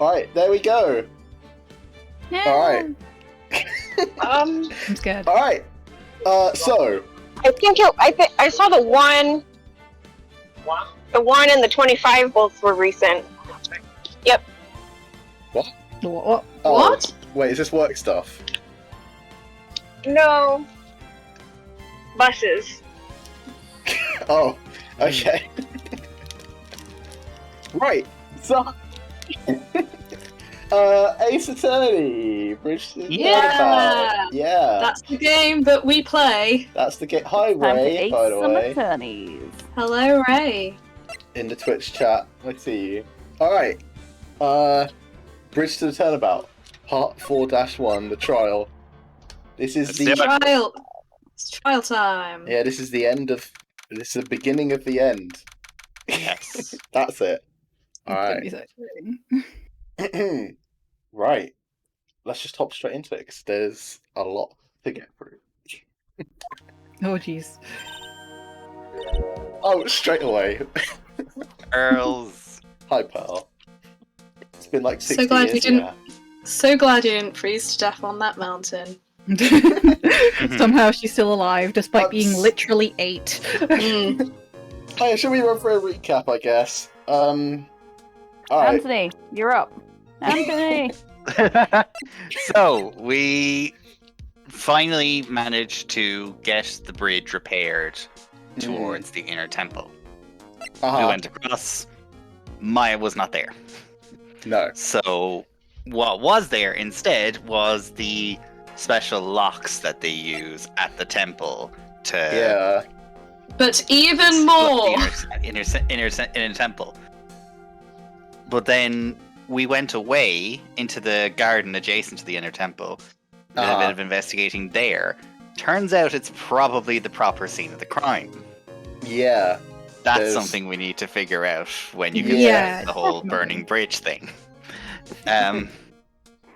Alright, there we go. Yeah. Alright. I'm scared. Alright. So. I saw the 1 and the 25 both were recent. Yep. What? Oh, What? Wait, is this work stuff? No. Buses. Oh, okay. Right, so... Ace Attorney! Bridge to the Turnabout. Yeah! That's the game that we play. That's the game. Hi, Time to Ray, ace by the some way. attorneys. Hello, Ray. In the Twitch chat. I see you. Alright. Bridge to the Turnabout. Part 4-1, the trial. This is the... Trial. It's trial time. Yeah, this is the end of... This is the beginning of the end. Yes. That's it. Alright. Right. Let's just hop straight into it, because there's a lot to get through. Oh, jeez. Oh, straight away. Pearls. Hi, Pearl. It's been like 60 So glad years. you didn't. Yeah. So glad you didn't freeze to death on that mountain. Somehow she's still alive, despite being That's- literally 8. Hey, should we run through a recap, I guess? Alright. Anthony, you're up. Anthony! So, we finally managed to get the bridge repaired towards the inner temple. We went across. Maya was not there. No. So, what was there instead was the special locks that they use at the temple to Yeah. But even split more. the inner temple. But then we went away into the garden adjacent to the inner temple. Did a bit of investigating there. Turns out it's probably the proper scene of the crime. Yeah. That's There's- something we need to figure out when you get Yeah, the whole definitely. burning bridge thing.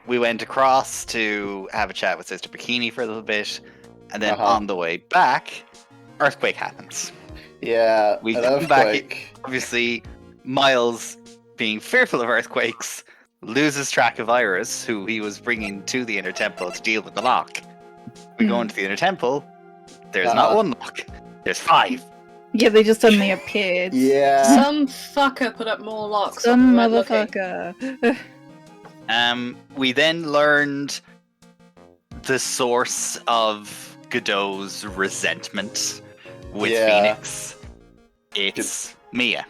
We went across to have a chat with Sister Bikini for a little bit, and then on the way back, earthquake happens. Yeah. We an come back. earthquake. Obviously, Miles, being fearful of earthquakes, loses track of Iris, who he was bringing to the inner temple to deal with the lock. We go into the inner temple. There's not one lock. There's 5. Yeah, they just suddenly appeared. Yeah. Some fucker put up more locks. Some on the red looking. motherfucker. We then learned the source of Godot's resentment with Yeah. Phoenix. It's Mia.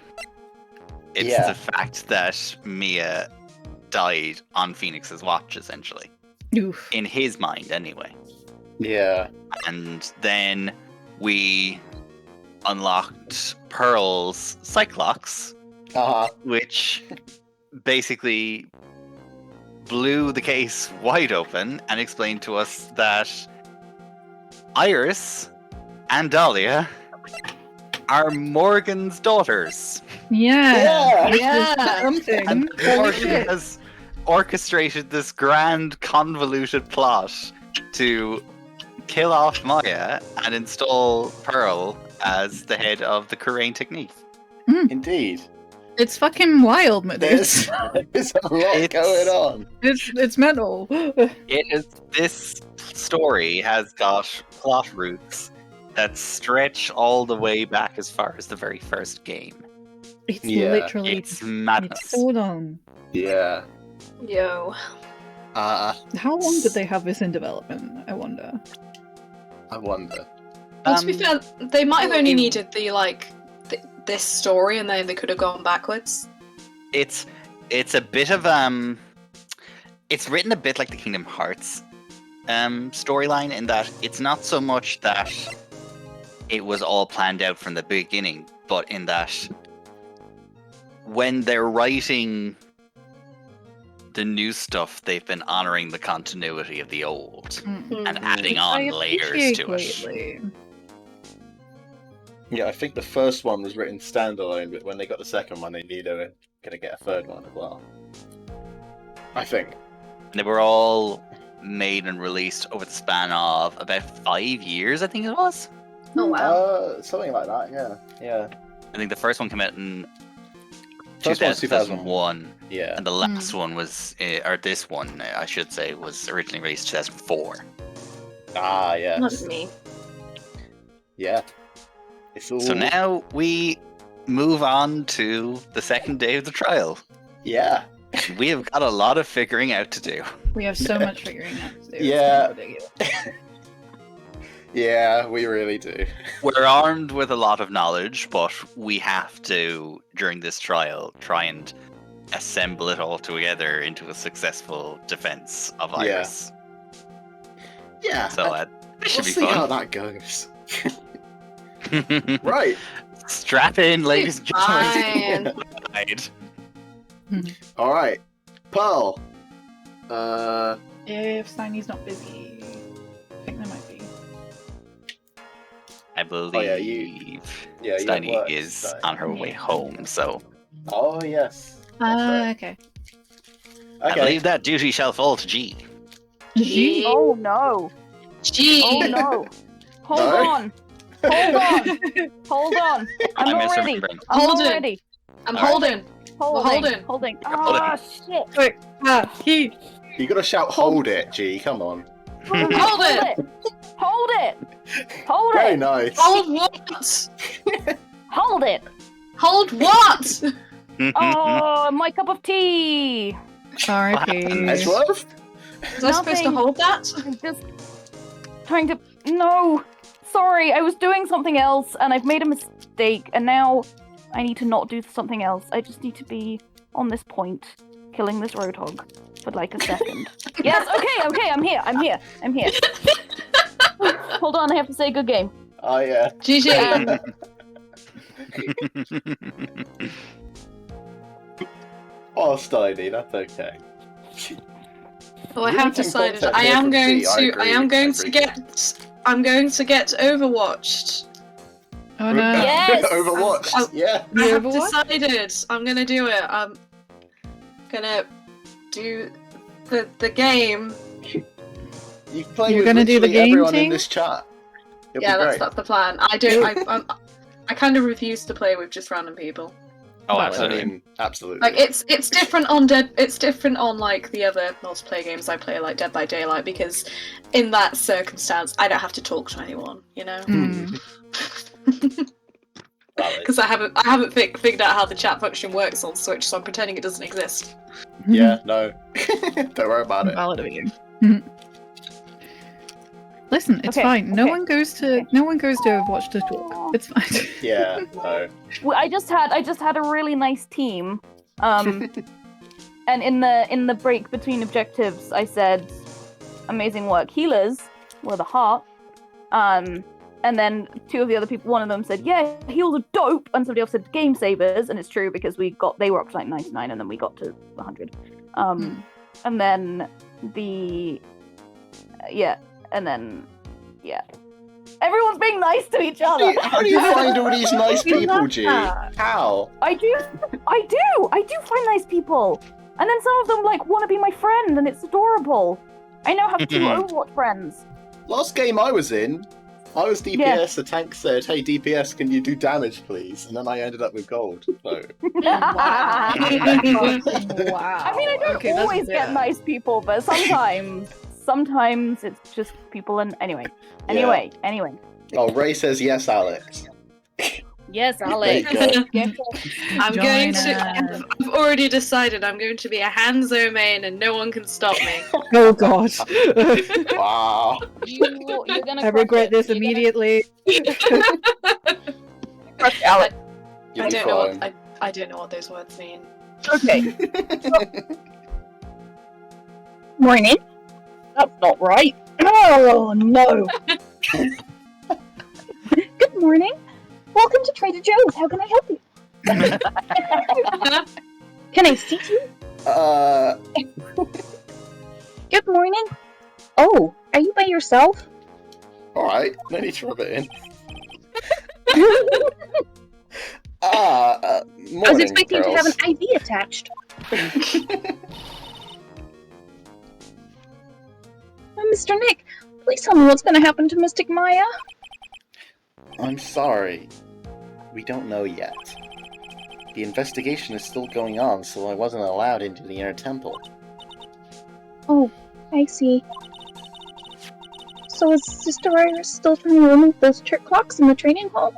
It's the fact that Mia died on Phoenix's watch, essentially. Oof. In his mind, anyway. Yeah. And then we unlocked Pearl's Cyclox, which basically blew the case wide open and explained to us that Iris and Dahlia are Morgan's daughters. Yeah. Yeah. Something. And Holy Morgan shit. has orchestrated this grand, convoluted plot to kill off Maya and install Pearl as the head of the Kurain technique. Indeed. It's fucking wild, my dude. There's a lot going on. It's mental. This story has got plot roots that stretch all the way back as far as the very first game. It's Yeah. literally It's madness. it's so long. Yeah. Yo. How long did they have this in development? I wonder. I wonder. Well, to be fair, they might have only you- needed the this story, and then they could have gone backwards. It's a bit of it's written a bit like the Kingdom Hearts storyline in that it's not so much that it was all planned out from the beginning, but in that when they're writing the new stuff, they've been honoring the continuity of the old and adding on layers to it. Yeah, I think the first one was written standalone, but when they got the second one, they knew they were going to get a third one as well. I think. They were all made and released over the span of about 5 years, I think it was. Oh wow. Something like that, yeah. Yeah. I think the first one came out in First one's 2001, Yeah. and the last one was, or this one, I should say, was originally released 2004. Ah, yeah. Not me. Yeah. It's all... So now we move on to the second day of the trial. Yeah. We have got a lot of figuring out to do. We have so much figuring out to do. It's Yeah. kind of ridiculous. Yeah, we really do. We're armed with a lot of knowledge, but we have to, during this trial, try and assemble it all together into a successful defense of Yeah. Iris. Yeah. So it should We'll be see how fun. that goes. Right. Strap in, ladies and Fine. gentlemen. Right. All right. Pearl. If Steiny's not busy, I think there might be. I believe yeah, you have Steiny work, is Steiny. on her way home, so Oh, yes. That's right. Okay. I Okay. believe that duty shall fall to G. Gee. Oh no! Gee. Oh no! Hold No? on! Hold on! Hold on! I'm I'm not ready. misremembering. I'm Hold not it. ready. I'm Alright. holding. Holding. holding. Ah, shit! Quick. He. You gotta shout, hold it, G. Come on. Hold it. Hold it! Hold Very it! nice. Hold what? Hold it! Hold what? Oh, my cup of tea! R.I.P. Edgeworth? Was I supposed to Nothing. hold that? I'm just trying to. No! Sorry, I was doing something else and I've made a mistake, and now I need to not do something else. I just need to be on this point, killing this roadhog for like a second. Yes, okay, I'm here. Hold on, I have to say good game. Oh, yeah. GG. Oh, Steiny, that's okay. Well, I Really have can decided contact I here am from going G, I to. agree, I am going I to agree. get. I'm going to get overwatched. Oh no. Yes! Overwatch. Oh. Yeah. I have Overwatch? decided I'm gonna do it. I'm gonna do the game. You play You're with gonna do the literally game everyone thing? in this chat. It'll Yeah, be that's great. the plan. I don't. I kind of refuse to play with just random people. Oh, Well, absolutely. I mean, absolutely. Like it's different on It's different on like the other multiplayer games I play, like Dead by Daylight, because in that circumstance I don't have to talk to anyone, you know. Mm. Valid. Because I haven't figured out how the chat function works on Switch, so I'm pretending it doesn't exist. Yeah, no. Don't worry about it. Valid video. Listen, it's Okay, fine. No okay, one goes to okay. Overwatch to talk. It's fine. Yeah, no. Well, I just had a really nice team. And in the break between objectives, I said, "Amazing work, healers," with a heart. And then two of the other people, one of them said, "Yeah, heals are dope," and somebody else said, "Game savers," and it's true because they were up to like 99, and then we got to 100. And then everyone's being nice to each other. How do you find all these nice people, G? How? I do find nice people, and then some of them like want to be my friend, and it's adorable. I now have 2 Overwatch friends. Last game I was in, I was DPS, the tank said, "Hey DPS, can you do damage please?" And then I ended up with gold. So Wow. I mean, I don't Okay, that's- always get nice people, but sometimes it's just people. And anyway. Oh, Ray says yes, Alex. Yes, There you Alex. go. I'm Join going us. to. I've already decided I'm going to be a Hanzo main, and no one can stop me. Oh god. Wow. You're gonna. I regret this immediately. Alex. You'll I be don't know fine. what I don't know what those words mean. Okay. Morning. That's not right. Oh no. Good morning. Welcome to Trader Joe's. How can I help you? Can I seat you? Good morning. Oh, are you by yourself? Alright, no need to rub it in. Morning, I was expecting to have girls. an IV attached. Mr. Nick, please tell me what's going to happen to Mystic Maya. I'm sorry. We don't know yet. The investigation is still going on, so I wasn't allowed into the inner temple. Oh, I see. So is Sister Iris still trying to remove those trick clocks in the training hall?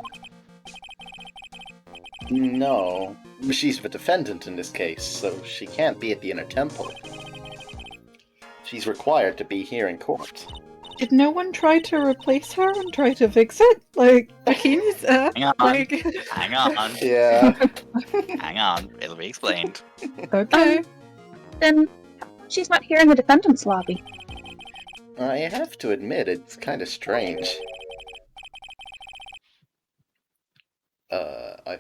No. She's the defendant in this case, so she can't be at the inner temple. She's required to be here in court. Did no one try to replace her and try to fix it? Like, Bikini's, Hang on. like... Hang on. Yeah. Hang on. It'll be explained. Okay. Then she's not here in the defendant's lobby. I have to admit, it's kind of strange. I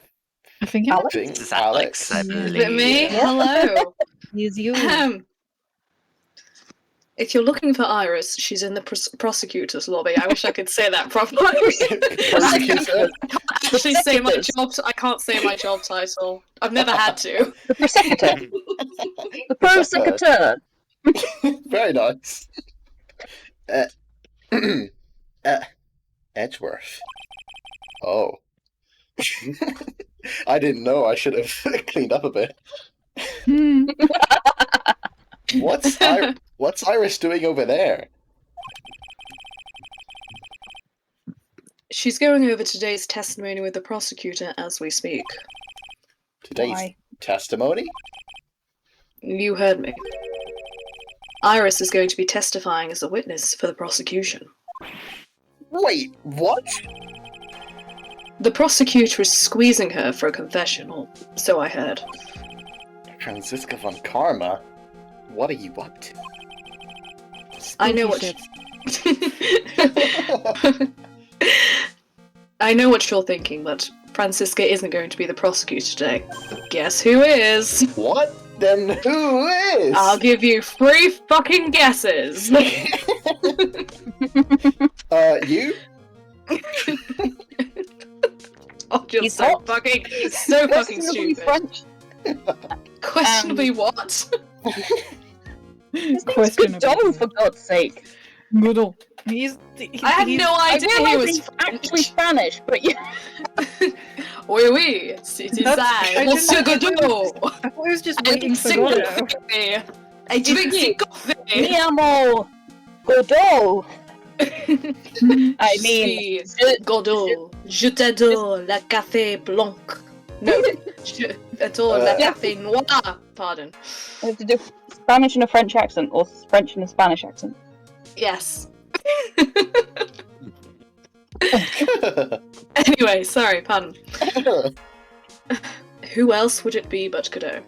think Alex? This is Alex, I Is believe. it me? Yeah. Hello. it's you. If you're looking for Iris, she's in the prosecutor's lobby. I wish I could say that properly. Prosecutor? Actually, say my job. I can't say my job title. I've never had to. The prosecutor. The prosecutor. Very nice. Edgeworth. Oh. I didn't know. I should have cleaned up a bit. What's Iris doing over there? She's going over today's testimony with the prosecutor as we speak. Today's Why? testimony? You heard me. Iris is going to be testifying as a witness for the prosecution. Wait, what? The prosecutor is squeezing her for a confession, or so I heard. Franziska von Karma? What are you up to? I know what. Shit. I know what you're thinking, but Franziska isn't going to be the prosecutor today. Guess who is? What? Then who is? I'll give you 3 fucking guesses. You? Oh, you're He's so hot. fucking Questionably stupid. French. Questionably what? His name's Questionably. Godot, for God's sake. Goodall. I had no idea he realize was he's actually French. Spanish, but yeah. Oui, oui, c'est That's- ça. I Monsieur didn't- Godot. I thought I was just I waiting drink for single Godot. coffee. I drink single coffee. Mi amor, Godot. I mean, Si, Godot. Je t'adore la café blanc. No, je adore la café noir. Pardon. I have to do Spanish in a French accent, or French in a Spanish accent. Yes. Anyway, sorry, pardon. Who else would it be but Godot?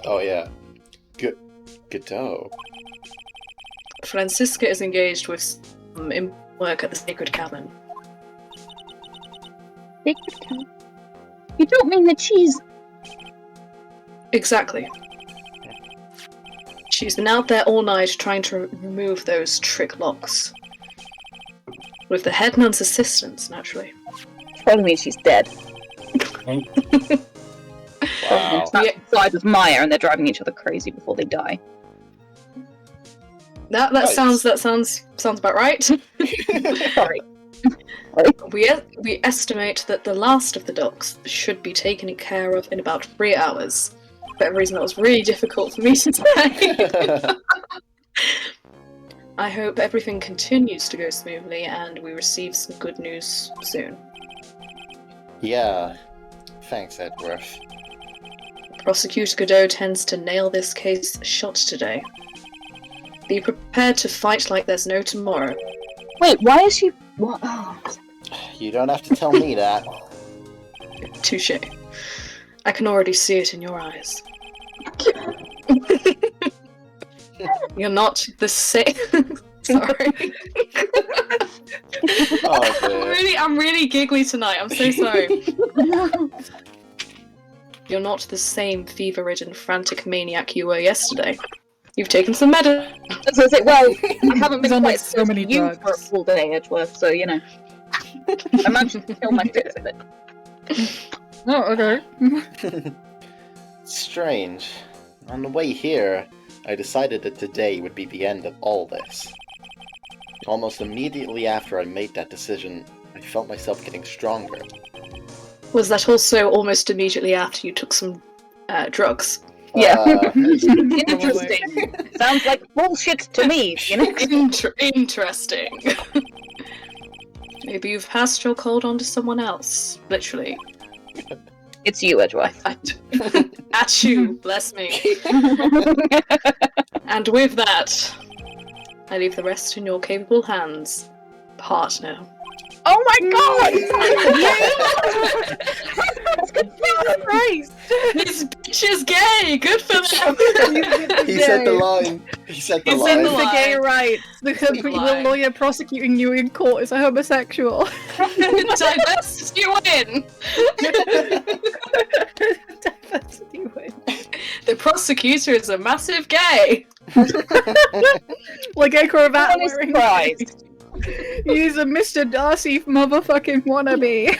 Oh yeah. Godot. Franziska is engaged with some work at the Sacred Cabin. Sacred cow. You don't mean that she's... Exactly. She's been out there all night trying to remove those trick locks. With the head nun's assistance, naturally. Probably means she's dead. Wow. Yeah. Side with Maya, and they're driving each other crazy before they die. That Nice. sounds about right. Sorry. We estimate that the last of the dogs should be taken care of in about 3 hours. For that reason, that was really difficult for me to say. I hope everything continues to go smoothly and we receive some good news soon. Yeah. Thanks, Edgeworth. Prosecutor Godot tends to nail this case shut today. Be prepared to fight like there's no tomorrow. Wait, why is she... What? Oh. You don't have to tell me that. Touche. I can already see it in your eyes. You're not the same. Sorry. Oh, dear. I'm really giggly tonight. I'm so sorry. You're not the same fever-ridden, frantic maniac you were yesterday. You've taken some medicine. I was gonna say, well, I haven't been He's on, quite like, so many you for a drugs. full day, Edgeworth, so, you know. I managed to kill my fix of it. Oh, okay. Strange. On the way here, I decided that today would be the end of all this. Almost immediately after I made that decision, I felt myself getting stronger. Was that also almost immediately after you took some drugs? Yeah. Interesting. Sounds like bullshit to me, Phoenix. Interesting. Maybe you've passed your cold on to someone else. Literally. It's you, Edgeworth. At you, bless me. And with that, I leave the rest in your capable hands, partner. Oh my god! Christ! This bitch is gay! Good for them! He said the line. He said the He line. said the The gay line. rights. The line. lawyer prosecuting you in court is a homosexual. Diversity win! Diversity win. The prosecutor is a massive gay! Like a cravat One is wearing. surprised. He's a Mr. Darcy motherfucking wannabe.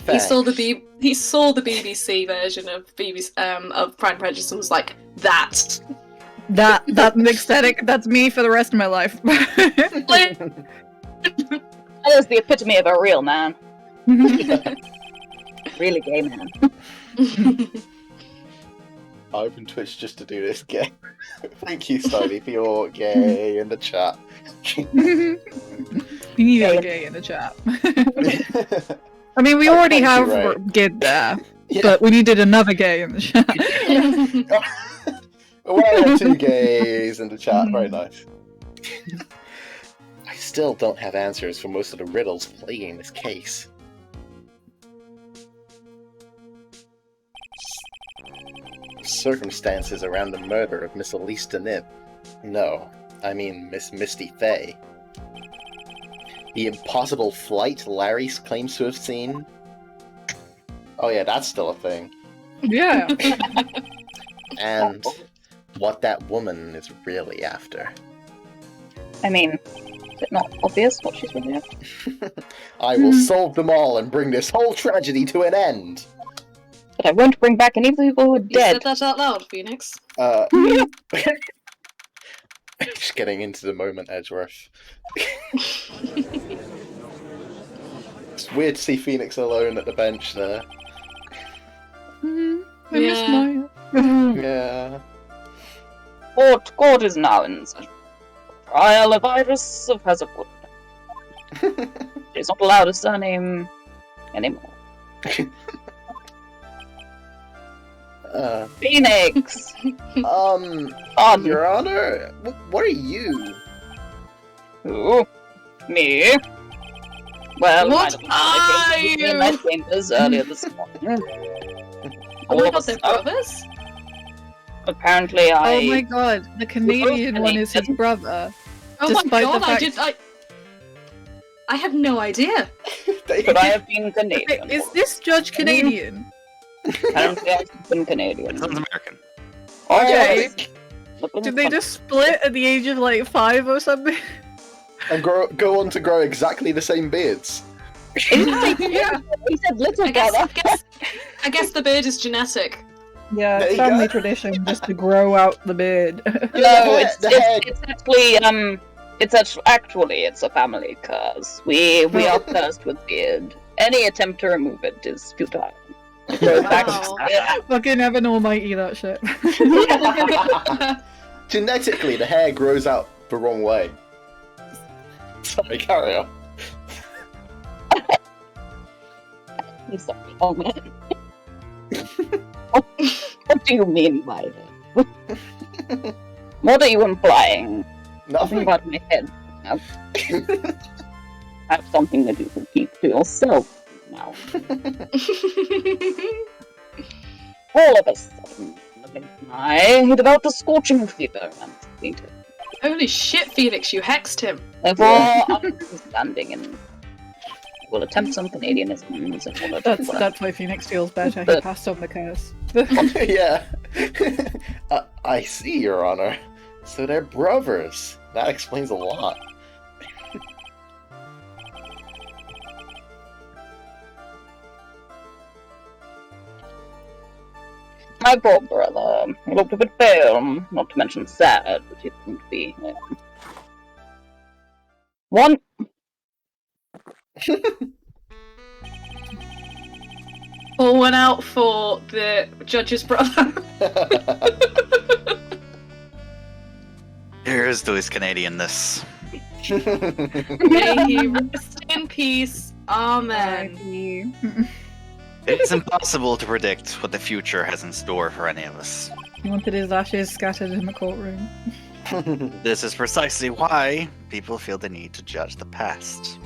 He saw the BBC version of Pride and Prejudice and was like, that. That aesthetic, that's me for the rest of my life. Like, That is the epitome of a real man. Really gay man. I opened Twitch just to do this game. Thank you, Stony, for your gay in the chat. We need a gay in the chat. I mean, we already Thank have you, Ray. Gid there, Yeah. but we needed another gay in the chat. Well, I have two gays in the chat. Very nice. I still don't have answers for most of the riddles plaguing this case. Circumstances around the murder of Miss Elise Denib. No, I mean Miss Misty Fey. The impossible flight Larry claims to have seen. Oh yeah, that's still a thing. Yeah. And what that woman is really after. I mean, is it not obvious what she's really after? I will solve them all and bring this whole tragedy to an end. But I won't bring back any of the people who are you dead. said that out loud, Phoenix. Just getting into the moment, Edgeworth. It's weird to see Phoenix alone at the bench there. I miss Yeah. Maya. Yeah. Court is now in session. Trial of Iris of Hazardwood. She's not allowed a surname anymore. Phoenix! Your Honor, what are you? Who? Me? Well, What I came are in my chambers earlier this morning. Oh All my of god, a they're sudden, brothers? apparently I... Oh my god, the Canadian one is his brother. Oh my Despite the god, fact- I had no idea. Could I have been Canadian? Wait, is this judge Canadian? Apparently I've been Canadian. Sounds American. Okay. Looking Did they funny. just split at the age of like 5 or something? And go on to grow exactly the same beards. Yeah. He said little I guess, brother. I guess the beard is genetic. Yeah, There you family go. tradition just to grow out the beard. No, The head. it's actually it's a family curse. We are cursed with beard. Any attempt to remove it is futile. It grows back Wow. to Fucking heaven almighty, that shit. Genetically, the hair grows out the wrong way. Sorry, carry on. I'm sorry. Oh man. What do you mean by that? What are you implying? Nothing Nothing. about my head. Have something that you can keep to yourself now. All of a sudden, I developed a scorching fever and fainted. Holy shit, Felix, you hexed him. Therefore, I'm standing and will attempt some Canadianisms and all that. That's why Phoenix feels better. He passed on the curse. Yeah. I see, Your Honor. So they're brothers. That explains a lot. My poor brother. He looked a bit pale, not to mention sad, but he seemed to be. One. Pour one out for the judge's brother. Here's to his Canadianness. May he rest in peace. Amen. It's impossible to predict what the future has in store for any of us. He wanted his ashes scattered in the courtroom. This is precisely why people feel the need to judge the past.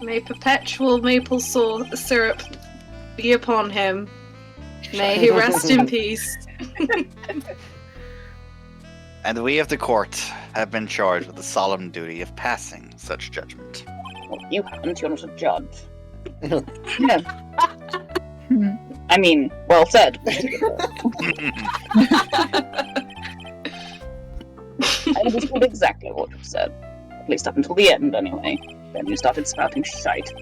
May perpetual maple syrup be upon him. May he rest in peace. And we of the court have been charged with the solemn duty of passing such judgment. Well, you haven't, you're not a judge. No. I mean, well said. I understood exactly what you said. At least up until the end, anyway. Then you started spouting shite.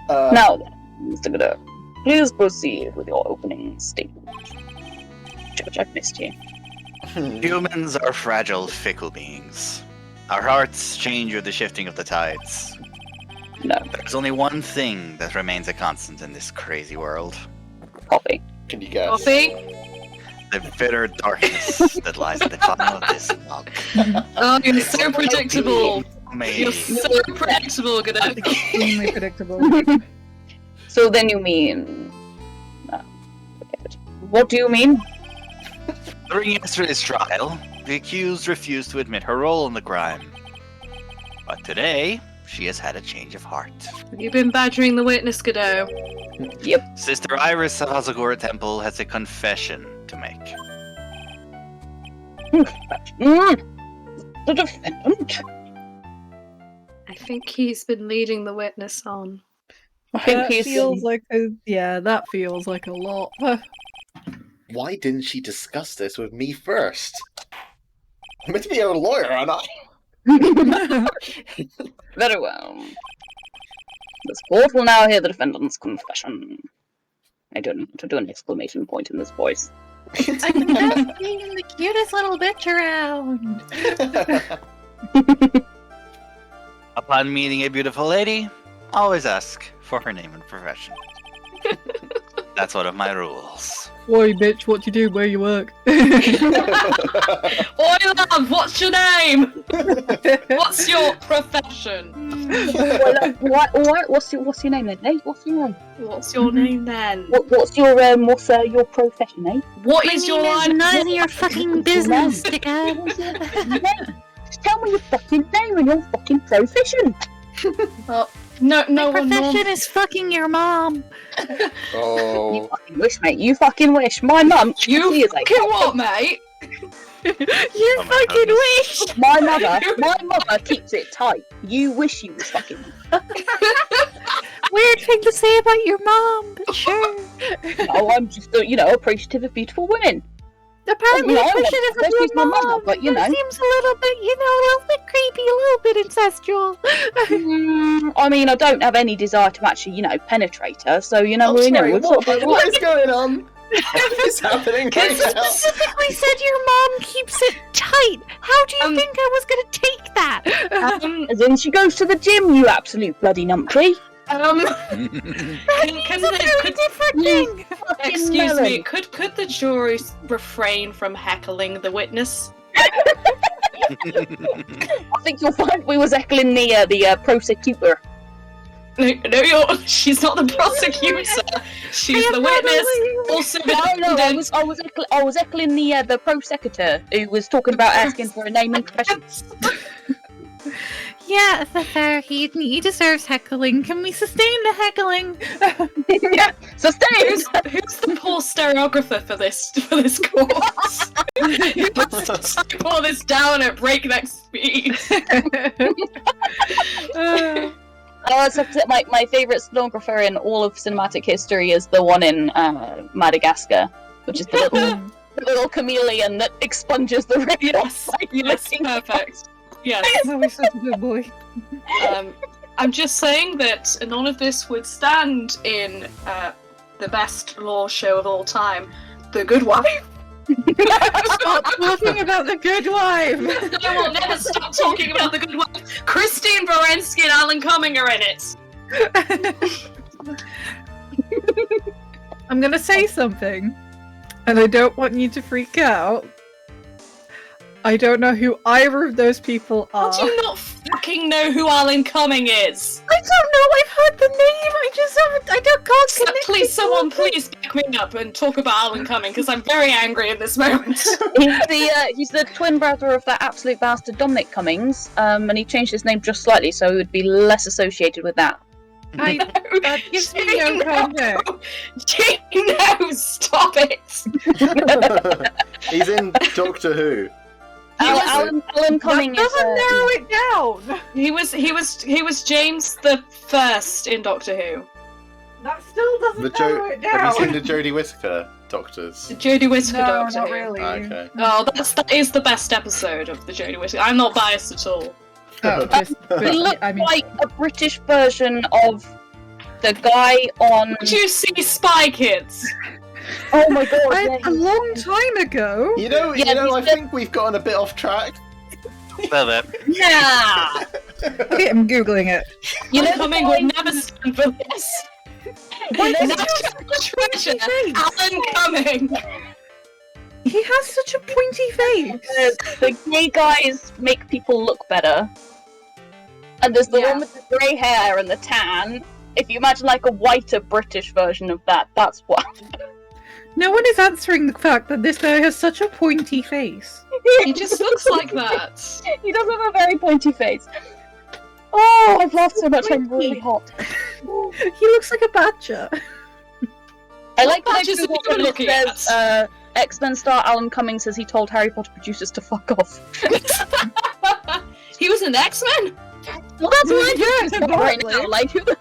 Now then, Mr. Godot, please proceed with your opening statement. Judge, I've missed you. Humans are fragile, fickle beings. Our hearts change with the shifting of the tides. No, There's only one thing that remains a constant in this crazy world. coffee. Can you guess? Coffee? The bitter darkness that lies at the bottom of this mug. Oh, you're so predictable. Maybe. You're so predictable, Godot. Extremely predictable. So then you mean... No, forget it. What do you mean? During yesterday's trial, the accused refused to admit her role in the crime. But today, she has had a change of heart. You've been badgering the witness, Godot. Sister Iris of Hazagora Temple has a confession to make. The defendant? I think he's been leading the witness on. I think That he's... feels like that feels like a lot. Why didn't she discuss this with me first? I'm meant to be your lawyer, aren't I? Very well. This court will now hear the defendant's confession. I don't know how to do an exclamation point in this voice. I'm just being the cutest little bitch around. Upon meeting a beautiful lady, always ask for her name and profession. That's one of my rules. Oi, bitch, what you do, where you work? Oi, love, what's your name? What's your profession? Alright, what's your name then, eh? What's your name? What's your name then? What's your profession, eh? What is your line? none of your fucking business, dickhead. Just tell me your fucking name and your fucking profession. No My one profession is fucking your mom. You Oh. fucking wish, mate. You fucking wish. My mum, You she is a fucking what, mate? You Oh my fucking goodness. wish. my mother keeps it tight. You wish you was fucking. Weird thing to say about your mom, but sure. No, I'm just, appreciative of beautiful women. Apparently, I appreciative want to of your excuse my mom, mother, but, you know. It seems a little bit, a little bit creepy, a little bit incestual. I mean, I don't have any desire to actually, penetrate her. So, Sorry, what is going on? What is happening right You now? specifically said your mom keeps it tight. How do you think I was going to take that? As in, she goes to the gym, you absolute bloody numpty. Different thing. Excuse me, could the jury refrain from heckling the witness? I think you'll find we was heckling the prosecutor. No, she's not the prosecutor. She's the witness. Also the defendant. I was heckling the prosecutor who was talking about asking for a name and profession. Yeah, fair. He deserves heckling. Can we sustain the heckling? Yeah, sustain. Who's the poor stereographer for this course? You must type all this down at breakneck speed. My favourite stenographer in all of cinematic history is the one in Madagascar, which is the little chameleon that expunges the radio. Yes, perfect. Yes. Oh, he's such a good boy. I'm just saying that none of this would stand in the best law show of all time, The Good Wife. Stop talking about the good wife. I will never stop talking about The Good Wife. Christine Baranski and Alan Cumming are in it. I'm gonna say something, and I don't want you to freak out. I don't know who either of those people are. How do you not fucking know who Alan Cumming is? I don't know. I've heard the name. I just haven't. I don't can't connect. Please, the someone, dots. please back me up and talk about Alan Cumming because I'm very angry at this moment. He's the twin brother of that absolute bastard Dominic Cummings, and he changed his name just slightly so he would be less associated with that. That gives me no context. No, stop it! He's in Doctor Who. Alan Cumming That is. doesn't narrow it down. He was James the First in Doctor Who. That still doesn't narrow it down. Have you seen the Jodie Whittaker Doctors? The Jodie Whittaker No, Doctor not Who. really. Okay. Oh, that is the best episode of the Jodie Whittaker. I'm not biased at all. Oh, just, He looks I mean, like a British version of the guy on. Did you see Spy Kids? Oh my god! yeah, a long time ago. You know, I think we've gotten a bit off track. Love it. Nah. Okay, I'm googling it. You know, Cumming would never stand for this. National treasure, Alan Cumming. He has such a pointy face. the gay guys make people look better, and there's the Yeah. one with the grey hair and the tan. If you imagine like a whiter British version of that, that's what. No one is answering the fact that this guy has such a pointy face. He just looks like that. He does have a very pointy face. Oh, I've laughed so much. I'm really hot. He looks like a badger. I like that badges are you looking it says X-Men star Alan Cumming says he told Harry Potter producers to fuck off. He was in X-Men? Well, that's what I'm Yeah, doing right now. apparently. Like, who the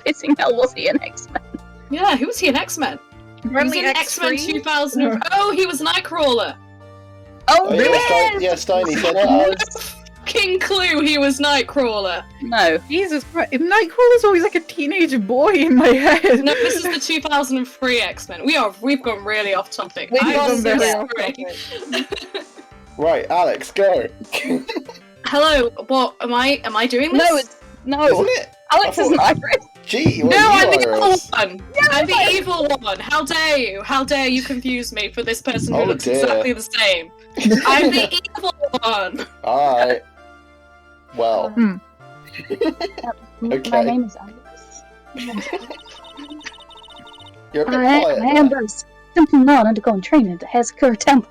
pissing hell was he in X-Men? Yeah, who was he in X-Men? He was Apparently in X-Men X3. 2000. Oh, he was Nightcrawler. Oh, Yeah, Steiny said it. King Clue, he was Nightcrawler. No. Jesus Christ. Nightcrawler's always like a teenage boy in my head. No, this is the 2003 X-Men. We've gone really off topic. We've I'm gone so very sorry. Right, Alex, go. Hello, what am I doing this? No. Isn't it? Alex I isn't thought- Irish. Gee, No, well, I'm you the are evil Irish. one. I'm the evil one. How dare you? How dare you confuse me for this person who Oh, looks dear. exactly the same? I'm the evil one. Alright. Well. My Okay. name is Alex. You're a bit I quiet. am Bruce. Simply not undergoing training at the Hezekiah Temple.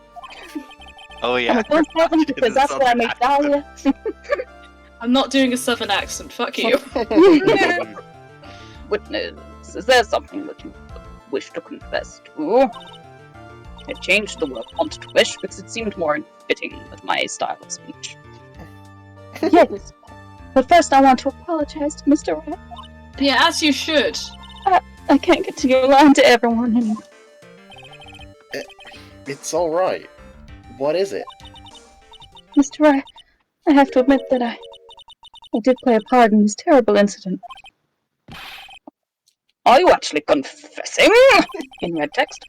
Oh I'm yeah. a good heaven because that's where I made Dahlia. I'm not doing a southern accent. Fuck you. Witness, is there something that you wish to confess to? I changed the word want to wish because it seemed more fitting with my style of speech. Yes, but first I want to apologize to Mr. Rat. Yeah, as you should. I can't get to your line to everyone anymore. It's alright. What is it? Mr. Rat, I have to admit that I did play a part in this terrible incident. Are you actually confessing in red text?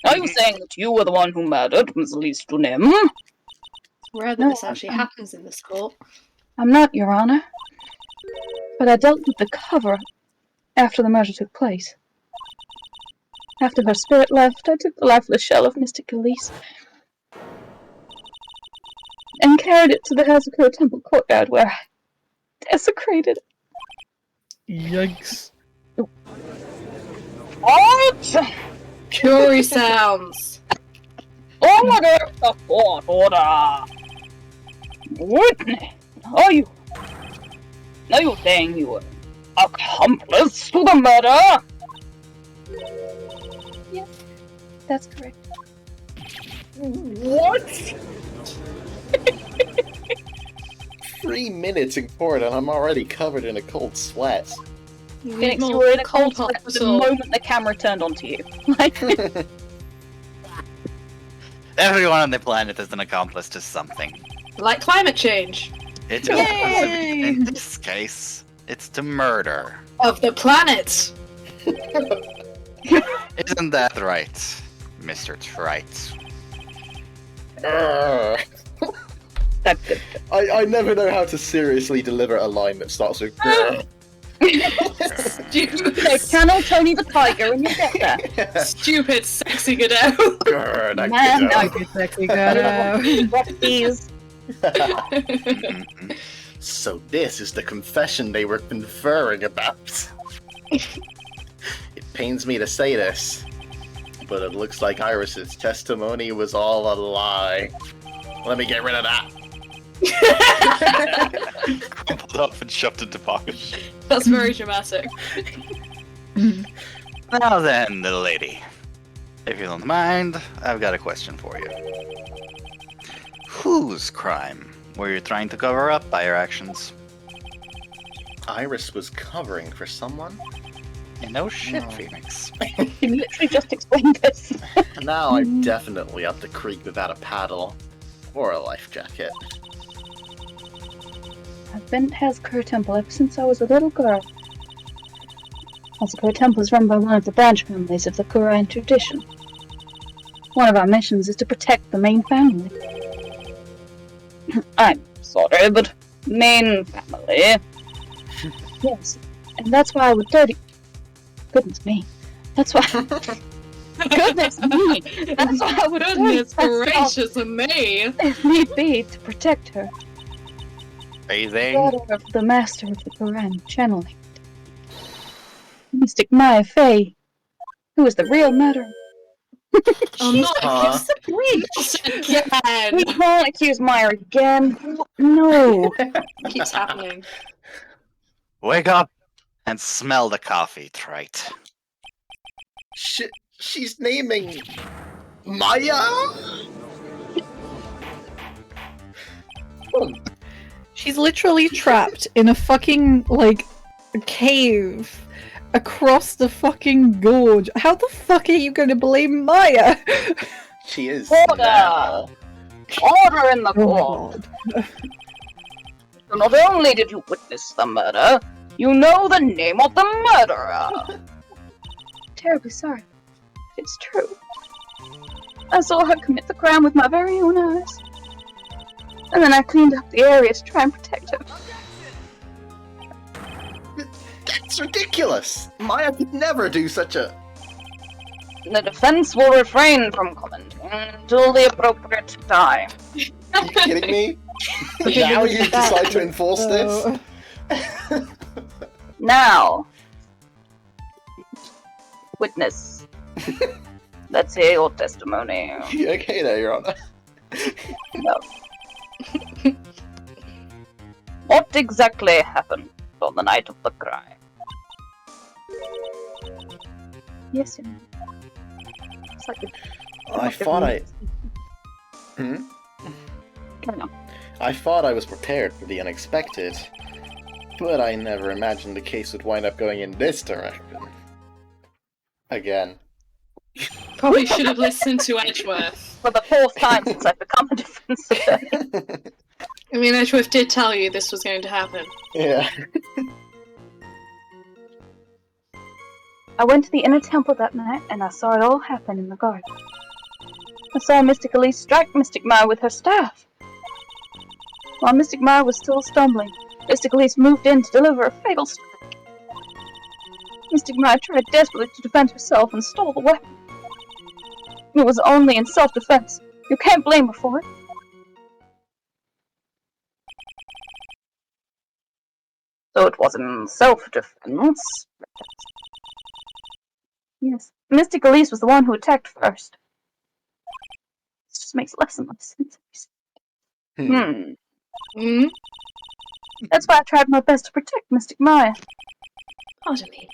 Are you saying that you were the one who murdered Ms. Elise Dunim? It's rare that No, this actually happens in this court. I'm not, Your Honor. But I dealt with the cover after the murder took place. After her spirit left, I took the lifeless shell of Mystic Elise and carried it to the Hezekiah Temple courtyard where I desecrated it. Yikes. What? Jury sounds. Order the court order! Whitney, are you saying you were accomplice to the murder? Yes, that's correct. What? 3 minutes in court and I'm already covered in a cold sweat. Phoenix, you were in a cold sweat the moment the camera turned onto you. Like, Everyone on the planet is an accomplice to something. Like climate change. It just Yay! in this case, it's to murder. Of the planet. Isn't that right, Mr. Trite? Urgh. that's good. I never know how to seriously deliver a line that starts with grr. Stupid, Channel Tony the Tiger and you get there. stupid, sexy Godot. Grr, that Man, Godot. I Good sexy Godot. Recipes. Mhm. So this is the confession they were conferring about. It pains me to say this, but it looks like Iris's testimony was all a lie. Let me get rid of that. Crumpled up and shoved into pocket. That's very dramatic. Now then, little lady. If you don't mind, I've got a question for you. Whose crime were you trying to cover up by your actions? Iris was covering for someone? No shit, No. Phoenix. You literally just explained this. Now I'm definitely up the creek without a paddle. Or a life jacket. I've been at Hazakura Temple ever since I was a little girl. Hazakura Temple is run by one of the branch families of the Korean tradition. One of our missions is to protect the main family. I'm sorry, but main family. Yes, and that's why I would Goodness me. That's why. Goodness me. That's why I would Goodness myself gracious of me. if need be to protect her. Phrasing. Daughter of the master of the Quran, channeling. Mystic Maya Fey, who is the real murderer. Oh, not Huh? again. We can't accuse Maya again. No. Keeps happening. Wake up and smell the coffee, trite. She's naming Maya? She's literally trapped in a fucking, like, cave across the fucking gorge. How the fuck are you gonna blame Maya? She is Order! now. Order in the Oh my court. god. So not only did you witness the murder, you know the name of the murderer. Terribly sorry. It's true. I saw her commit the crime with my very own eyes. And then I cleaned up the area to try and protect her. That's ridiculous! Maya could never do such a... The defense will refrain from commenting until the appropriate time. Are you kidding me? Now you decide to enforce this? Now, witness. Let's hear your testimony. Okay there, Your Honor. What exactly happened on the night of the crime? Yes, Your Honor. It's like I thought I... Hmm? Carry on. I thought I was prepared for the unexpected, but I never imagined the case would wind up going in this direction. Again. Probably should have listened to Edgeworth. For the fourth time since I've become a defense attorney. I mean, Edgeworth did tell you this was going to happen. Yeah. I went to the inner temple that night and I saw it all happen in the garden. I saw Mystic Elise strike Mystic Maya with her staff. While Mystic Maya was still stumbling, Mystic Elise moved in to deliver a fatal strike. Mystic Maya tried desperately to defend herself and stole the weapon. It was only in self-defense. You can't blame her for it. So it was in self-defense. Yes. Mystic Elise was the one who attacked first. This just makes less and less sense. Hmm? That's why I tried my best to protect Mystic Maya. Pardon me.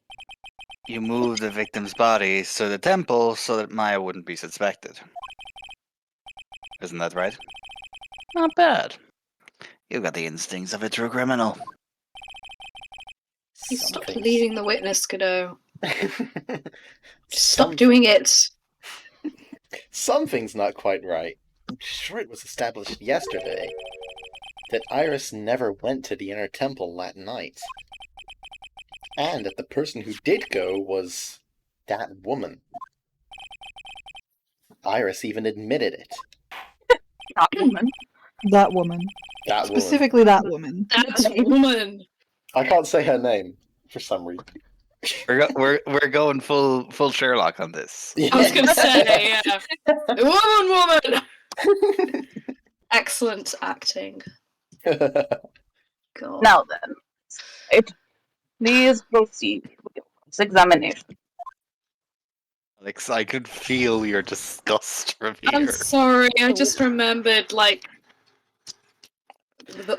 You moved the victim's body to the temple so that Maya wouldn't be suspected. Isn't that right? Not bad. You've got the instincts of a true criminal. You stopped Something's- leading the witness, Godot. Stop Some- doing it. Something's not quite right. I'm sure it was established yesterday that Iris never went to the inner temple that night. And that the person who did go was that woman. Iris even admitted it. Not woman. That woman. That woman. Specifically that woman. That woman. I can't say her name. for some reason. We're going full Sherlock on this. I was going to say, yeah. Woman! Excellent acting. God. Now then, please proceed with your examination. Alex, I could feel your disgust from I'm here. sorry, I just remembered, like,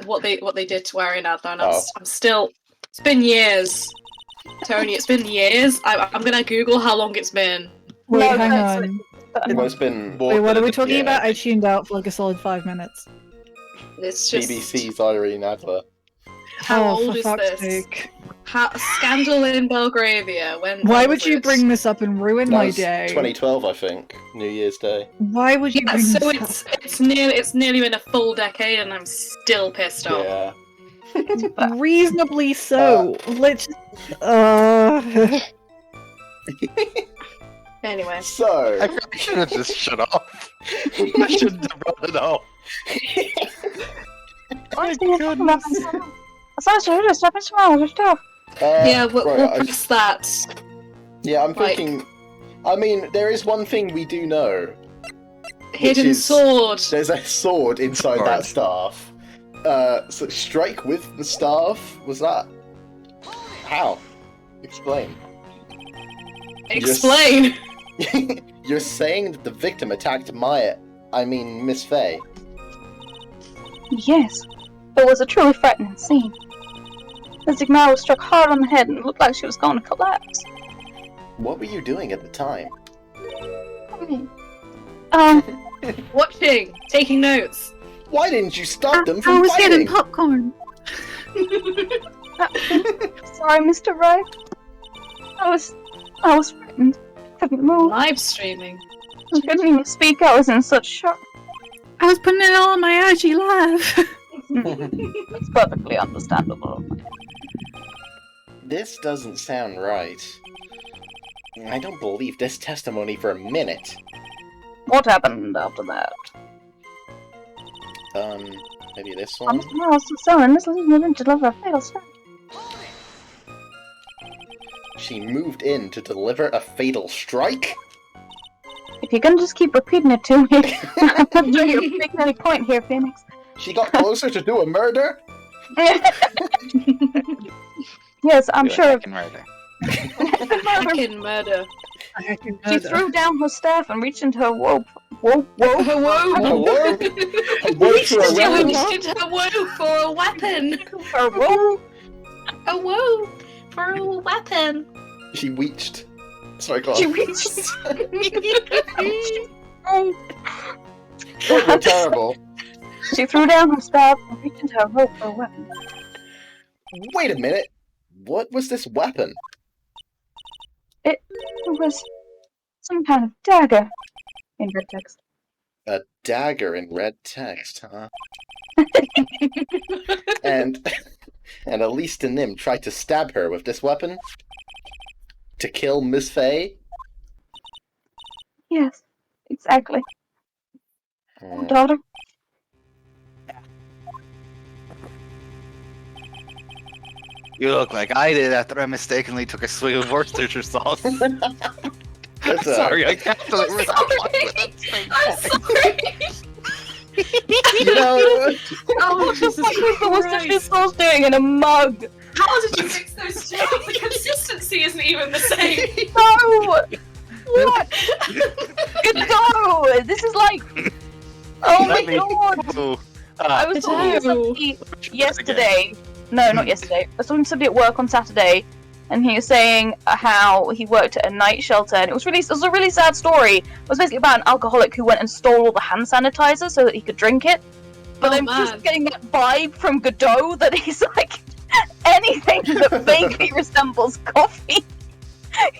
what they did to Ariana, and I'm still... It's been years. Tony, it's been years. I'm gonna Google how long it's been. Wait, No, hang that's- on. Well, it's been Wait, what are we talking yeah. about? I tuned out for like a solid 5 minutes. It's just... BBC's Irene Adler. How Oh, old for is fuck's this? sake. Scandal in Belgravia. Why when would was you it? bring this up and ruin That my was day? 2012, I think. New Year's Day. Why would you Yeah, bring so this up? it's nearly been a full decade, and I'm still pissed off. Yeah. Reasonably so. Let's. Anyway, So, I probably should have just shut off. I shouldn't have brought it up. yeah, we'll right, press that. yeah, I'm Like- thinking. I mean, there is one thing we do know. Hidden is- sword. There's a sword inside Sword. that staff. So strike with the staff? Was that? How? Explain. Explain. You're saying that the victim attacked Miss Faye. Yes, it was a truly frightening scene. The Zigmara was struck hard on the head and it looked like she was going to collapse. What were you doing at the time? Watching, taking notes. Why didn't you stop them I from was getting fighting? popcorn. Sorry, Mr. Ray. I was frightened. Couldn't move. Live streaming. I couldn't even speak. I was in such shock. I was putting it all on my IG live. It's perfectly understandable. This doesn't sound right. I don't believe this testimony for a minute. What happened after that? Maybe this I'm one? Mr. Mouse and Selling this didn't deliver a fatal strike. She moved in to deliver a fatal strike? If you're gonna just keep repeating it to me, I'm not sure you're making any point here, Phoenix. She got closer to do a murder? Yes, I'm sure. Fucking murder. Hacking murder. She threw down her staff and reached into her robe. Whoa! Hello? Reached for a weapon? into her whoa for a weapon. Her robe. A whoa for a weapon. She weached. Sorry, go She on. reached. You're terrible. She threw down her staff and reached into her robe for a weapon. Wait a minute. What was this weapon? It was some kind of dagger in red text. A dagger in red text, huh? and Elise and Nim tried to stab her with this weapon? To kill Miss Faye? Yes, exactly. Hmm. Daughter. You look like I did after I mistakenly took a swig of Worcestershire sauce. That's Sorry, I can't deliver I'm that. sorry. You know, Oh, Jesus What's the Christ. sauce doing in a mug? How did you mix those two? The consistency isn't even the same. No! What? No! This is like. Oh my Let me- god! Oh, I was talking to somebody yesterday. No, not yesterday. I was talking to somebody at work on Saturday, and he was saying how he worked at a night shelter, and it was a really sad story. It was basically about an alcoholic who went and stole all the hand sanitizer so that he could drink it. But Oh, I'm man. just getting that vibe from Godot that he's like anything that vaguely resembles coffee.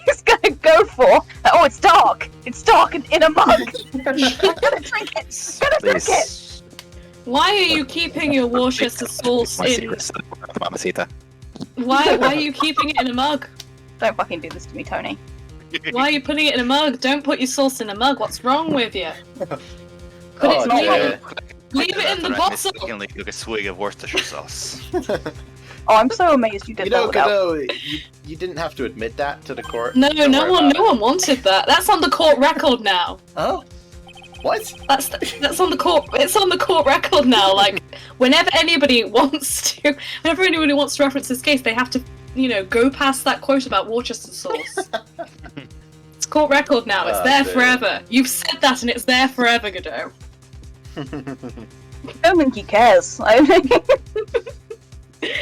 He's gonna go for. Oh, it's dark. It's dark and in a mug. I'm gonna drink it. I'm gonna drink it. please. Why are you keeping your Worcester sauce My in? secret Mamacita. Why are you keeping it in a mug? Don't fucking do this to me, Tony. Why are you putting it in a mug? Don't put your sauce in a mug. What's wrong with you? Put Oh, it dear. Leave it in the After I bottle. mistakenly took a swig of Worcestershire sauce. Oh, I'm so amazed you did You that know, without... Godot, you didn't have to admit that to the court. No, Don't no worry one about wanted that. That's on the court record now. it. Oh? What? That's on the court. It's on the court record now. Like, whenever anybody wants to reference this case, they have to, go past that quote about Worcester sauce. It's court record now. It's there forever. You've said that, and it's there forever, Godot. I don't think he cares. I think...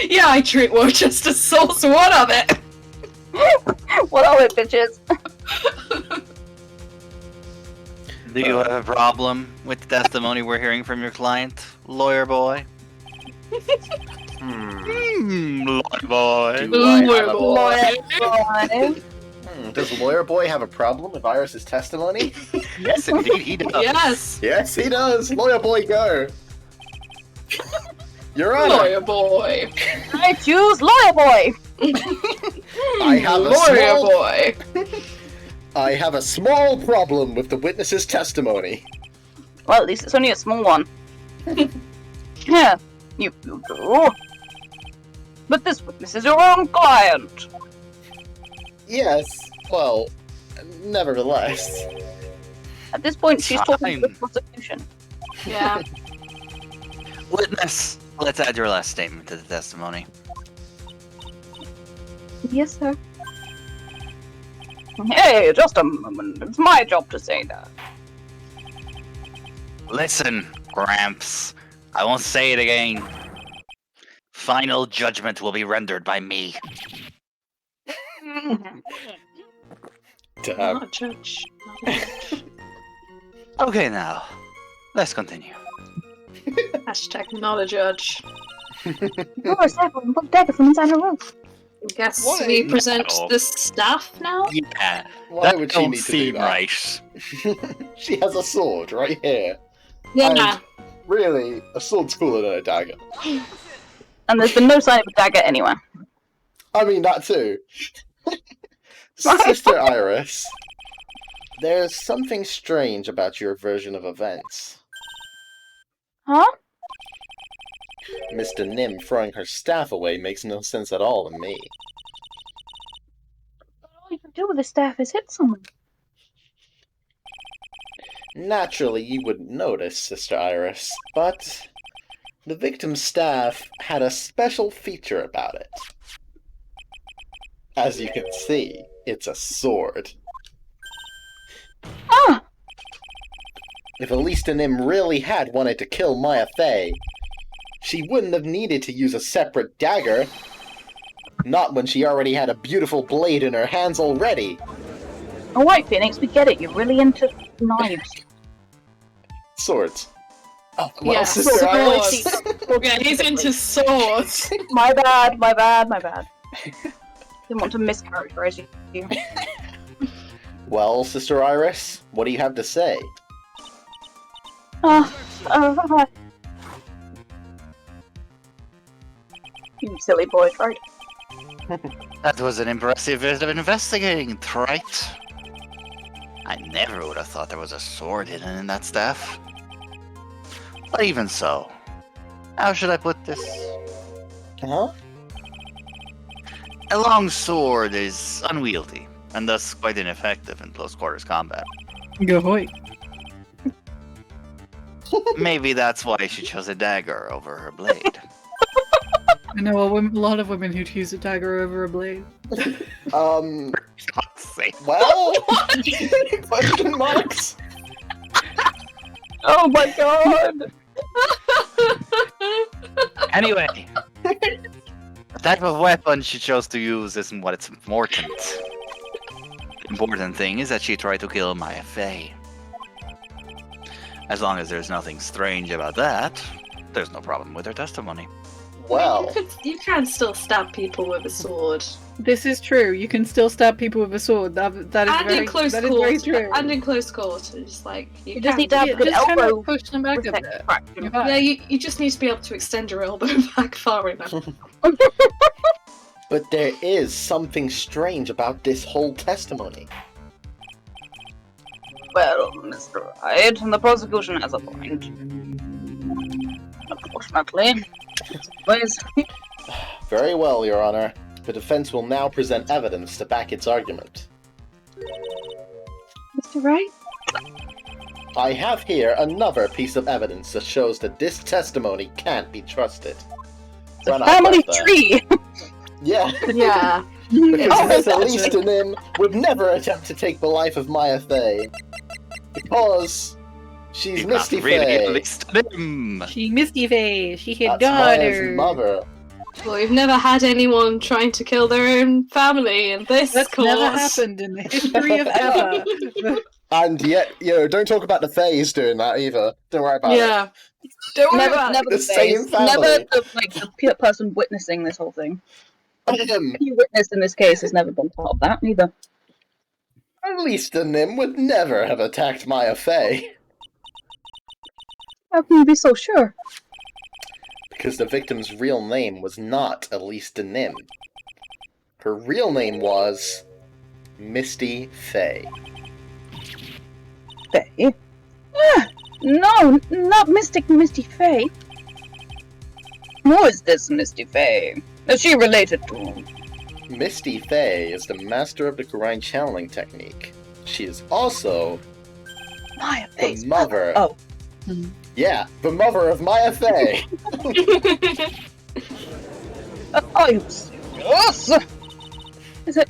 Yeah, I drink Worcester sauce. What of it? What are it, bitches? Do you have a problem with the testimony we're hearing from your client, lawyer boy? Lawyer boy. Do I have a- Lawyer boy. Does lawyer boy have a problem with Iris's testimony? Yes, indeed, he does. Yes, Yes, he does. Lawyer boy, go. You're on. lawyer boy. I choose lawyer boy. I have a lawyer small- boy. I have a small problem with the witness's testimony. Well, at least it's only a small one. Yeah, you do. But this witness is your own client. Yes, well, nevertheless. At this point, she's talking to the Fine. prosecution. Yeah. Witness, let's add your last statement to the testimony. Yes, sir. Hey, just a moment. It's my job to say that. Listen, Gramps. I won't say it again. Final judgment will be rendered by me. Damn. Not a judge. Okay, now, let's continue. Hashtag not a judge. Oh, a second. Put dagger from inside her roof. Guess Why? we present No. the staff now? Yeah, Why that would she don't need to do seem that? right. She has a sword right here. Yeah. Really, a sword's cooler than a dagger. And there's been no sign of a dagger anywhere. I mean, that too. Sister Iris, there's something strange about your version of events. Huh? Mr. Nim throwing her staff away makes no sense at all to me. All you can do with the staff is hit someone. Naturally, you wouldn't notice, Sister Iris, but the victim's staff had a special feature about it. As you can see, it's a sword. Ah! If Alista Nim really had wanted to kill Maya Fey, she wouldn't have needed to use a separate dagger. Not when she already had a beautiful blade in her hands already. Alright, Phoenix, we get it. You're really into knives. Swords. Oh, well, Yeah, Sister Iris. swords. Yeah, he's into swords. My bad. Didn't want to mischaracterize you. Well, Sister Iris, what do you have to say? You silly boy, right? That was an impressive bit of investigating, right? I never would have thought there was a sword hidden in that staff. But even so, how should I put this? Huh? A long sword is unwieldy, and thus quite ineffective in close quarters combat. Go hoy. Maybe that's why she chose a dagger over her blade. I know a lot of women who'd use a dagger over a blade. God's sake. Well? Question marks? Oh my god! Anyway, the type of weapon she chose to use isn't what's important. The important thing is that she tried to kill Maya Fey. As long as there's nothing strange about that, there's no problem with her testimony. Well, You can still stab people with a sword. This is true. You can still stab people with a sword. That is And very, in close that is very quarters. true. And in close quarters, like you You just can- need to have Yeah, a good just kind elbow. of push them back a protect bit. fraction. You're fine. Yeah, you just need to be able to extend your elbow back far enough. but there is something strange about this whole testimony. Well, Mr. Hyde, the prosecution has a point. Unfortunately, Very well, Your Honor. The defense will now present evidence to back its argument. Mr. Wright? I have here another piece of evidence that shows that this testimony can't be trusted. It's a Run out family like that. tree! Yeah, Yeah. because Miss Elise Nim would never attempt to take the life of Maya Fey. Because she's You're Misty not really Fey. at least him. She Misty Face. She hit That's Maya's daughter. mother. Well, we've never had anyone trying to kill their own family in this That's course. never happened in the history of ever. And yet, don't talk about the Fays doing that either. Don't worry about it. Yeah. Don't worry about Never The the same face. family. Never the person witnessing this whole thing. Nim, Any witness in this case has never been part of that, neither. Elisa Nim would never have attacked Maya Fey. How can you be so sure? Because the victim's real name was not Elisa Nim. Her real name was Misty Fey. Faye? Ah, no, not Misty Faye. Who is this Misty Faye? Is she related to? Misty Fey is the master of the Quran channeling technique. She is also Maya the Faye's mother. Oh. Yeah, the mother of Maya Fey. Are you serious? Is it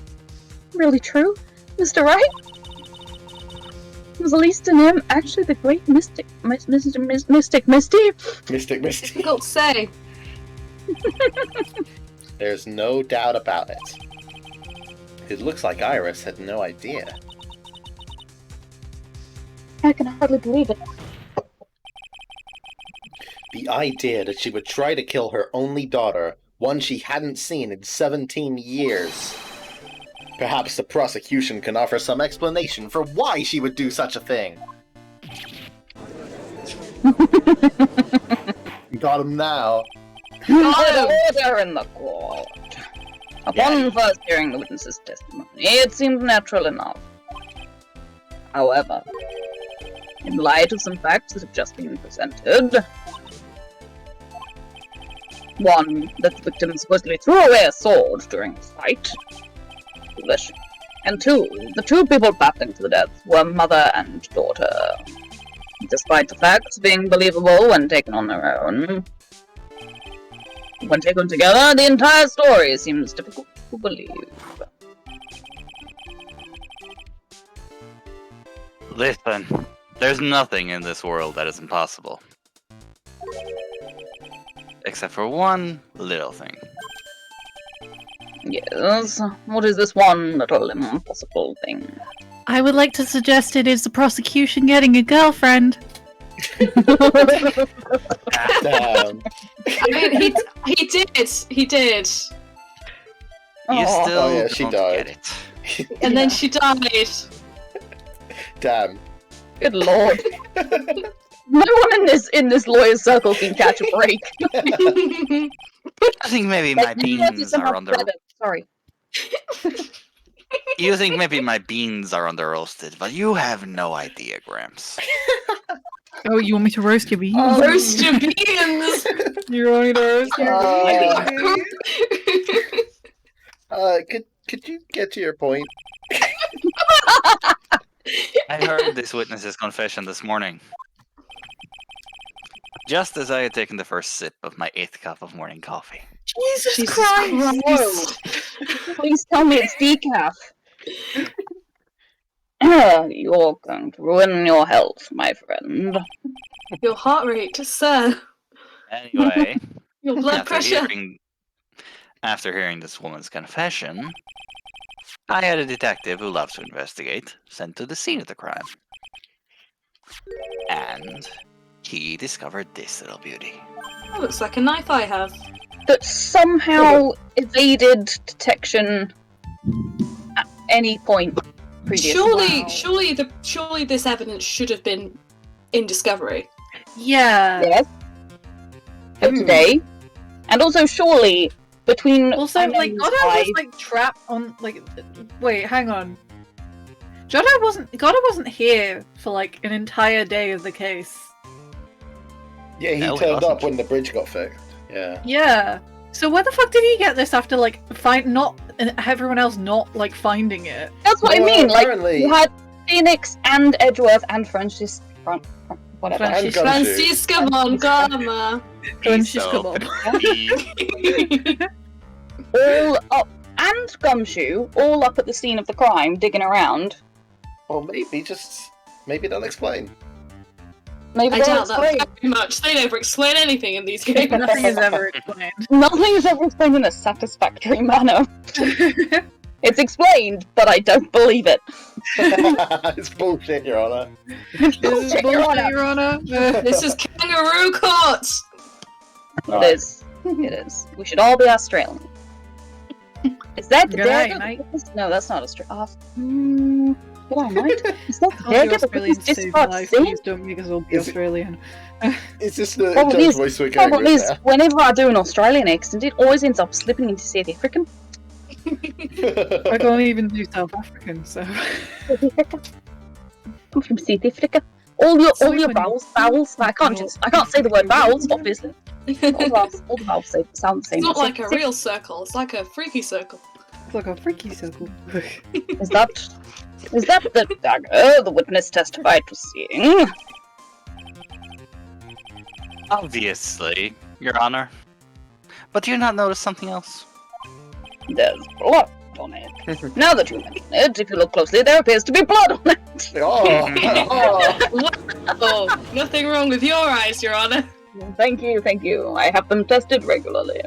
really true, Mr. Wright? Was Elisa Nim actually the great mystic, Misty? Mystic Misty. Difficult to say. There's no doubt about it. It looks like Iris had no idea. I can hardly believe it. The idea that she would try to kill her only daughter, one she hadn't seen in 17 years. Perhaps the prosecution can offer some explanation for why she would do such a thing. Got him now. Order in the court. Upon first hearing the witness's testimony, it seemed natural enough. However, in light of some facts that have just been presented, one, that the victim supposedly threw away a sword during the fight, foolish. And two, the two people battling to the death were mother and daughter. Despite the facts being believable when taken on their own, when taken together, the entire story seems difficult to believe. Listen, there's nothing in this world that is impossible. Except for one little thing. Yes, what is this one little impossible thing? I would like to suggest it is the prosecution getting a girlfriend. Damn. I mean, he did. You Oh, still Oh, yeah, she don't died. get it. And then she died. Damn. good lord. No one in this lawyer's circle can catch a break. I think maybe my beans are under. Sorry. You think maybe my beans are under roasted, but you have no idea, Gramps. Oh, you want me to roast your beans? Roast your beans. You want me to roast your beans? Could you get to your point? I heard this witness's confession this morning. Just as I had taken the first sip of my 8th cup of morning coffee. Jesus Christ! Please tell me it's decaf. You're going to ruin your health, my friend. Your heart rate, sir. Anyway, Your blood pressure. After hearing this woman's confession, I had a detective who loves to investigate sent to the scene of the crime. And he discovered this little beauty. Oh, looks like a knife I have. That somehow evaded detection at any point previously. Surely this evidence should have been in discovery. Yeah. Yes. But today, and also surely between Also, like, Godda was like trapped on wait, hang on. Godda wasn't here for like an entire day of the case. Yeah, he No, he turned wasn't. up when the bridge got fixed. Yeah. Yeah. So where the fuck did he get this after like everyone else not like finding it? That's what I Well, mean. Like apparently- you had Phoenix and Edgeworth and whatever. And Gumshoe. Francisca Montgomery. Francisco So, Bob. All up and Gumshoe, all up at the scene of the crime, digging around. Or maybe they'll explain. Maybe I they'll doubt explain. that very much. They never explain anything in these games. Nothing is ever explained. Nothing is ever explained in a satisfactory manner. It's explained, but I don't believe it. It's bullshit, Your Honor. This is bullshit, Your Honor. This is kangaroo court. It is. It is. We should all be Australian. Is that the Good night, dagger? mate. No, that's not Australian. Good night, mate. Is that the All the dagger that Australians was save discarded life, sin? please don't make us all be Is it- Australian. Is this the Problem Joe's is- voice we're going Problem with is, now? whenever I do an Australian accent, it always ends up slipping into South African. I can't even do South African, so. I'm from South Africa. All your Sleeping- vowels. I can't say the word vowels, obviously. All the vowels sound the same. It's not like a real circle. It's like a freaky circle. It's like a freaky circle. Is that the dagger the witness testified to seeing? Obviously, Your Honor. But do you not notice something else? There's blood on it. Now that you mention it, if you look closely, there appears to be blood on it. Oh, Oh, nothing wrong with your eyes, Your Honor. Thank you. I have them tested regularly.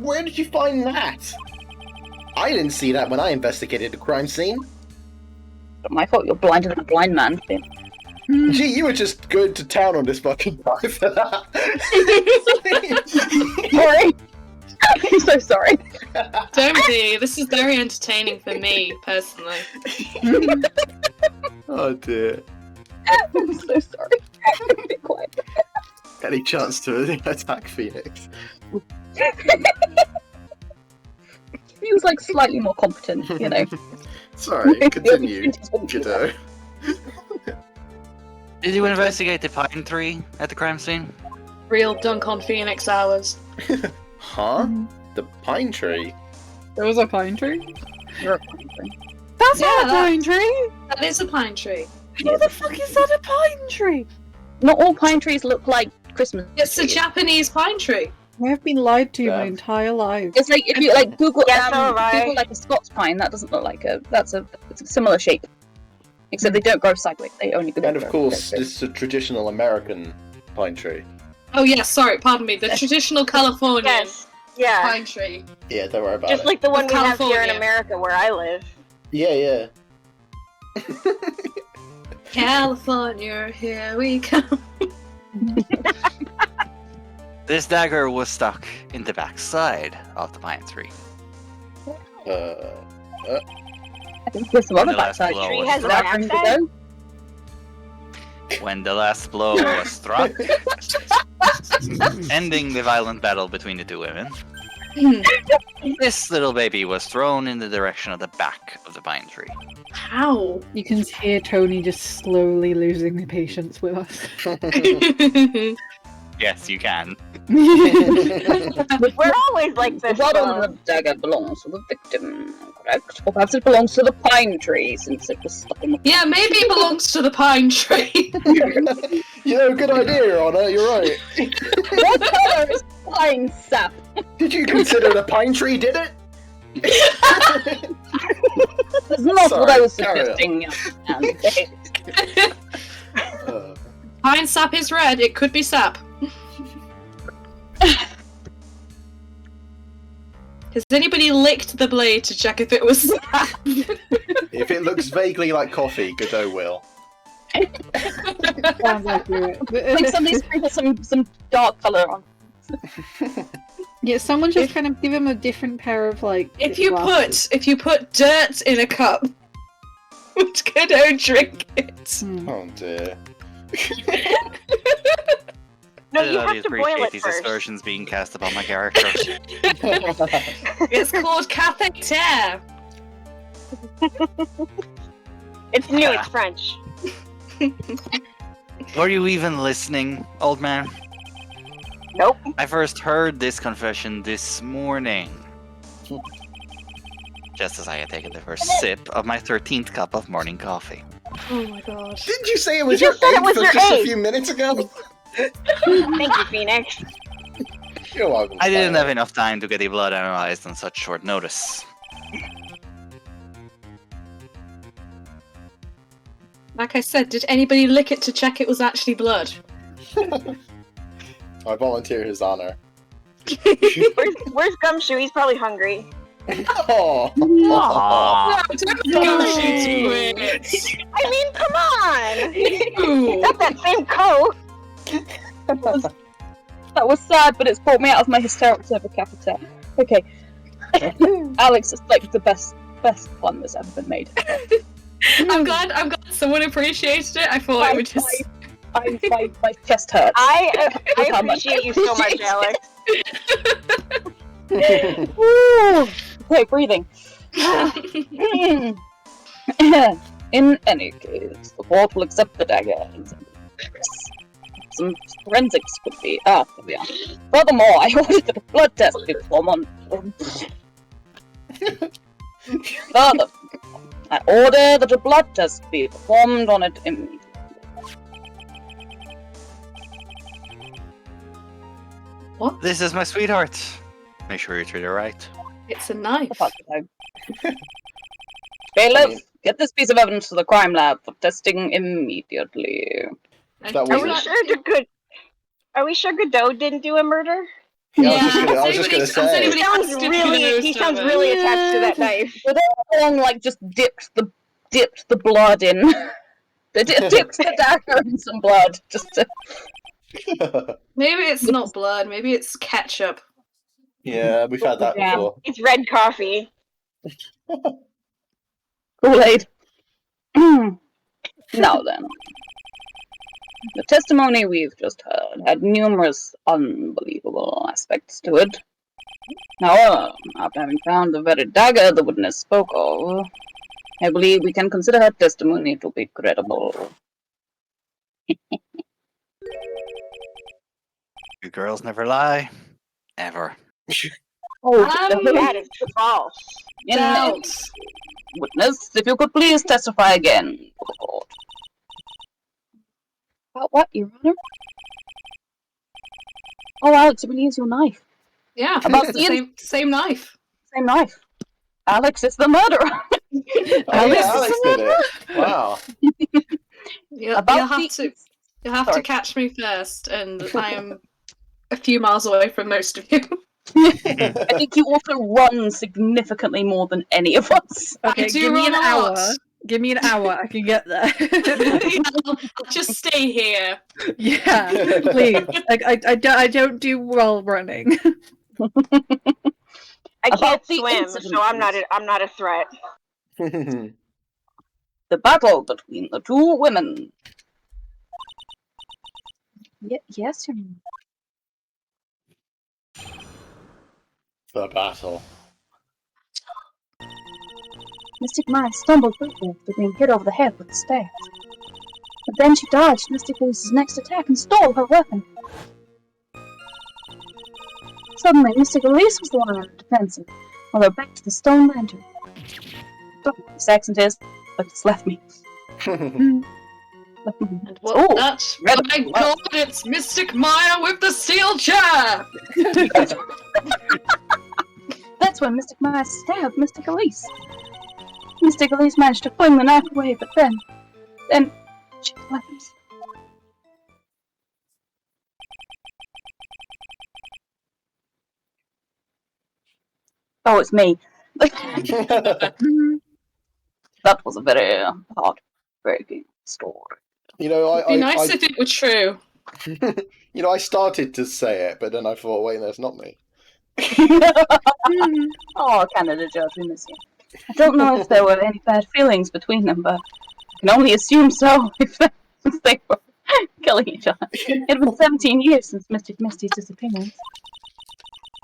where did you find that? I didn't see that when I investigated the crime scene. Not my fault. You're blinder than a blind man. Finn. Gee, you were just going to town on this fucking guy for that. Sorry. I'm so sorry. Don't be. This is very entertaining for me, personally. Oh dear. I'm so sorry. Be quiet. Any chance to attack Phoenix? He was like slightly more competent, you know. Sorry, continue, kiddo. Did you investigate the pine tree at the crime scene? Real Dunk on Phoenix hours. Huh? The pine tree? There was a pine tree? You're a That's Yeah, not a that- pine tree! That is a pine tree. How the fuck is that a pine tree? Not all pine trees look like Christmas It's a trees. Japanese pine tree. I have been lied to my Yeah. entire life. It's like if you like Google Yeah, so have I. Google like a Scots pine, that doesn't look like it's a similar shape. Except they don't grow sideways, they only grow. And of course, this is a traditional American pine tree. Oh yes, sorry, pardon me. The traditional Californian Yes. Yeah. pine tree. Yeah, don't worry about Just it. like the one we have here in California. America where I live. Yeah. California, here we come. This dagger was stuck in the back side of the pine tree. I think there's some other The last backside blow tree was has struck. that ring to go. When the last blow was struck, ending the violent battle between the two women, this little baby was thrown in the direction of the back of the pine tree. How? You can hear Tony just slowly losing the patience with us. Yes, you can. We're always like The this. bottom though. of the dagger belongs to the victim, correct? Or perhaps it belongs to the pine tree since it was stuck in the Yeah, maybe it belongs to the pine tree. You know, good idea, Your Honor, you're right. What color is pine sap? Did you consider the pine tree did it? That's not what I Sorry, was carry on. suggesting. Uh, Pine sap is red. It could be sap. Has anybody licked the blade to check if it was sap? if it looks vaguely like coffee, Godot will. Sounds accurate. Like somebody sprinkle some dark color on. Yeah, someone just kind of give him a different pair of like. If you glasses. put dirt in a cup, would Godot drink it? Hmm. Oh dear. No, I you don't have to boil appreciate it these first. aspersions being cast upon my character. It's called catheter. It's new, it's French. Were you even listening, old man? Nope. I first heard this confession this morning. Just as I had taken the first sip of my 13th cup of morning coffee. Oh my god. Didn't you say it was You your just said it 8th was your just a 8th. few minutes ago? Thank you, Phoenix. You're welcome. I didn't Tyler. have enough time to get the blood analyzed on such short notice. Like I said, did anybody lick it to check it was actually blood? I volunteer his honor. Where's Gumshoe? He's probably hungry. Oh. No, don't go shooting it. I mean, come on! Ew. Got that same coat! That was sad, but it's brought me out of my hysterics over Capita. Okay. Alex, it's like the best pun that's ever been made. I'm glad someone appreciated it. I thought it would just... My chest hurts. I appreciate you so much, Alex. Woo! Okay, breathing. In any case, the court will accept the dagger and some forensics could be. There we are. Furthermore, I ordered that a blood test be performed on. Further, I order that a blood test be performed on it immediately. This is my sweetheart. Make sure you treat her right. It's a knife. Bailiff, get this piece of evidence to the crime lab for testing immediately. That Are was we it. sure Are we sure Godot didn't do a murder? Yeah, I was just gonna say. He sounds really attached to that knife. But everyone like just dipped the blood in. They dipped the dagger in some blood just to. Maybe it's not blood. Maybe it's ketchup. Yeah, we've had that Yeah. before. It's red coffee. Kool-Aid. Now then. The testimony we've just heard had numerous unbelievable aspects to it. However, after having found the very dagger the witness spoke of, I believe we can consider her testimony to be credible. You girls never lie. Ever. That is false. Doubt. Witness, if you could please testify again for the court. About what, Your Honor? Oh, Alex, it really is your knife. Yeah, About it's the same knife. Same knife. Alex is the murderer. Oh, yeah, Alex did it. Wow. You'll About have the- to Sorry. catch me first, and I am a few miles away from most of you. I think you also run significantly more than any of us. Okay, do give me an run a hour. lot. Give me an hour. I can get there. I'll just stay here. Yeah, please. I don't do well running. I About can't the swim, incident, so I'm not a threat. The battle between the two women. Yes, Your Honor. The battle. Mystic Maya stumbled quickly after being hit over the head with the stairs. But then she dodged Mystic Luce's next attack and stole her weapon. Suddenly, Mystic Elise was the one on the defensive, while her back to the stone lantern. Don't know what this accent is, but it's left me. And what? Oh, That's red my blood. god! It's Mystic Maya with the steel chair. That's when Mystic Maya stabbed Mystic Elise. Mystic Elise managed to fling the knife away, but then she collapsed. Oh, it's me. That was a very heartbreaking story. You know, It'd be nice if it were true. you know, I started to say it, but then I thought, wait, that's not me. Oh, Canada Judge, we miss you. I don't know if there were any bad feelings between them, but I can only assume so if they were killing each other. It had been 17 years since Mystic Misty's disappearance.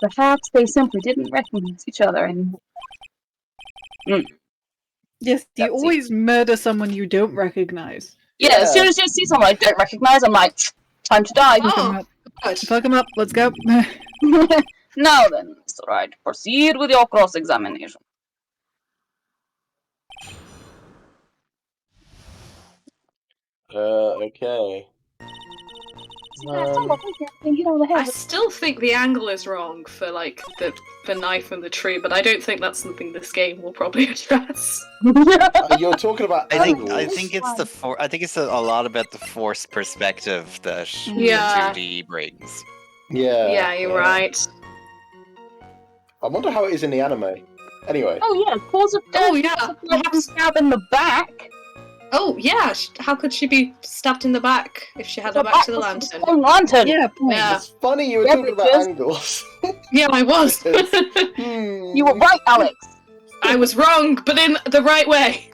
Perhaps they simply didn't recognize each other anymore. Yes, you That's always murder someone you don't recognize. Yeah, as soon as you see someone I don't recognize, I'm like, time to die. Oh, Fuck him up. Let's go. Now then, Mr. Wright, proceed with your cross-examination. Okay. I still think the angle is wrong for like the knife and the tree, but I don't think that's something this game will probably address. You're talking about I angles. think it's the I think it's a lot about the forced perspective that Yeah. 2D brings. Yeah, you're right. I wonder how it is in the anime. Anyway. Oh yeah, cause of death. Oh yeah, Perhaps stab in the back. Oh yeah, how could she be stabbed in the back if she had her back to the lantern? Oh, lantern. Yeah, point. Yeah, It's funny you were Yeah, talking about because- angles. yeah, I was. You were right, Alex. I was wrong, but in the right way.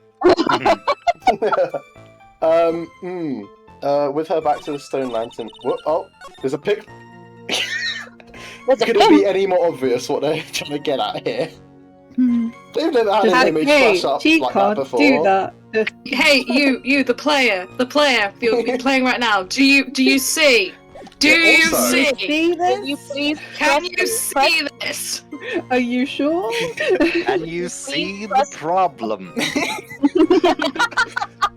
With her back to the stone lantern. What? Oh, there's a pic. There's a Could it pin. be any more obvious what they're trying to get at here? They've never had an image Hey, flash up cheat like that card, before. do that. Hey, you, the player, you're playing right now. Do you see? Do Yeah, you also- see? See Can you this? please Can press you the- see this? Are you sure? And you see the press- problem.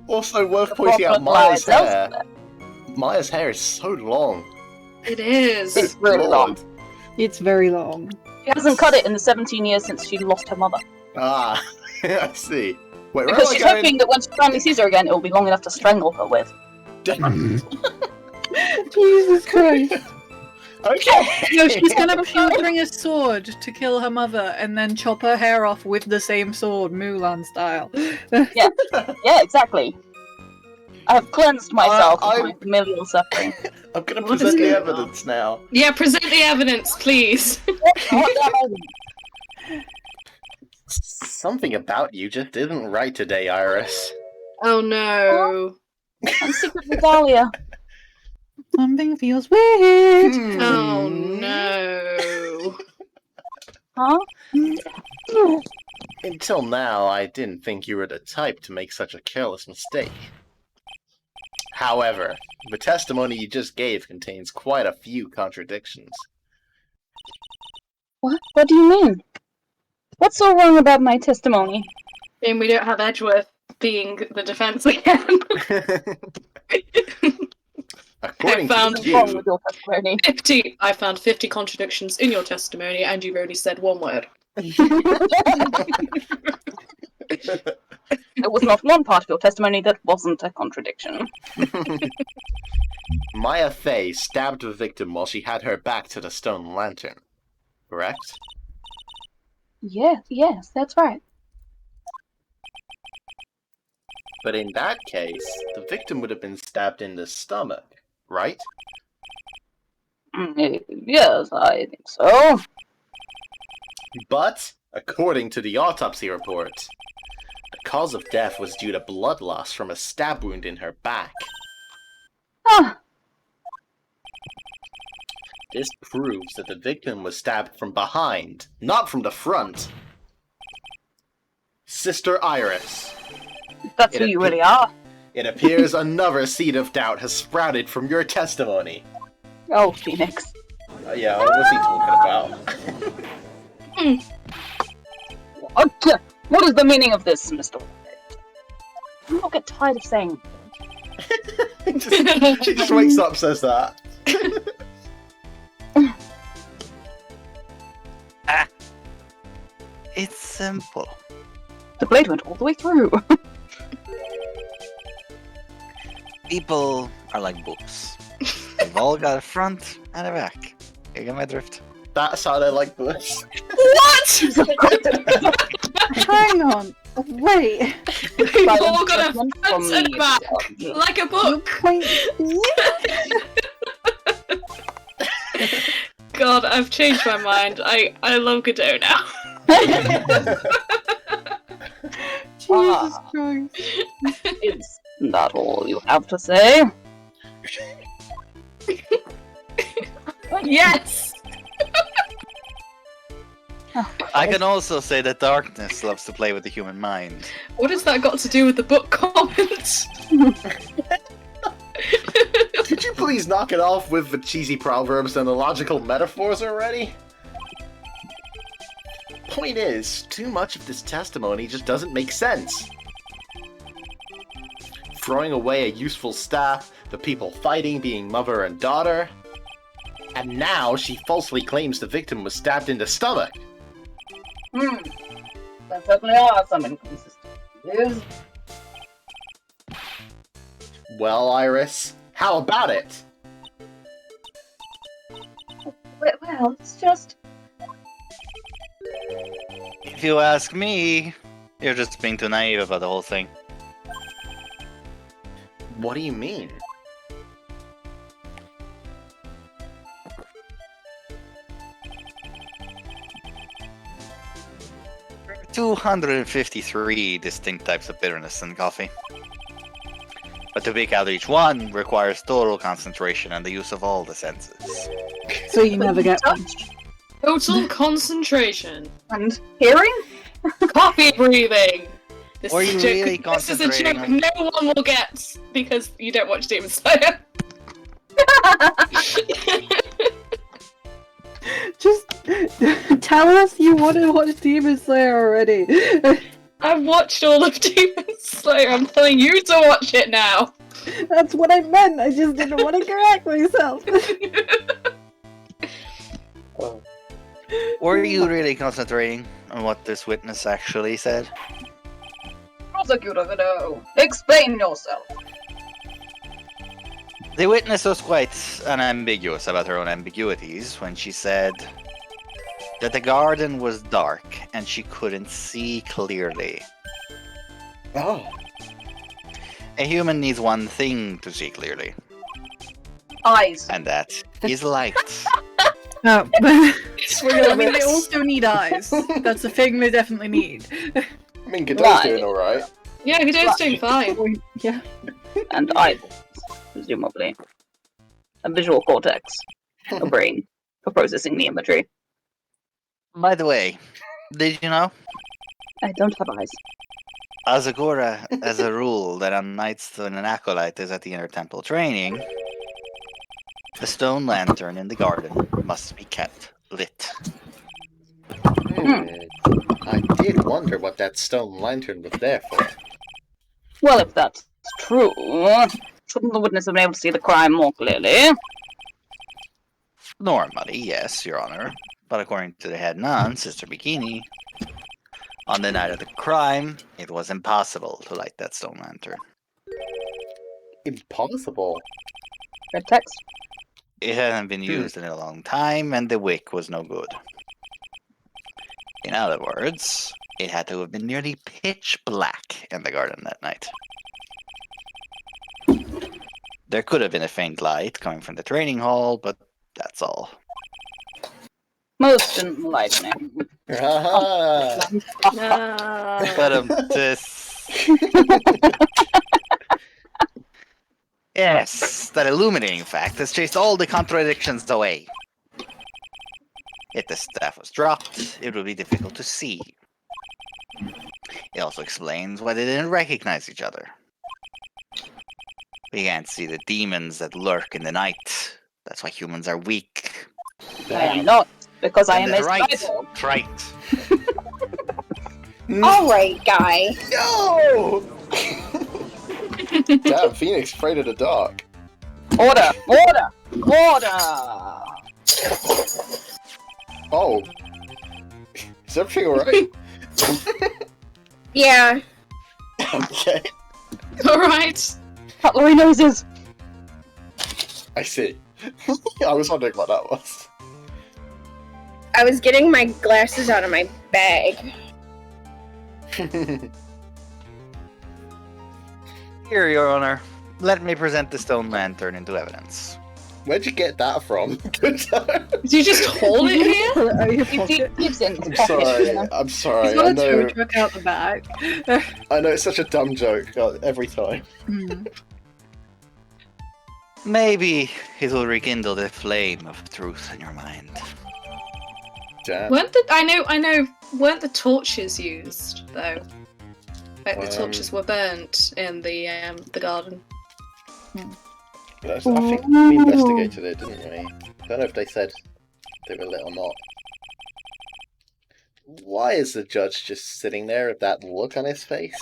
Also worth the pointing out problem Maya's lies hair. elsewhere? Maya's hair is so long. It is. It's really long. Lord. It's very long. She hasn't cut it in the 17 years since she lost her mother. Ah, I see. Wait, where Because am I she's going? hoping that when she finally sees her again, it will be long enough to strangle her with. Jesus Christ. Okay. No, she'll bring a sword to kill her mother and then chop her hair off with the same sword, Mulan style. Yeah, exactly. I have cleansed myself of I'm- my familial suffering. I'm gonna What is present the going on? evidence now. Yeah, present the evidence, please. Something about you just isn't right today, Iris. Oh no. I'm secretly Dahlia. Something feels weird. Oh Hmm. no. Huh? Until now, I didn't think you were the type to make such a careless mistake. However, the testimony you just gave contains quite a few contradictions. What? What do you mean? What's so wrong about my testimony? And we don't have Edgeworth being the defense again. According found- to What's wrong you, with your testimony? 50. I found 50 contradictions in your testimony, and you've only said one word. There was not one part of your testimony that wasn't a contradiction. Maya Fey stabbed the victim while she had her back to the stone lantern. Correct? Yes, that's right. But in that case, the victim would have been stabbed in the stomach, right? Yes, I think so. But, according to the autopsy report, the cause of death was due to blood loss from a stab wound in her back. Ah, This proves that the victim was stabbed from behind, not from the front. Sister Iris, that's who you really are. it appears another seed of doubt has sprouted from your testimony. Oh, Phoenix. Yeah, what was he talking about? What is the meaning of this, Mr. I'll get tired of saying. She just wakes up, says that. It's simple. The blade went all the way through. People are like books. They've all got a front and a back. You get my drift? That's how they like books. What? Hang on. Wait. We've all got a From front and a me. back, like a book. Wait. God, I've changed my mind. I love Godot now. Jesus Christ. Is that all you have to say? Yes. I can also say that darkness loves to play with the human mind. What has that got to do with the book comment? Did you Please knock it off with the cheesy proverbs and the logical metaphors already. Point is, too much of this testimony just doesn't make sense. Throwing away a useful staff, the people fighting being mother and daughter, and now she falsely claims the victim was stabbed in the stomach. There certainly are some inconsistencies. Well, Iris, how about it? Well, it's just... If you ask me, you're just being too naive about the whole thing. What do you mean? There are 253 distinct types of bitterness in coffee. But to pick out each one requires total concentration and the use of all the senses. So you never get one. Total concentration. And hearing? Coffee breathing. This Or is you a joke- really This is a joke concentrating no one will get because you don't watch Demon Slayer. Just tell us you want to watch Demon Slayer already. I've watched all of Demon Slayer. I'm telling you to watch it now. That's what I meant. I just didn't want to correct myself. Were you really concentrating on what this witness actually said? Prosecutor Widow, explain yourself. The witness was quite unambiguous about her own ambiguities when she said that the garden was dark and she couldn't see clearly. Oh. A human needs one thing to see clearly, Eyes. and that is light. Oh, We're I gonna mean, they miss. also need eyes. That's a thing they definitely need. I mean, Godot's Right. doing alright. Yeah, Godot's doing fine. Yeah. And eyeballs, presumably. A visual cortex. A brain. For processing the imagery. By the way, did you know? I don't have eyes. Azagora has a rule that on nights when an acolyte is at the inner temple training, the stone lantern in the garden must be kept lit. I did wonder what that stone lantern was there for. Well, if that's true, shouldn't the witness have been able to see the crime more clearly? Normally, yes, Your Honor, but according to the head nun, Sister Bikini, on the night of the crime, it was impossible to light that stone lantern. Impossible. Red text. It hadn't been used in a long time, and the wick was no good. In other words, it had to have been nearly pitch black in the garden that night. There could have been a faint light coming from the training hall, but that's all. Most enlightening. Ah. But this. Yes, that illuminating fact has chased all the contradictions away. If the staff was dropped, it would be difficult to see. It also explains why they didn't recognize each other. We can't see the demons that lurk in the night. That's why humans are weak. I am not, because I am a right. cyborg. Right. Alright, guy. No! Damn, Phoenix afraid of the dark. Order! Order! Order! Oh. Is everything alright? Yeah. Okay. Alright. Cutlery noises! I see. I was wondering what that was. I was getting my glasses out of my bag. Here, Your Honor. Let me present the stone lantern into evidence. Where'd you get that from? Did you just hold it here? Pull it out of your He pocket. keeps it in his I'm pocket. sorry. you know. I'm sorry. He's got I a tow know. truck out the back. I know it's such a dumb joke every time. Maybe it will rekindle the flame of truth in your mind. Damn. Weren't the I know weren't the torches used though? Like the torches were burnt in the garden. I think we investigated it, didn't we? I don't know if they said they were lit or not. Why is the judge just sitting there with that look on his face?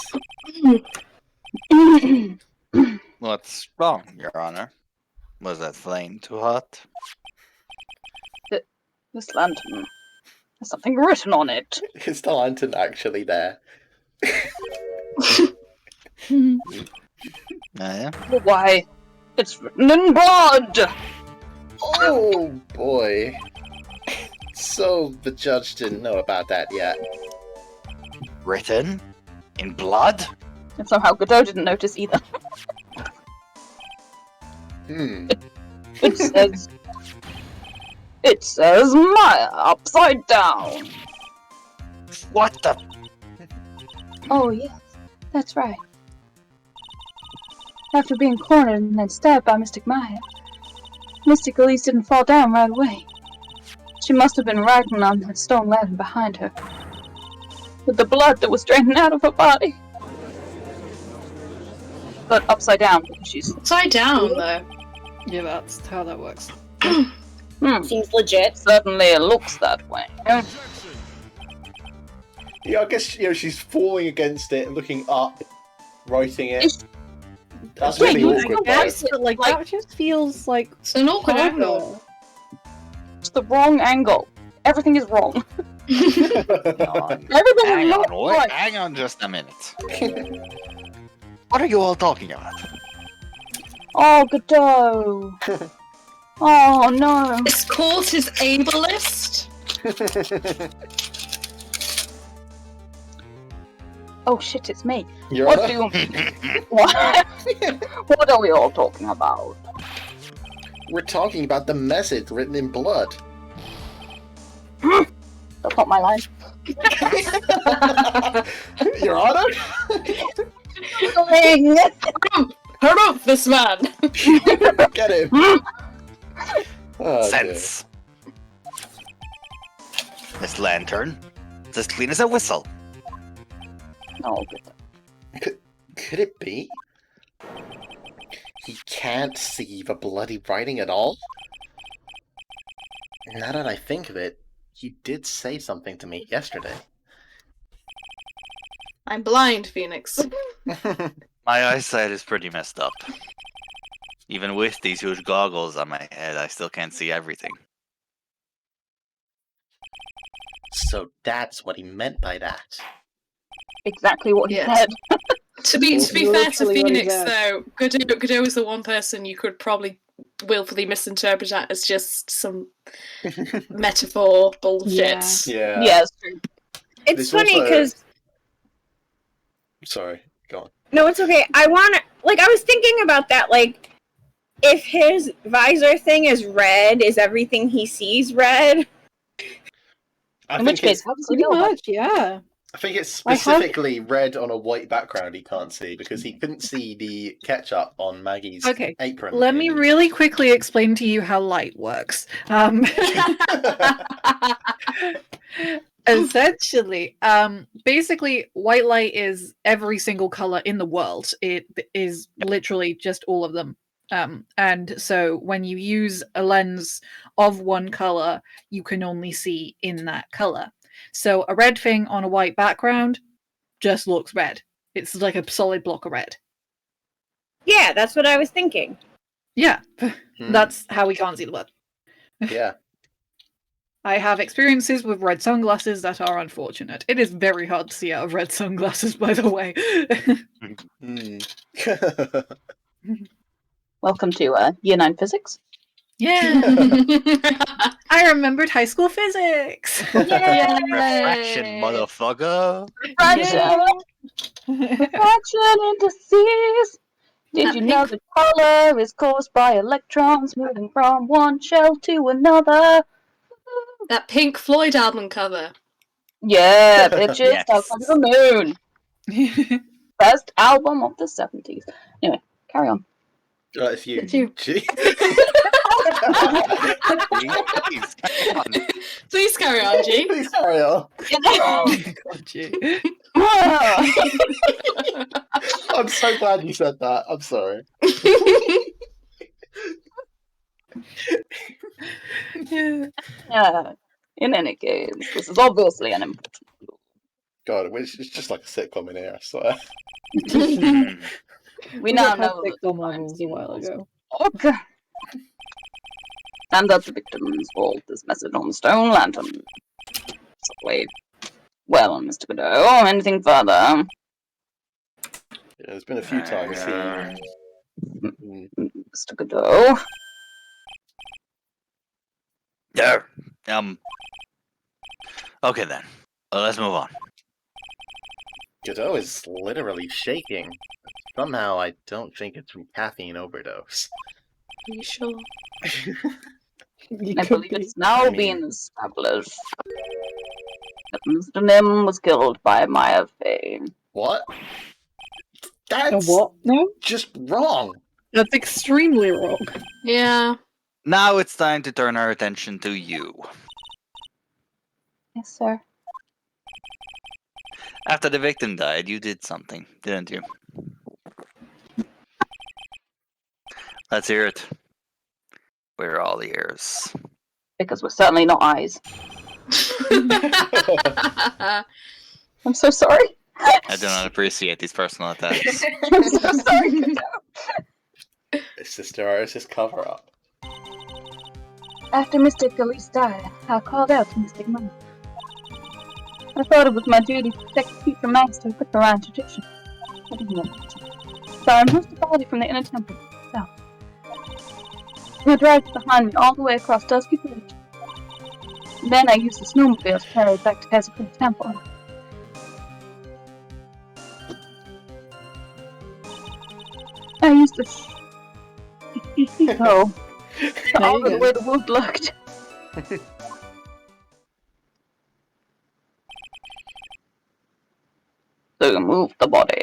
What's wrong, Your Honor? Was that flame too hot? This lantern has something written on it. Is the lantern actually there? Yeah. Why? It's written in blood! Oh boy. So the judge didn't know about that yet. Written? In blood? And somehow Godot didn't notice either. It says Maya upside down. What the? Oh yes, that's right. After being cornered and then stabbed by Mystic Maya, Mystic Elise didn't fall down right away. She must have been riding on that stone ladder behind her, with the blood that was draining out of her body. But upside down, because she's Upside down, though. Yeah, that's how that works. Seems legit. certainly it looks that way. Yeah, I guess she's falling against it and looking up, writing it. That's really awkward. Though. Like that just feels like It's an awkward angle. It's the wrong angle. Everything is wrong. Everything Hang is on, not right. hang on just a minute. What are you all talking about? Oh, Godot. Oh no. This court is ableist. Oh shit, it's me. Your What Honor? do you... What are we all talking about? We're talking about the message written in blood. That's not my line. Your Honor? Hurry up, this man! Get him! Oh, Sense. This lantern is as clean as a whistle. Oh, Godot. Could it be? He can't see the bloody writing at all? Now that I think of it, he did say something to me yesterday. I'm blind, Phoenix. My eyesight is pretty messed up. Even with these huge goggles on my head, I still can't see everything. So that's what he meant by that. Exactly what he Yes. said. To be fair to Literally what he Phoenix, said. though, Godot is the one person you could probably willfully misinterpret that as just some metaphor bullshit. Yeah. Yeah, it's true. It's There's funny also- because Sorry, go on. no, it's okay. I was thinking about that. Like, if his visor thing is red, is everything he sees red? I In which case, how does he Pretty know about much, yeah. I think it's I have- specifically red on a white background he can't see because he couldn't see the ketchup on Maggie's Okay, apron. Let me in- really quickly explain to you how light works. Essentially, basically, white light is every single color in the world. It is literally just all of them. And so when you use a lens of one color, you can only see in that color. So a red thing on a white background just looks red. It's like a solid block of red. Yeah, that's what I was thinking. Yeah, Hmm, that's how we can't see the blood. yeah. I have experiences with red sunglasses that are unfortunate. It is very hard to see out of red sunglasses, by the way. Hmm. Welcome to Year 9 Physics. Yeah, I rememred high school physics. Refraction, motherfucker! Refraction! Refraction indices! Did you know that color is caused by electrons moving from one shell to another? That Pink Floyd album cover. Yeah, bitches, Yes. Dark Side of the Moon! Best album of the 70s. Anyway, carry on. It's you. It's you. Gee. Please, come on. Please carry on, G. Please carry on. God, gee. I'm so glad you said that. I'm sorry. In any case, this is obviously an important clue. God, it's just like a sitcom in here, I swear. We now got past know that sitcom the crime levels a scene while was ago. Okay. And that the victim's fault is message on the stone lantern. So wait. Well, Mr. Godot, anything further? Yeah, there's been a few times he... Mr. Godot? Yeah. Okay then. Let's move on. Godot is literally shaking. Somehow I don't think it's from caffeine overdose. Are you sure? I believe it's now being established that Mr. Nim was killed by Maya Fey. What? A That's what? No? just wrong. That's extremely wrong. Yeah. Now it's time to turn our attention to you. Yes, sir. After the victim died, you did something, didn't you? Let's hear it. We're all ears. Because we're certainly not eyes. I'm so sorry. I do not appreciate these personal attacks. I'm so sorry. Sister Iris' cover-up. After Mystic Elise died, I called out to Mystic Mother. I thought it was my duty to protect the future master with the right tradition. I didn't know what to do. So I removed the body from the inner temple itself. I dragged it behind me all the way across Dusky Village. Then I used the snowmobile to carry it back to Hezekiah Temple. I used the oh, all the way the wood looked. So you moved the body.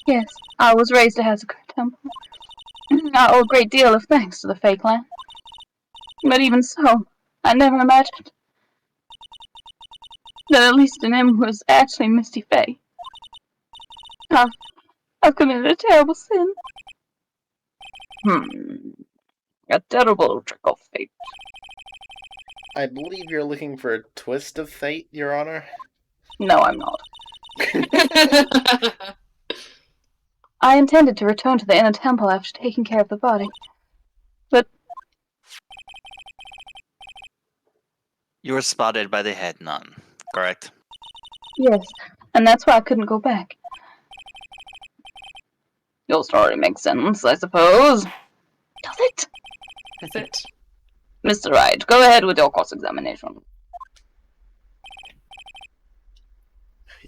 Yes, I was raised at Hezekiah Temple. I owe a great deal of thanks to the Fey clan. But even so, I never imagined that at least an M was actually Misty Fey. I've committed a terrible sin. A terrible trick of fate. I believe you're looking for a twist of fate, Your Honor. No, I'm not. I intended to return to the inner temple after taking care of the body. But You were spotted by the head nun, correct? yes, and that's why I couldn't go back. Your story makes sense, I suppose. Does it? Is it? Mr. Wright, go ahead with your cross-examination.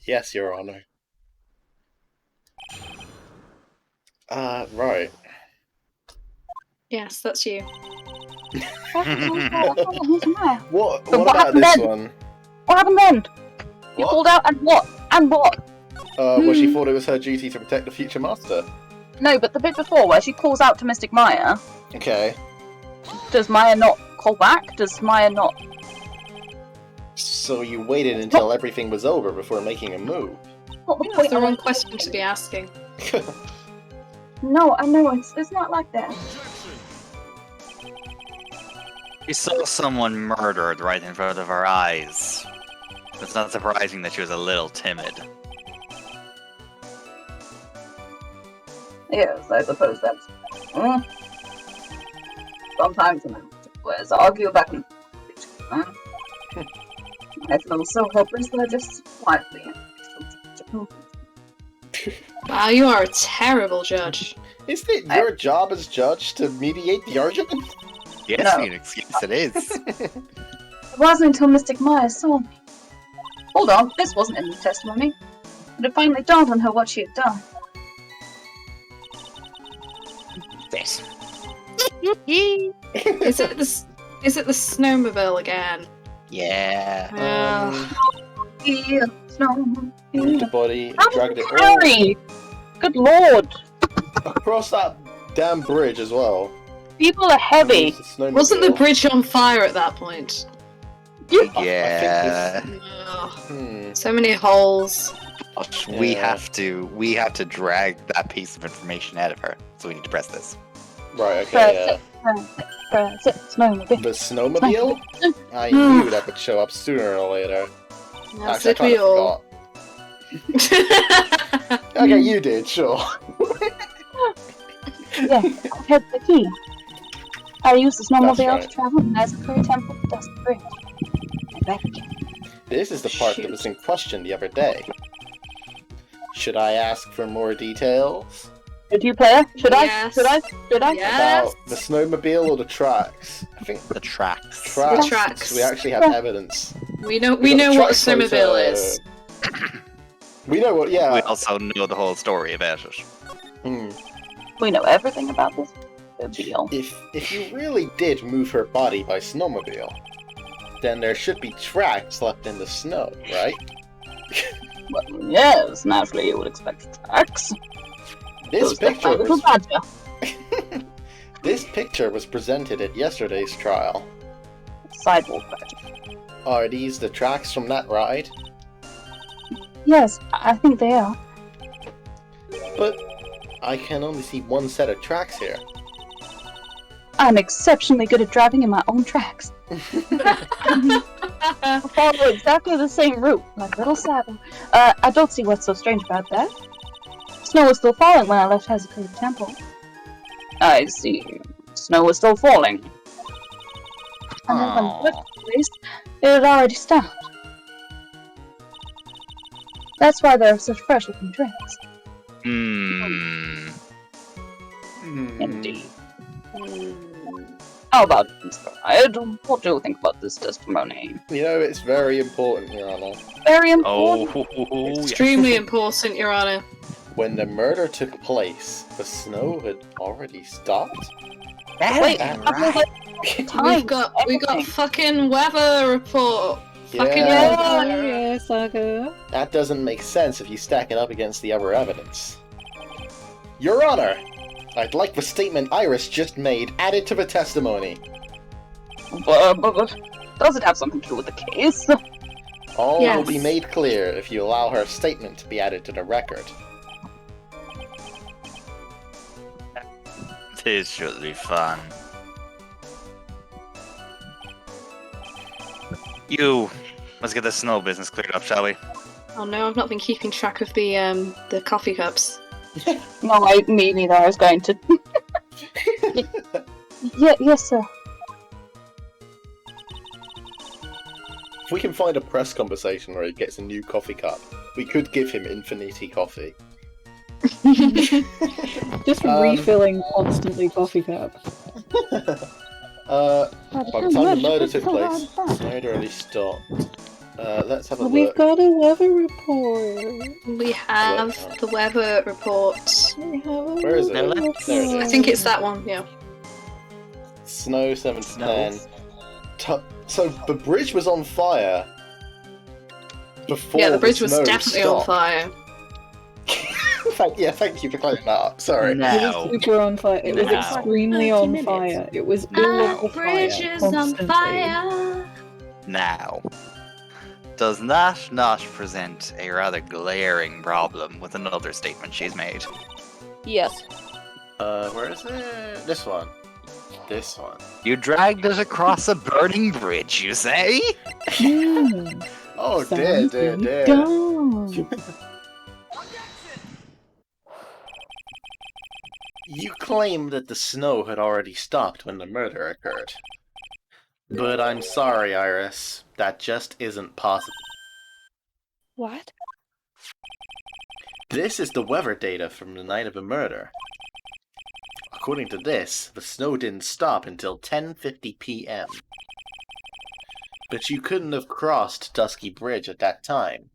Yes, Your Honor. Right. Yes, that's you. What So what about happened this then? one? What happened then? You What? pulled out and what? And what? Well, she thought it was her duty to protect the future master. No, but the bit before where she calls out to Mystic Maya, Okay. does Maya not call back? Does Maya not? So you waited until everything was over before making a move. What the That's point the of wrong it? question to be asking. No, I know it's not like that. We saw someone murdered right in front of our eyes. It's not surprising that she was a little timid. Yes, I suppose that's. Sometimes the players argue back and forth. I feel so hopeless that I just quietly. Wow, you are a terrible judge. Isn't it your job as judge to mediate the argument? Yes, No. Phoenix, yes it is. It wasn't until Mystic Maya saw me. Hold on, this wasn't in the testimony. But it finally dawned on her what she had done. Yes. Is it the snowmobile again? Yeah. Moved the body, dragged it all Harry! Good lord! across that damn bridge as well. People are heavy. Used the snowmobile. Wasn't the bridge on fire at that point? Yeah. Ugh, so many holes. We Yeah. have to drag that piece of information out of her. So we need to press this. Right, okay, The snowmobile? I knew that would show up sooner or later. Yes, Actually, I it kind of will. forgot. Okay, you did, sure. Yeah, I had the key. I used the snowmobile That's right. to travel from Natrasca Temple to Dusty Bridge. And back again. This is the part that was in question the other day. Should I ask for more details? Did you play? Should Yes. I? Yes. About the snowmobile or the tracks? I think The tracks. tracks. tracks. We actually have evidence. We know We got the what a track snowmobile photo. is. We know what, yeah. We also know the whole story about it. Hmm. We know everything about this deal. If you really did move her body by snowmobile, then there should be tracks left in the snow, right? Well, yes, naturally you would expect tracks. This Those look picture like little was badger. this picture was presented at yesterday's trial. Sidewalk badger. Are these the tracks from that ride? Yes, I think they are. But I can only see one set of tracks here. I'm exceptionally good at driving in my own tracks. I follow exactly the same route, like little Sabu. I don't see what's so strange about that. Snow was still falling when I left Hezekiah Temple. I see. Snow was still falling. And then when Aw. the took place, it had already stopped. That's why there are such fresh looking tracks. Hmm. Indeed. How about it, Mr. Hyde? What do you think about this testimony? You know, it's very important, Your Honor. Very important. Oh, Extremely important, Your Honor. When the murder took place, the snow had already stopped? Wait, That We got fucking weather report. Fucking Yeah. weather. Yeah, Saga. That doesn't make sense if you stack it up against the other evidence. Your Honor! I'd like the statement Iris just made added to the testimony. But does it have something to do with the case? All will Yes. be made clear if you allow her statement to be added to the record. this should be fun. Let's get the snow business cleared up, shall we? Oh no, I've not been keeping track of the coffee cups. No, me neither. I was going to. Yes, sir. If we can find a press conversation where he gets a new coffee cup, we could give him Infinity Coffee. Just refilling constantly coffee cups. By the time the murder took place, snow had already stopped. Let's have a We've look. got a weather report. We have the weather report. We have a Where is it? weather There it is. I think it's that one, yeah. Snow 7 to 10. So the bridge was on fire before Yeah, the bridge was snow definitely on stopped. fire. Thank you for clearing that up. Sorry. It Now. was super on fire. It was Now. extremely 30 on minutes. fire. It was all over the fire. Constantly. Now. Does that not present a rather glaring problem with another statement she's made? Yes. Where is it? This one. This one. You dragged it across a burning bridge, you say? Oh dear, dear, dear. Gone. You claim that the snow had already stopped when the murder occurred. But I'm sorry, Iris. That just isn't possible. What? This is the weather data from the night of the murder. According to this, the snow didn't stop until 10:50 p.m. But you couldn't have crossed Dusky Bridge at that time,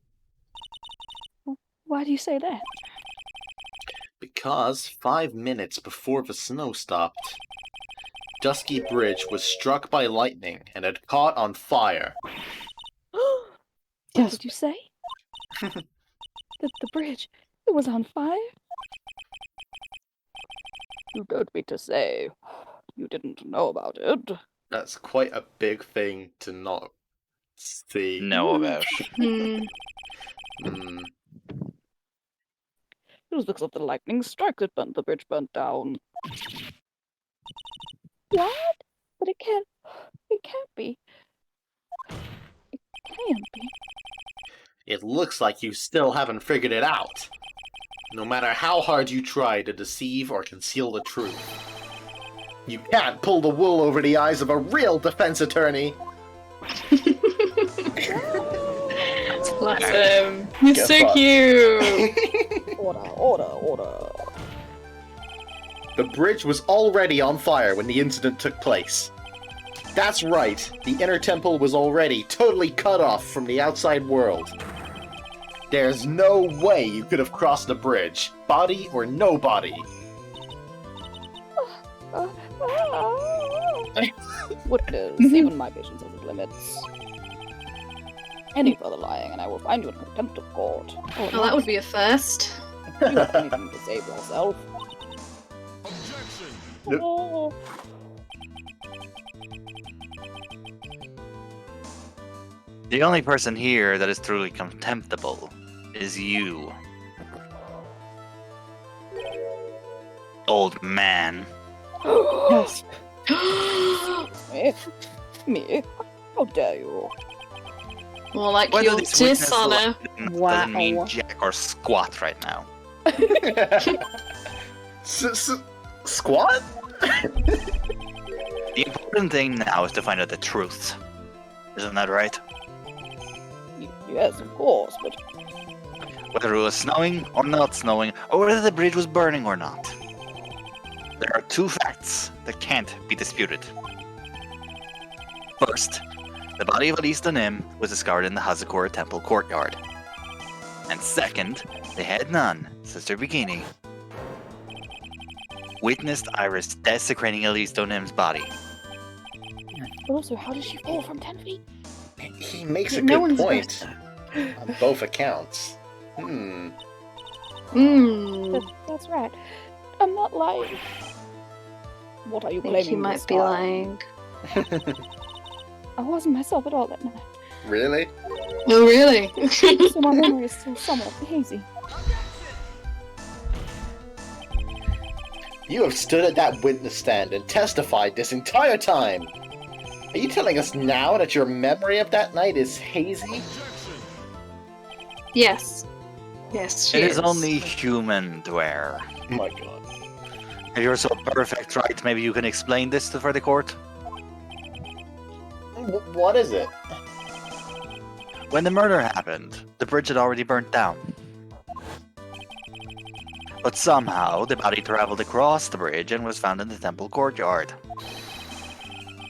Why do you say that? because 5 minutes before the snow stopped, Dusky Bridge was struck by lightning and had caught on fire. What Yes. did you say? The bridge, it was on fire? You don't mean to say you didn't know about it. That's quite a big thing to not see. Know about. Hmm. Hmm. It was because of the lightning strike that the bridge burnt down. What? But it can't be. It can't be. It looks like you still haven't figured it out. No matter how hard you try to deceive or conceal the truth, you can't pull the wool over the eyes of a real defense attorney. Bless him. He's Get so fucked. cute. Order. The bridge was already on fire when the incident took place. That's right, the inner temple was already totally cut off from the outside world. There's no way you could have crossed the bridge, body or no body. Witness, even my patience has its limits. Any further lying, and I will find you in contempt of court. Well, that would be a first. You haven't even to save yourself. Nope. Oh. The only person here that is truly contemptible is you. Old man. Yes. Me? How dare you? More like Whether your this witness dishonor. doesn't mean jack or squat right now. Squat? The important thing now is to find out the truth. Isn't that right? Yes, of course, but Whether it was snowing or not snowing, or whether the bridge was burning or not. There are two facts that can't be disputed. First, the body of Alista Nim was discovered in the Hazakura Temple courtyard. And second, the head nun, Sister Bikini, witnessed Iris desecrating Alista Nim's body. but also, how did she fall from 10 feet? He makes a No good one's point. On both accounts. Hmm. That's right. I'm not lying. What are you I think blaming he me might this be time? lying. I wasn't myself at all that night, Really? Oh, really? so my memory is still somewhat hazy. You have stood at that witness stand and testified this entire time. Are you telling us now that your memory of that night is hazy? Yes. Yes, she It is. is only human to err. Oh my god. If you're so perfect, right, maybe you can explain this for the court? What is it? When the murder happened, the bridge had already burnt down. But somehow, the body traveled across the bridge and was found in the temple courtyard.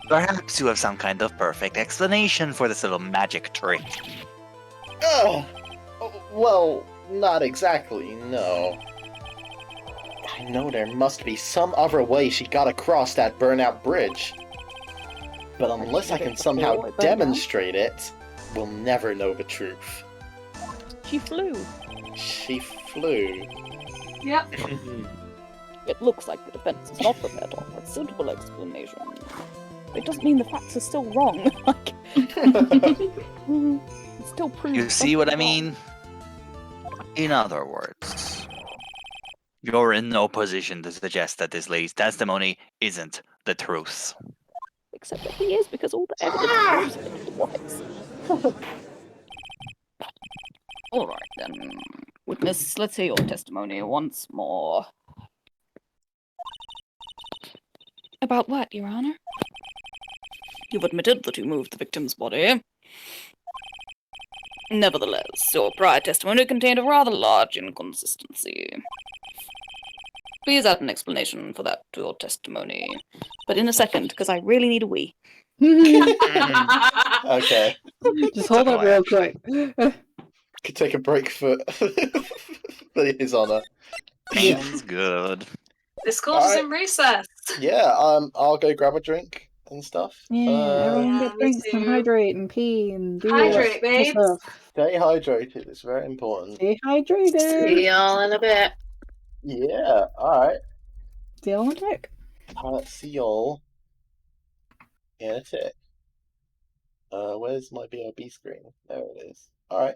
Perhaps you have some kind of perfect explanation for this little magic trick. Ugh. Well, not exactly, no. I know there must be some other way she got across that burnout bridge. But unless I can somehow demonstrate it, we'll never know the truth. She flew. She flew. Yep. It looks like the defense is not prepared to offer a suitable explanation. It doesn't mean the facts are still wrong. Like, it still proves. You see what I something mean? In other words, you're in no position to suggest that this lady's testimony isn't the truth. wrong. Except that he is, because all the evidence proves that he was. All right then, witness. Let's hear your testimony once more. About what, Your Honor? You've admitted that you moved the victim's body. Nevertheless, your prior testimony contained a rather large inconsistency. Please add an explanation for that to your testimony. But in a second, because I really need a wee. Okay. Just hold on real quick. Could take a break for his honor. Sounds good. This course is in recess. Yeah, I'll go grab a drink and stuff. Everyone Yeah, get me drinks and too. hydrate and pee and do Hydrate, all that babes. stuff. Stay hydrated, it's very important. Stay hydrated. See y'all in a bit. Yeah, alright. See y'all in a tick. Let's see y'all in a tick. Where's my BRB screen? There it is. Alright.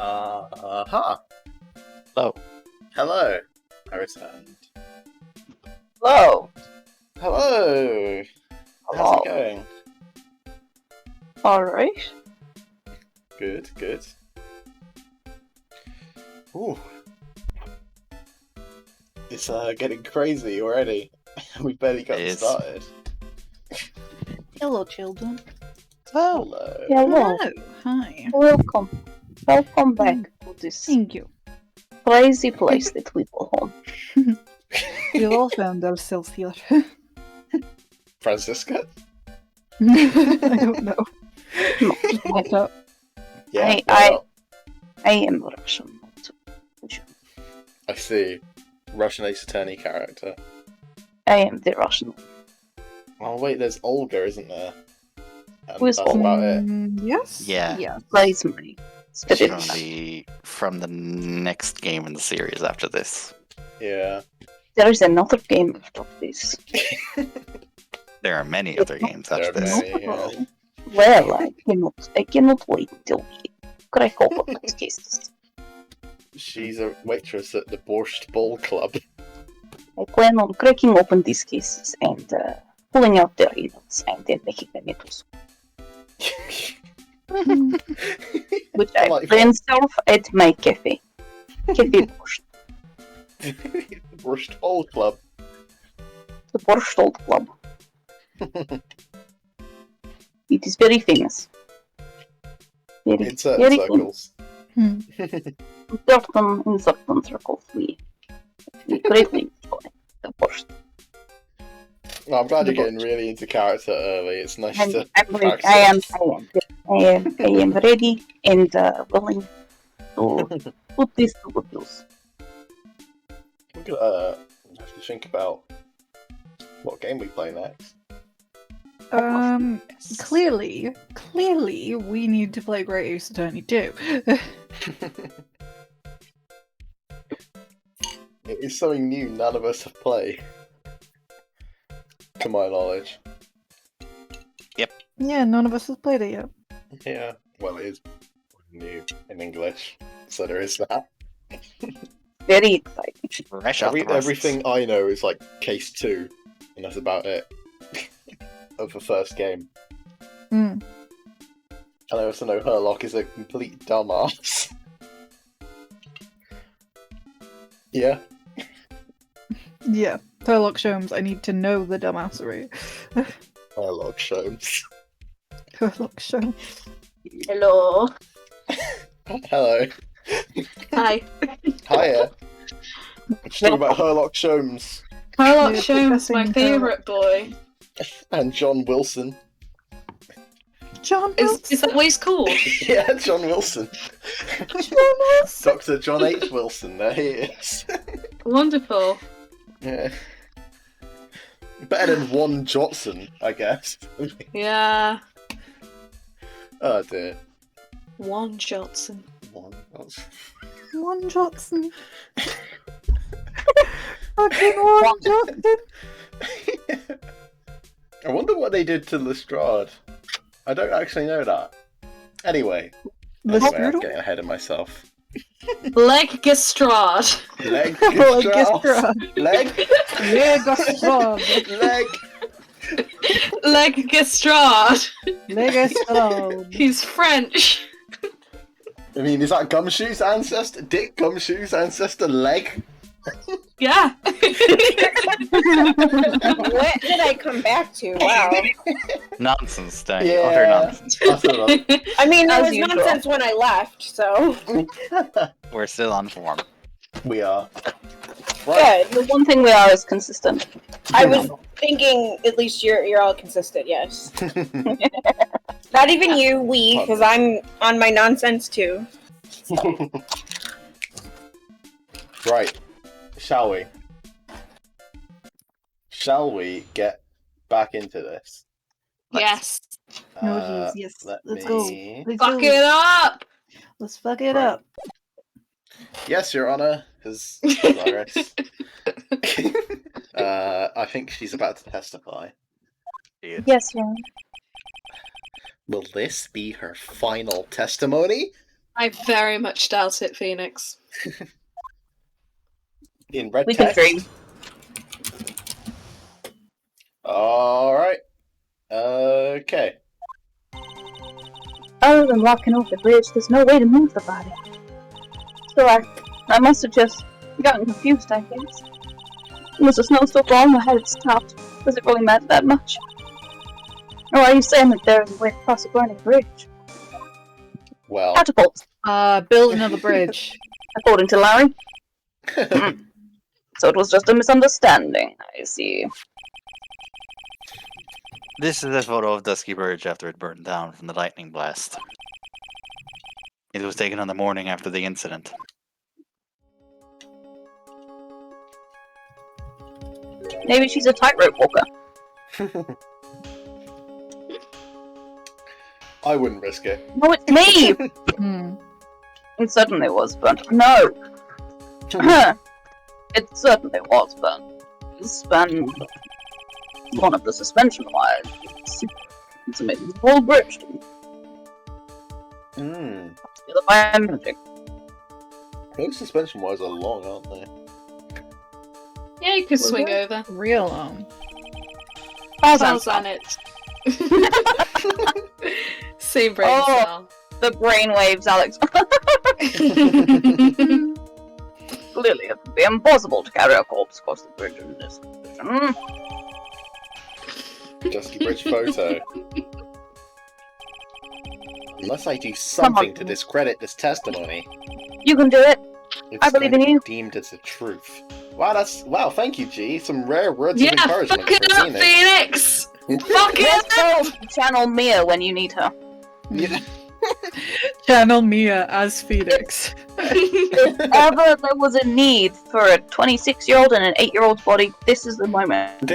Hello. Hello. I returned. Hello. Hello. How's it going? Alright. Good, good. Ooh. It's getting crazy already. We barely got It is. started. Hello, children. Hello. Hello. Hi. Welcome. Welcome back to this Thank you. crazy place that we call home. We all found ourselves here. Francisca? I don't know. I don't. Yeah. I- why not? I am Russian. I see. Russian Ace Attorney character. I am the Russian. Oh wait, there's Olga, isn't there? And Who is that's about it. Yes? Yeah. Yeah. Plays my spirit. From the next game in the series after this. Yeah. There is another game after this. There are many other games There after are this. many, yeah. Well, I cannot wait till we crack open these cases. She's a waitress at the Borscht Ball Club. I plan on cracking open these cases and pulling out their emails and then making them into soup, which I Delightful. then serve at my cafe. Cafe Borscht. Borscht Ball Club. The Borscht Old Club. It is very famous. Very, In certain very circles. in certain circles, we greatly enjoy the Borscht. Well, I'm glad you're getting really into character early. It's nice I'm, to I'm ready. practice. I am ready and willing to put this to good use. We're gonna have to think about what game we play next. Clearly, we need to play Great Ace Attorney 2. It is something new none of us have played. To my knowledge. Yeah, none of us has played it yet. Yeah. Well, it is new in English. So there is that. Very exciting. Fresh off the presses. Everything I know is like Case 2. And that's about it. Of the first game. Mm. And I also know Herlock is a complete dumbass. Yeah. Yeah, Turlock Sholmes, I need to know the dumbassery. Herlock shows. Turlock Sholmes. Hello. Hello. Hi. Hiya. Just talking about Herlock Sholmes Sherlock Yeah, Holmes, my Professor favourite boy. and John Wilson. John Is Wilson. that what he's called? Yeah, John Wilson. John Wilson. Dr. John H. Wilson, there he is. Wonderful. Yeah. Better than one Jotson, I guess. Yeah. Oh dear. One Johnson. One Jotson. One Johnson. Fucking one Johnson. I wonder what they did to Lestrade. I don't actually know that. Anyway, I'm Lestrade? getting ahead of myself. Leg Gastrad. Leg, Like Lestrade. Leg, Yeah, Gastrad. leg. Leg Gastrad. Legastrad. He's French. I mean, is that Gumshoe's ancestor? Dick Gumshoe's ancestor? Leg? Yeah. What did I come back to? Wow. Nonsense, Danny. Yeah. Utter nonsense. That's what I- I mean, there As was usual. nonsense when I left, so We're still on form. We are. Right. The one thing we are is consistent. I was thinking at least you're all consistent. Yes. Not even you, we, because I'm on my nonsense too. Right. Shall we? Shall we get back into this? Yes. No, jeez, yes. Let Let's me... go. Let's Fuck go. it up. Let's fuck it Right. up. Yes, Your Honor, His Iris. I think she's about to testify. Yes, yeah. Will this be her final testimony? I very much doubt it, Phoenix. In red We can text. dream. Alright. Okay. Other than walking over the bridge, there's no way to move the body. So I must have just gotten confused, I guess. Was the snow so long I had it stopped? Does it really matter that much? Or are you saying that there is a way across a burning bridge? Well. Catapults, Build another bridge. according to Larry. So it was just a misunderstanding, I see. This is a photo of Dusky Bridge after it burned down from the lightning blast. It was taken on the morning after the incident. Maybe she's a tightrope walker. I wouldn't risk it. No, it's me! Hmm. It certainly was burnt. No! It certainly was burnt. And one of the suspension wires. It's amazing. The whole bridge. Mm. The fire magic. Those suspension wires are long, aren't they? Yeah, you could swing over. Real long. Sounds on it. Same brain Oh. cell. The brainwaves, Alex. Clearly, it would be impossible to carry a corpse across the bridge in this condition. Dusky Bridge photo. Unless I do something to discredit this testimony, You can do it. it's I believe going in to you. be deemed as the truth. Wow, thank you, G. Some rare words Yeah, of encouragement fuck it for up, Phoenix. Phoenix! Fuck Let's it up! go channel Mia when you need her. Yeah. Channel Mia as Phoenix. If ever there was a need for a 26-year-old and an 8-year-old's body, this is the moment.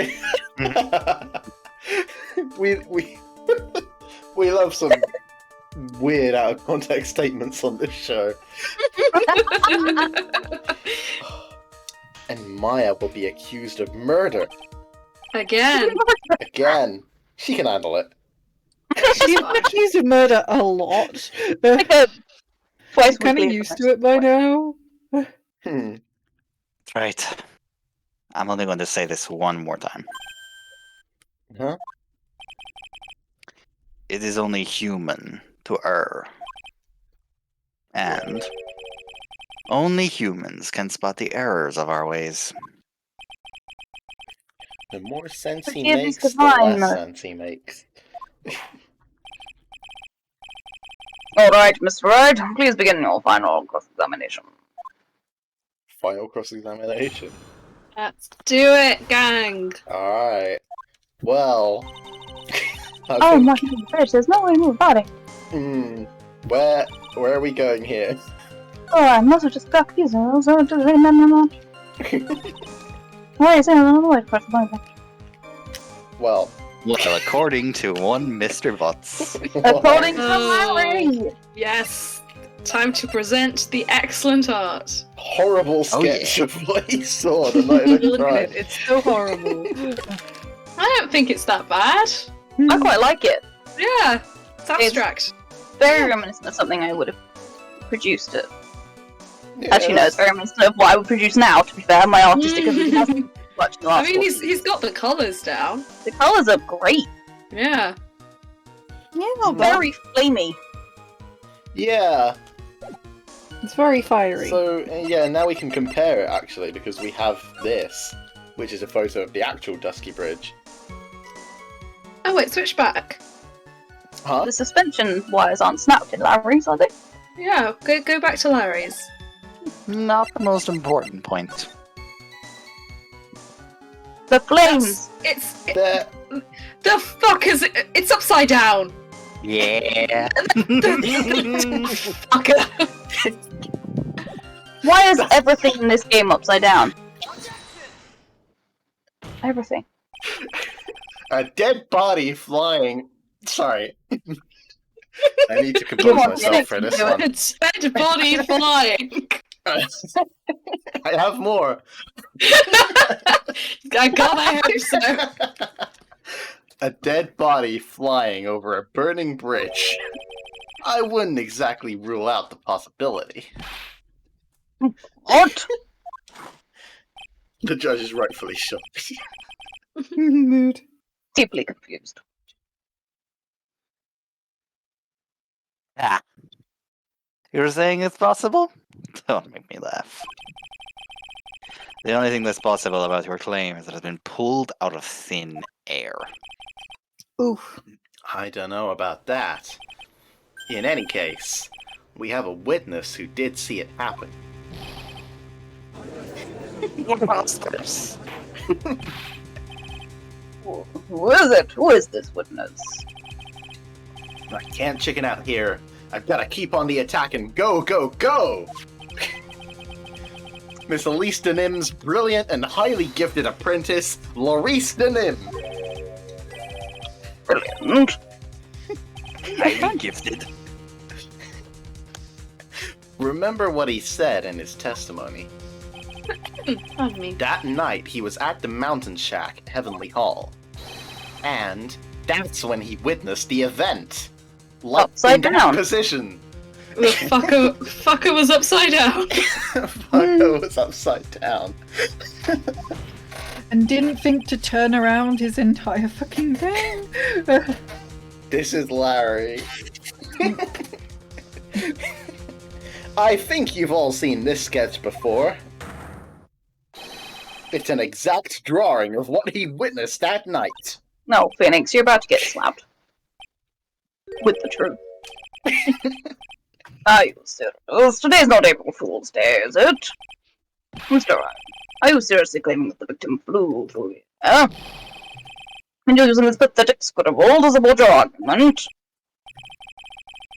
we we love some weird out of context statements on this show. And Maya will be accused of murder Again. again. She can handle it. She's accused of murder a lot. Like a twice Kind of weekly used occurrence. to it by now. Hmm. That's right. I'm only going to say this one more time. Huh? It is only human to err. And only humans can spot the errors of our ways. The more sense he Forgive makes, is the less divine. sense he makes. Alright, Mr. Wright, please begin your final cross-examination. Final cross-examination. Let's do it, gang. Alright. Well... I Oh, think- my bridge, there's no way to move a body. Where are we going here? Oh, I must have just got confused. Why is there another way across the body? Well... Well, according to one Mr. Butts. According to Oh. Larry! Yes. Time to present the excellent art. Horrible Oh, yeah. sketch of what he saw the night of the Look at crime. it, it's so horrible. I don't think it's that bad. I quite like it. Yeah. It's abstract. Very reminiscent of something I would have produced it. Yeah, Actually, no, it's very reminiscent of what I would produce now, to be fair. My artistic ability hasn't much in the I last mean, one. he's got the colours down. The colours are great. Yeah. Yeah, Very flamey. Yeah. it's very fiery. So, yeah, now we can compare it, actually, because we have this, which is a photo of the actual Dusky Bridge. Oh wait, switch back. Huh? The suspension wires aren't snapped in Larry's, are they? Yeah, go back to Larry's. Not the most important point. The flames! It's There. the fuck is it? It's upside down. Yeah. Fucker. Why is everything in this game upside down? Everything. A dead body flying. Sorry. I need to compose Come on, myself Phoenix, for this do it. one. It's dead body flying. I have more. I gotta hope so. A dead body flying over a burning bridge. I wouldn't exactly rule out the possibility. What? The judge is rightfully shocked. Mood. Deeply confused. Ah. You're saying it's possible? Don't make me laugh. The only thing that's possible about your claim is that it's been pulled out of thin air. Oof. I don't know about that. In any case, we have a witness who did see it happen. Monsters. Who is it? Who is this witness? I can't chicken out here. I've got to keep on the attack and go, go, go! Miss Elise Denim's brilliant and highly gifted apprentice, Laurice Denim. Brilliant. Highly gifted. Remember what he said in his testimony. Pardon me. That night, he was at the mountain shack at Heavenly Hall. And that's when he witnessed the event. Upside in that down. position. The fucker was upside down. Fucker was upside down. And didn't think to turn around his entire fucking thing. This is Larry. I think you've all seen this sketch before. It's an exact drawing of what he witnessed that night. No, Phoenix, you're about to get slapped. With the truth. Are you serious? Today's not April Fool's Day, is it? Mr. Ryan, are you seriously claiming that the victim flew through the air? And you're using this pathetic scribble to support your argument?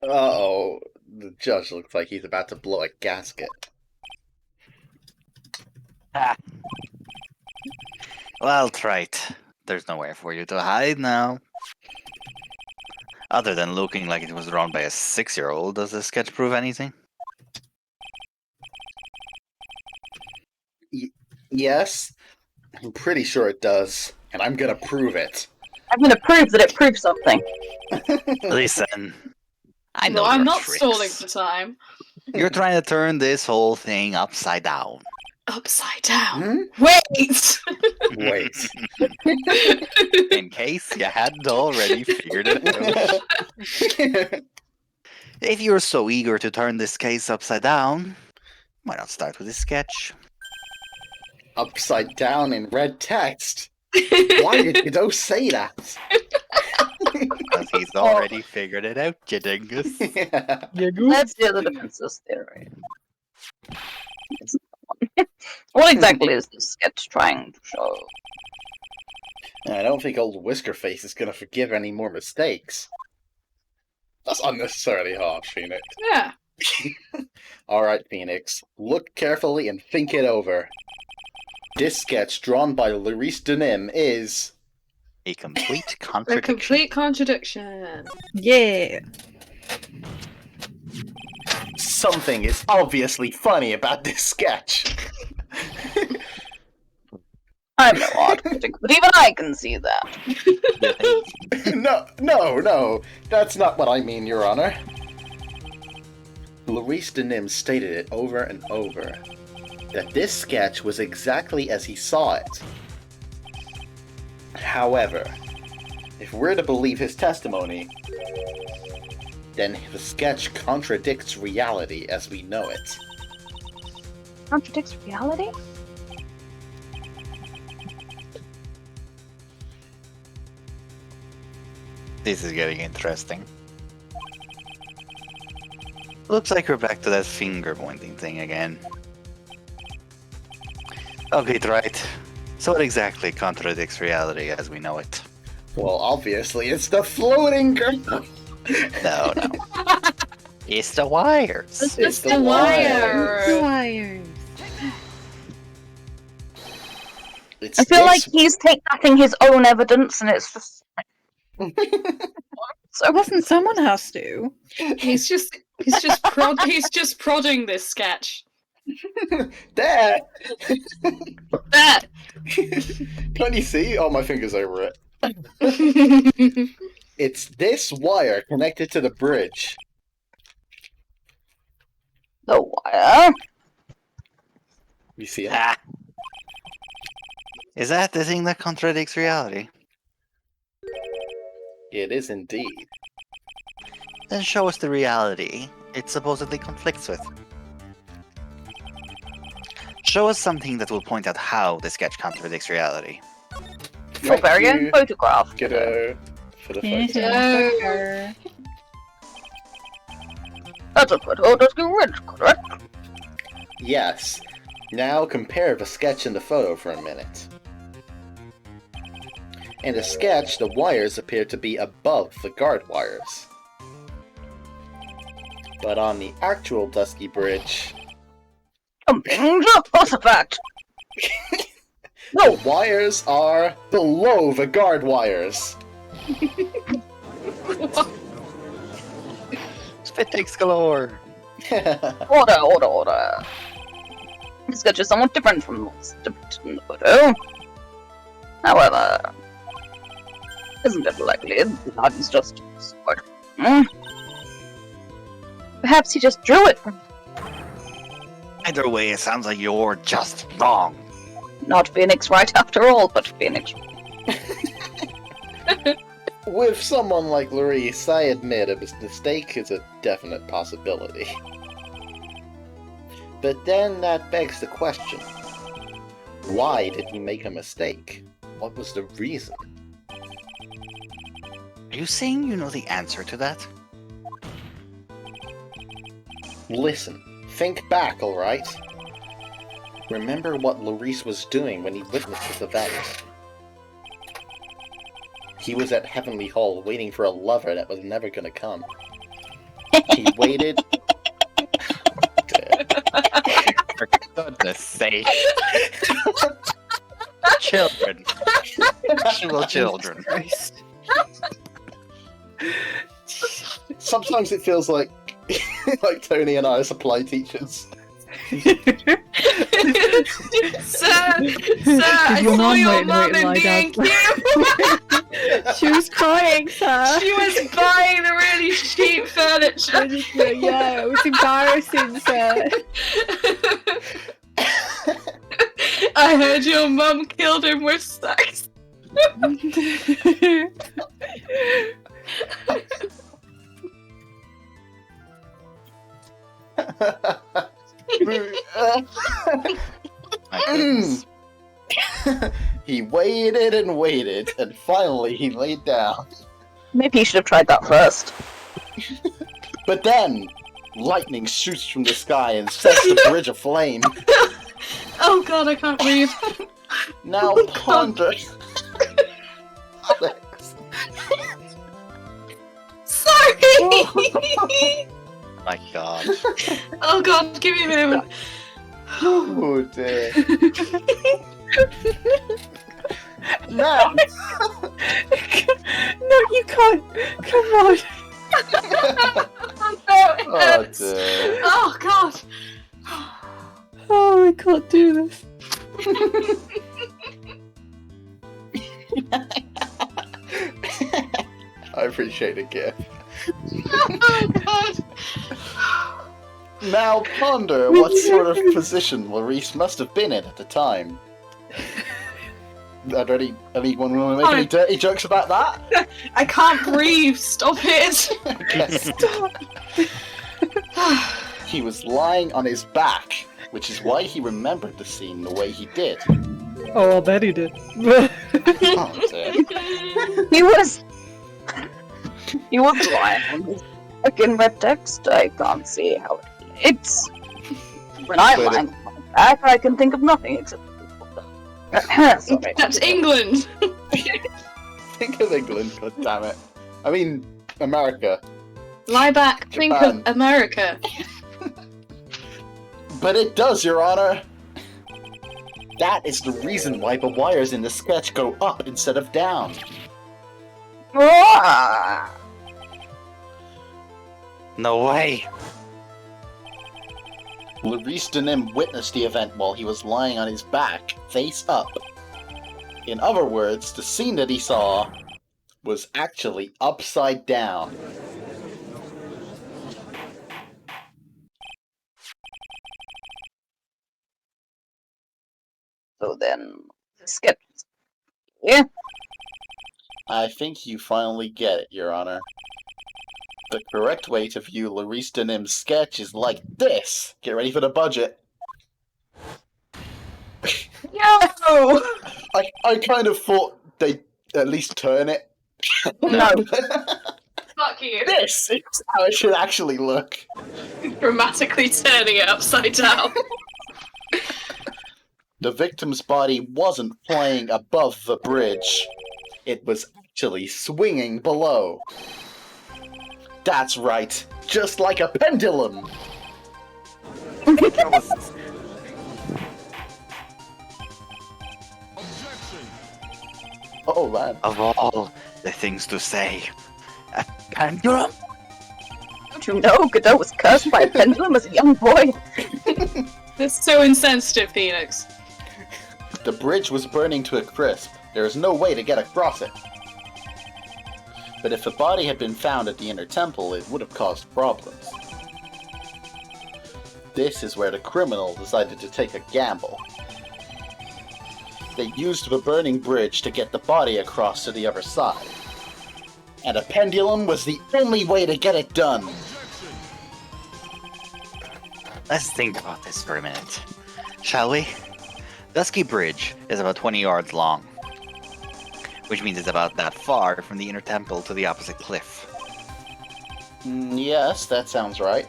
Uh-oh. The judge looks like he's about to blow a gasket. Ah. Well, right. There's nowhere for you to hide now. Other than looking like it was drawn by a 6-year-old, does this sketch prove anything? Yes, I'm pretty sure it does, and I'm gonna prove it. I'm gonna prove that it proves something. Listen, I know No, I'm your not tricks. stalling for time. You're trying to turn this whole thing upside down. Upside down. Hmm? Wait! Wait. In case you hadn't already figured it out. If you're so eager to turn this case upside down, why not start with this sketch? Upside down in red text. Why did you don't say that? Because he's already figured it out, you dingus. Yeah. Let's hear the defense's theory. What exactly is this sketch trying to show? I don't think old Whiskerface is gonna forgive any more mistakes. That's unnecessarily harsh, Phoenix. Yeah. Alright, Phoenix. Look carefully and think it over. This sketch, drawn by Laurice Denim, is... A complete A contradiction. complete contradiction. Yeah. Something is obviously funny about this sketch. I'm no art critic, but even I can see that. No, that's not what I mean, Your Honor. Laurice Denim stated it over and over, that this sketch was exactly as he saw it. However, if we're to believe his testimony, then the sketch contradicts reality as we know it. Contradicts reality? This is getting interesting. Looks like we're back to that finger pointing thing again. Okay, right. So what exactly contradicts reality as we know it? Well, obviously, it's the floating girl. No. It's the wires. It's the wire. Wires. It's I feel like this- he's taking his own evidence, and it's just. So Wasn't someone has to? He's just prodding this sketch. There! That. Can't you see? Oh, my finger's over it. It's this wire connected to the bridge. The wire. You see it? Ah. Is that the thing that contradicts reality? It is indeed. Then show us the reality it supposedly conflicts with. Show us something that will point out how the sketch contradicts reality. Your Thank very own you, photograph. Kiddo, for the photo. No. That's a photo that you read, correct? Yes. Now compare the sketch and the photo for a minute. In the sketch, the wires appear to be above the guard wires. But on the actual Dusky Bridge, Something's up, what's the fact? the wires are below the guard wires. Spit takes galore. Order. This sketch is somewhat different from what's depicted in the photo. However, isn't it likely that blood is just squirt? Perhaps he just drew it from Either way, it sounds like you're just wrong. not Phoenix right after all, but Phoenix. With someone like Larice, I admit a mistake is a definite possibility. But then that begs the question. Why did he make a mistake? What was the reason? Are you saying you know the answer to that? Listen, think back, alright? Remember what Larice was doing when he witnessed this event. He was at Heavenly Hall waiting for a lover that was never gonna come. He waited... For goodness sake. Children. Actual children. Sometimes it feels like like Tony and I are supply teachers. Sir, I your saw mum your wait mum in like that? B&Q. She was crying, sir. She was buying the really cheap furniture. Yeah, it was embarrassing, sir. I heard your mum killed him with sex. My goodness. He waited and waited, and finally he laid down. Maybe you should have tried that first. But then, lightning shoots from the sky and sets the bridge aflame. Oh god, I can't breathe. Now Oh, God. ponder. Alex. Sorry! My god. Oh god, give me a moment. Oh dear. Now. No, you can't. Come on. No, it Oh hurts. dear. Oh god. Oh, I can't do this. I appreciate the gift. Oh god. Now ponder what sort of position Larice must have been in at the time. Anyone want to make any dirty jokes about that? I can't breathe. Stop it. He was lying on his back, which is why he remembered the scene the way he did. Oh, I'll bet he did. Oh dear. He was lying on his fucking red text. I can't see how it relates. When I'm But- lying on my back, I can think of nothing except. Sorry. That's England. Think of England, god damn it. I mean, America. Lie back. Think Japan. of America. But it does, Your Honor! That is the reason why the wires in the sketch go up instead of down. Ah! No way. Larice Denim witnessed the event while he was lying on his back, face up. In other words, the scene that he saw was actually upside down. So then, skeptics. Yeah. I think you finally get it, Your Honor. The correct way to view Larice Denim's sketch is like this. Get ready for the budget. Yo! I kind of thought they'd at least turn it. No. Fuck you. This is how it should actually look. Dramatically turning it upside down. The victim's body wasn't flying above the bridge. It was actually swinging below. That's right, just like a pendulum. Oh man. Of all the things to say, a pendulum? Don't you know Godot was cursed by a pendulum as a young boy? That's so insensitive, Phoenix. The bridge was burning to a crisp. There was no way to get across it. But if the body had been found at the inner temple, it would have caused problems. This is where the criminal decided to take a gamble. They used the burning bridge to get the body across to the other side. And a pendulum was the only way to get it done. Let's think about this for a minute, shall we? Dusky Bridge is about 20 yards long, which means it's about that far from the inner temple to the opposite cliff. Yes, that sounds right.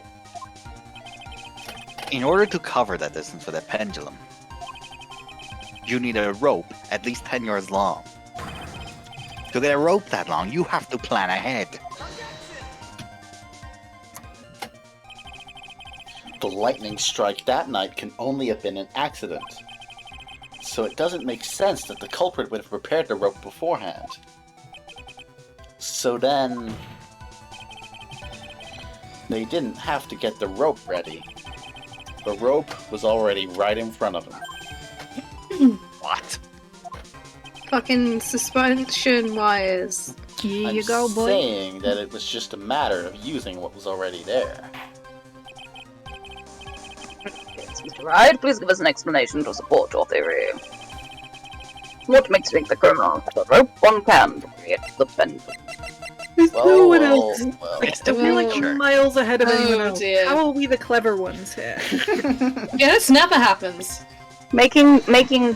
In order to cover that distance for that pendulum, you need a rope at least 10 yards long. To get a rope that long, you have to plan ahead. The lightning strike that night can only have been an accident. So it doesn't make sense that the culprit would have prepared the rope beforehand. So then... they didn't have to get the rope ready. The rope was already right in front of them. What? Fucking suspension wires. Here I'm you go, boy. saying that it was just a matter of using what was already there. Yes, Mr. Wright, please give us an explanation to support your theory. What makes you think the criminal had a rope on hand to create the pendulum? There's no one Well, else. well. It's the We're like future. miles ahead of Oh, anyone else. dear. How are we the clever ones here? Yeah, this never happens. Making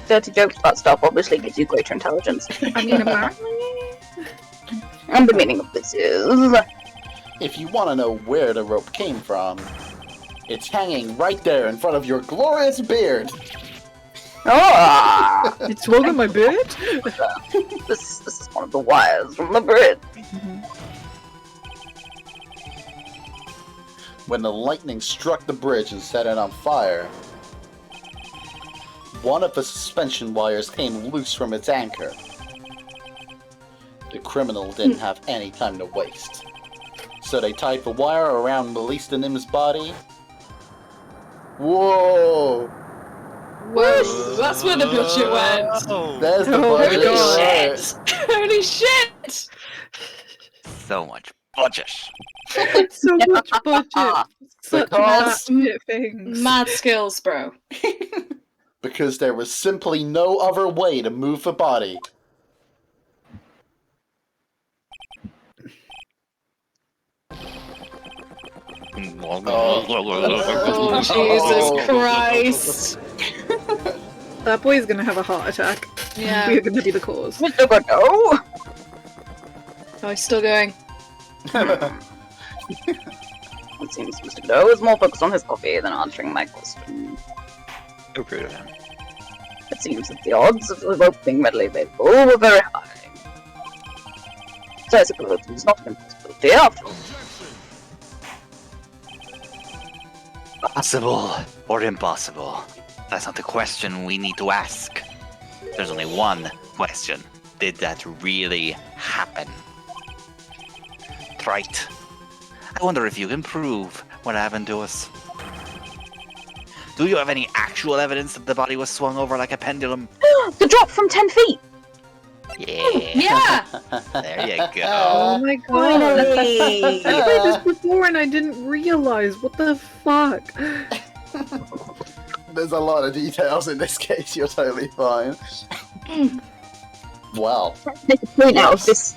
dirty jokes about stuff obviously gives you greater intelligence. I mean, apparently. And the meaning of this is... If you want to know where the rope came from, it's hanging right there in front of your glorious beard. Ah! It's swollen my beard? This is one of the wires from the bridge. When the lightning struck the bridge and set it on fire, one of the suspension wires came loose from its anchor. The criminal didn't have any time to waste. So they tied the wire around Melissa Nim's body. Whoa! Whoa, that's where the budget went. There's the Oh my budget. God. right. Holy shit! So much budget. So much budget. Such Because- shit things. Mad skills, bro. Because there was simply no other way to move the body. Oh, Jesus Christ. That boy's gonna have a heart attack. Yeah. We're gonna be the cause. Mr. Godot! Oh, he's still going. It seems Mr. Godot is more focused on his coffee than answering my question. So rude of him. It seems that the odds of the rope being readily available were very high. So I suppose it was not an impossibility after all. Possible or impossible? That's not the question we need to ask. There's only one question. Did that really happen? Right. I wonder if you can prove what happened to us. Do you have any actual evidence that the body was swung over like a pendulum? The drop from 10 feet! Yeah. Yeah! There you Oh go. my god. I played this before and I didn't realize. What the fuck? There's a lot of details in this case. You're totally fine. Well, Make a point out of this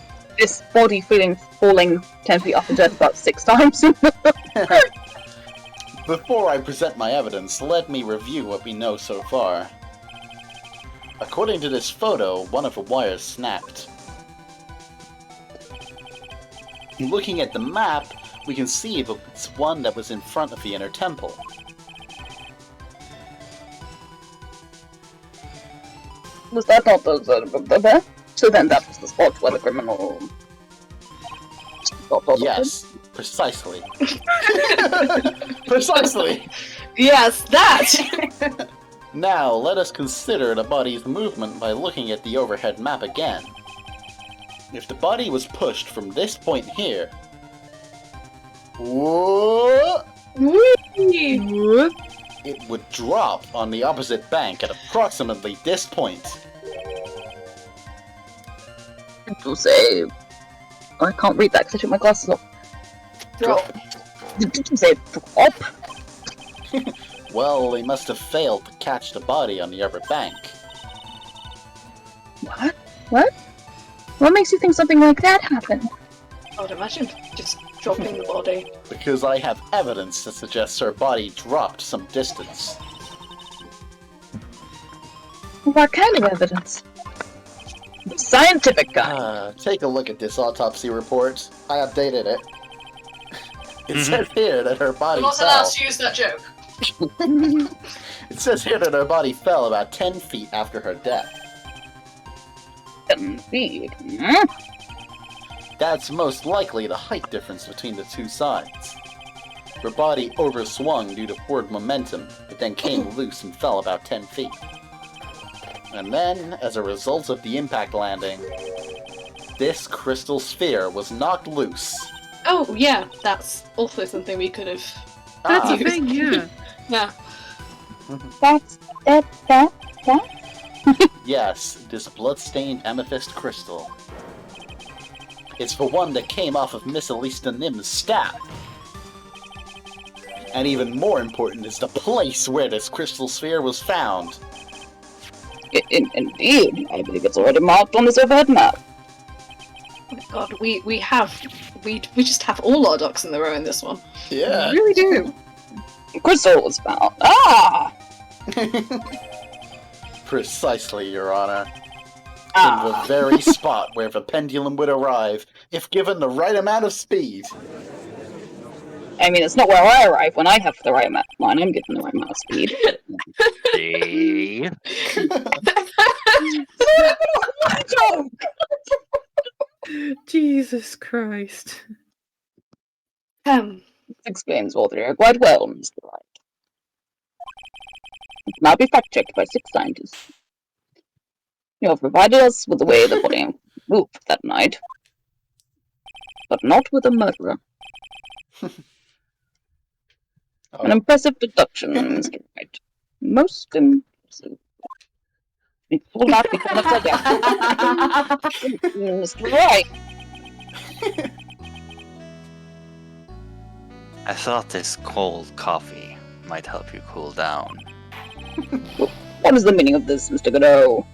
body falling 10 feet off the death about 6 times. before I present my evidence, let me review what we know so far. According to this photo, one of the wires snapped. Looking at the map, we can see it's one that was in front of the inner temple. Was that not the So then that was the spot where the criminal... Yes, precisely. Precisely! Yes, that! Now, let us consider the body's movement by looking at the overhead map again. If the body was pushed from this point here... Whoa, it would drop on the opposite bank at approximately this point. To say... I can't read that because I took my glasses off. Drop. Did you say drop? Well, they must have failed to catch the body on the upper bank. What? What? What makes you think something like that happened? I would imagine just dropping the body. Because I have evidence that suggests her body dropped some distance. What kind of evidence? Scientific kind. Take a look at this autopsy report. I updated it. It says here that her body I'm not fell. allowed to use that joke. It says here that her body fell about 10 feet after her death. 10 feet? That's most likely the height difference between the two sides. Her body overswung due to forward momentum, but then came loose and fell about 10 feet. And then, as a result of the impact landing, this crystal sphere was knocked loose. Oh, yeah, that's also something we could have. That's a used. thing, yeah. Yeah. That's that. Yes, this blood-stained amethyst crystal. It's the one that came off of Miss Elista Nim's staff. And even more important is the place where this crystal sphere was found. Indeed, I believe it's already marked on this overhead map. Oh my god, we just have all our ducks in the row in this one. Yeah. We really do. Crystal was found. Ah! Precisely, Your Honor. In the very spot where the pendulum would arrive, if given the right amount of speed. I mean, it's not where I arrive when I have the right amount. When I'm given the right amount of speed. See? Jesus Christ. This explains all three quite well, Mr. Wright. It can now be fact-checked by 6 scientists. You have provided us with the way the body moved that night. But not with a murderer. An impressive deduction, Mr. Wright. Most impressive. It will not be done again. Mr. Wright. I thought this cold coffee might help you cool down. What is the meaning of this, Mr. Godot?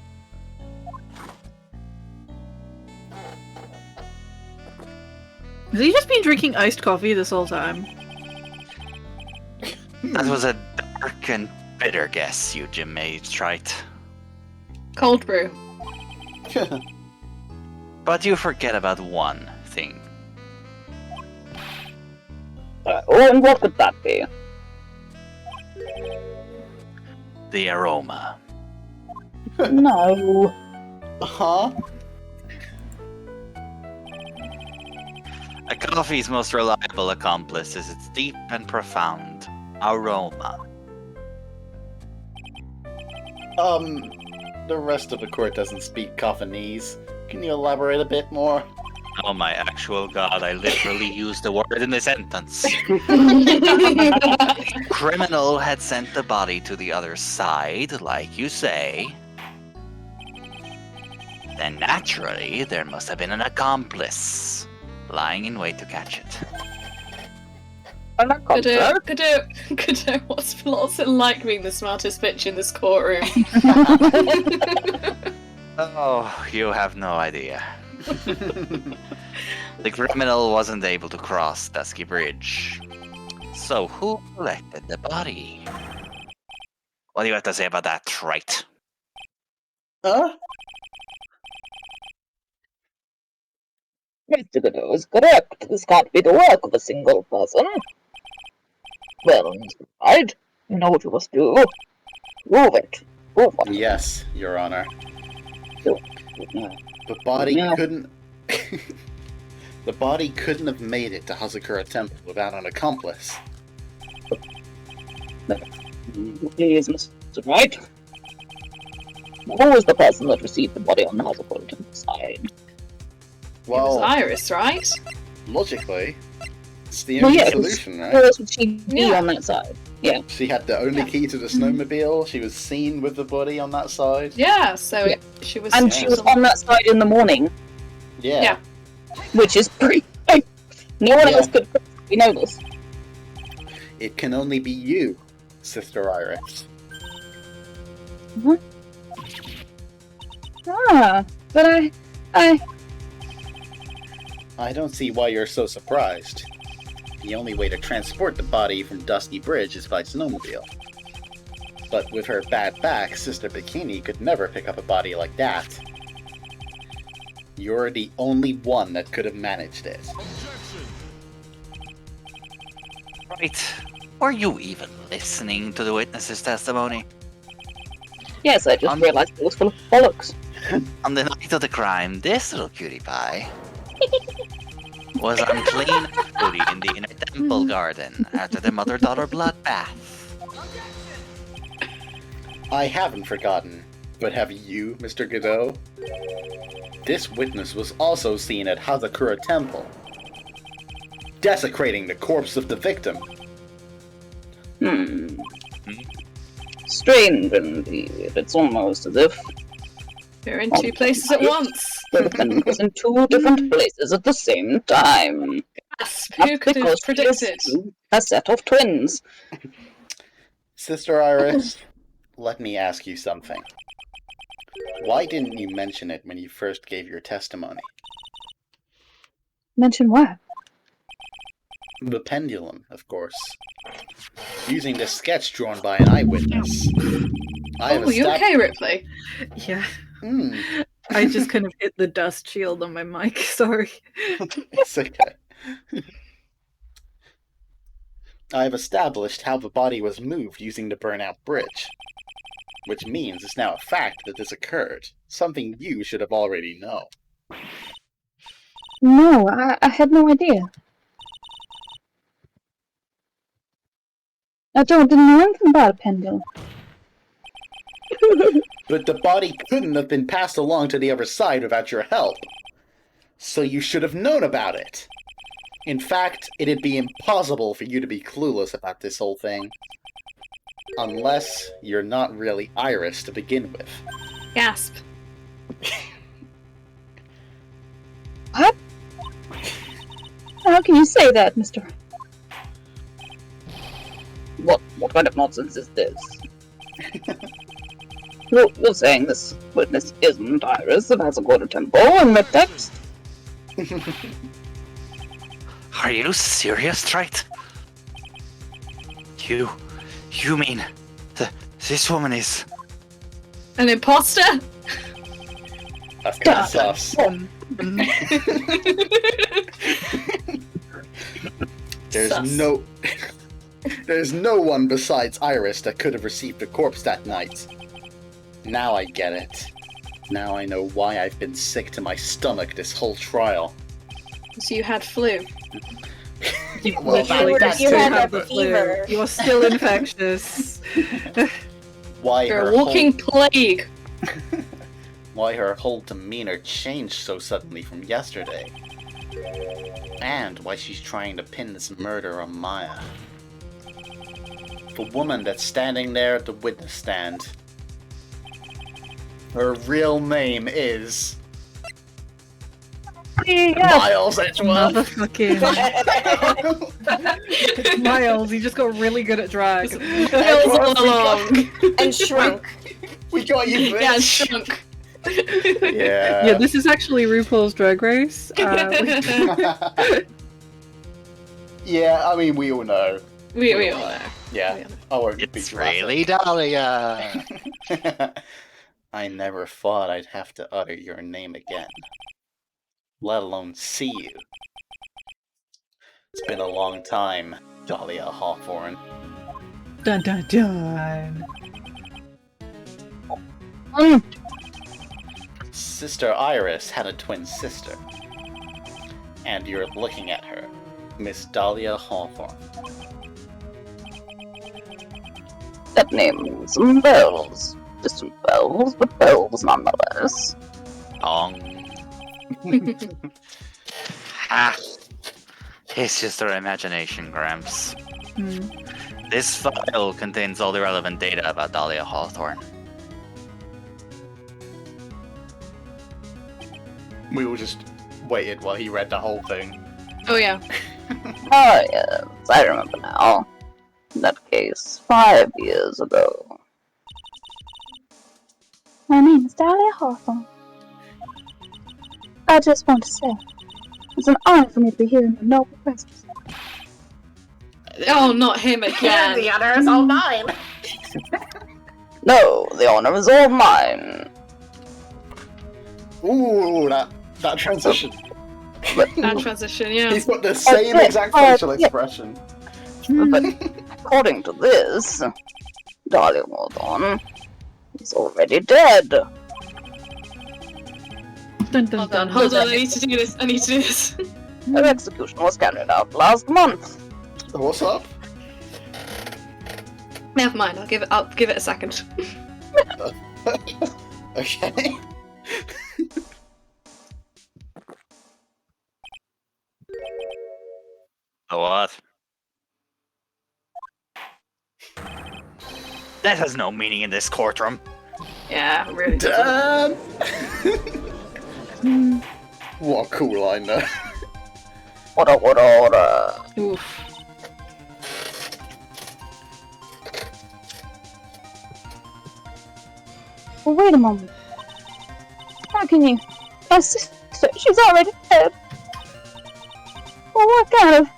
Has he just been drinking iced coffee this whole time? That was a dark and bitter guess you made, Trite. Cold brew. But you forget about one thing. And what could that be? The aroma. No. Huh? A coffee's most reliable accomplice is its deep and profound aroma. The rest of the court doesn't speak Coffinese. Can you elaborate a bit more? Oh my actual god, I literally used the word in the sentence. Criminal had sent the body to the other side, like you say. Then naturally, there must have been an accomplice lying in wait to catch it. And that comes out. Good. What's it like being the smartest bitch in this courtroom? Oh, you have no idea. The criminal wasn't able to cross Dusky Bridge. So who collected the body? What do you have to say about that, Trite? Huh? Mr. Godot is correct. This can't be the work of a single person. Well, Mr. Hyde, you know what you must do. Prove it. Prove what? Yes, Your Honor. Yeah. The body Yeah. couldn't... The body couldn't have made it to Hazakura Temple without an accomplice. Please, Mr. Wright. Who was the person that received the body on the Hazakura Temple side? It was Well, Iris, right? logically, it's the Well, only yeah, solution, Who right? else would she be Yeah. on that side? Yeah. She had the only key to the snowmobile. She was seen with the body on that side. Yeah. So Yeah. she was. And she was on that side in the morning, Yeah. Yeah. which is pretty. No one Yeah. else could. We know this. It can only be you, Sister Iris. But I don't see why you're so surprised. The only way to transport the body from Dusky Bridge is by snowmobile. But with her bad back, Sister Bikini could never pick up a body like that. You're the only one that could have managed it. Right. Were you even listening to the witness's testimony? yes, I just realised it was full of bollocks. On the night of the crime, this little cutie pie was on clean booty in the inner temple garden after the mother-daughter bloodbath. I haven't forgotten, but have you, Mr. Godot? This witness was also seen at Hazakura Temple, desecrating the corpse of the victim. Strange indeed. It's almost as if You're in two places at once. the defendant was in two different places at the same time. Yes, who could have Because he is predicted? a set of twins. Sister Iris, let me ask you something. Why didn't you mention it when you first gave your testimony? Mention what? The pendulum, of course. Using the sketch drawn by an eyewitness. I have Oh, you okay, Ripley? Yeah. Hmm, I just kind of hit the dust shield on my mic. Sorry. it's okay. I have established how the body was moved using the burnout bridge. Which means it's now a fact that this occurred. Something you should have already known. No, I had no idea. Didn't know anything about a pendulum. But the body couldn't have been passed along to the other side without your help. So you should have known about it. In fact, it'd be impossible for you to be clueless about this whole thing. Unless you're not really Iris to begin with. Gasp. What? How can you say that, Mr. What kind of nonsense is this? You're saying this witness isn't Iris of Hazakura Temple in the text? Are you serious, Trite? You mean this woman is... An imposter? That's kind of sus. There's Sus. There's no one besides Iris that could have received the corpse that night. Now I get it. Now I know why I've been sick to my stomach this whole trial. So you had flu. You Well, literally that- still you had have that the flu. fever. You're still infectious. Why You're her a walking plague. why her whole demeanor changed so suddenly from yesterday. And why she's trying to pin this murder on Maya. The woman that's standing there at the witness stand. Her real name is... Miles Edgeworth. Motherfucking Miles, you just got really good at drag. Feels all along. And shrunk. We got you, bitch. Yeah, shrunk. Yeah. Yeah, this is actually RuPaul's Drag Race. Yeah, I mean, we all know. we all know. Yeah. I won't be It's graphic. really Dahlia. I never thought I'd have to utter your name again, let alone see you. It's been a long time, Dahlia Hawthorne. Dun dun dun. Sister Iris had a twin sister, and you're looking at her, Miss Dahlia Hawthorne. That name rings some bells. Distant bells, but bells nonetheless. Dong. Ha! It's just our imagination, Gramps. Hmm. This file contains all the relevant data about Dahlia Hawthorne. We all just waited while he read the whole thing. Oh yeah. Ah, yes, I remember now. In that case, 5 years ago. My name is Dahlia Hawthorne. I just want to say, it's an honor for me to be here in your noble presence. Oh, not him again. The honor is all mine. No, the honor is all mine. Ooh, that transition. That transition, yeah. He's got the same exact facial expression. But according to this, Dahlia Hawthorne is already dead. Dun dun Hold on, dun. hold on. I need to do this. Her execution was carried out last month. What's up? Never mind. I'll give it a second. Okay. Oh, what? That has no meaning in this courtroom. Yeah, really. Damn! What a cool line, though. Order. Oof. Well, wait a moment. How can you? My sister, she's already dead. Well, what kind of?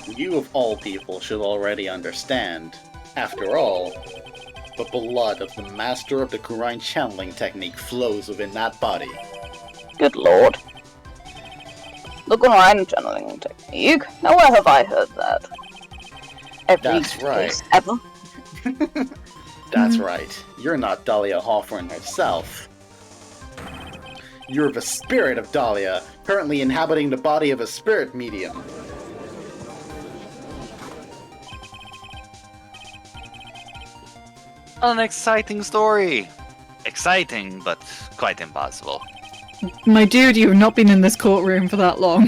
You of all people should already understand. After all, the blood of the master of the Kurine channeling technique flows within that body. Good lord. The Gurine channeling technique. Now, where have I heard that? Every That's right. place ever. That's right. You're not Dahlia Hawthorne herself. You're the spirit of Dahlia, currently inhabiting the body of a spirit medium. An exciting story. Exciting, but quite impossible. My dude, you have not been in this courtroom for that long.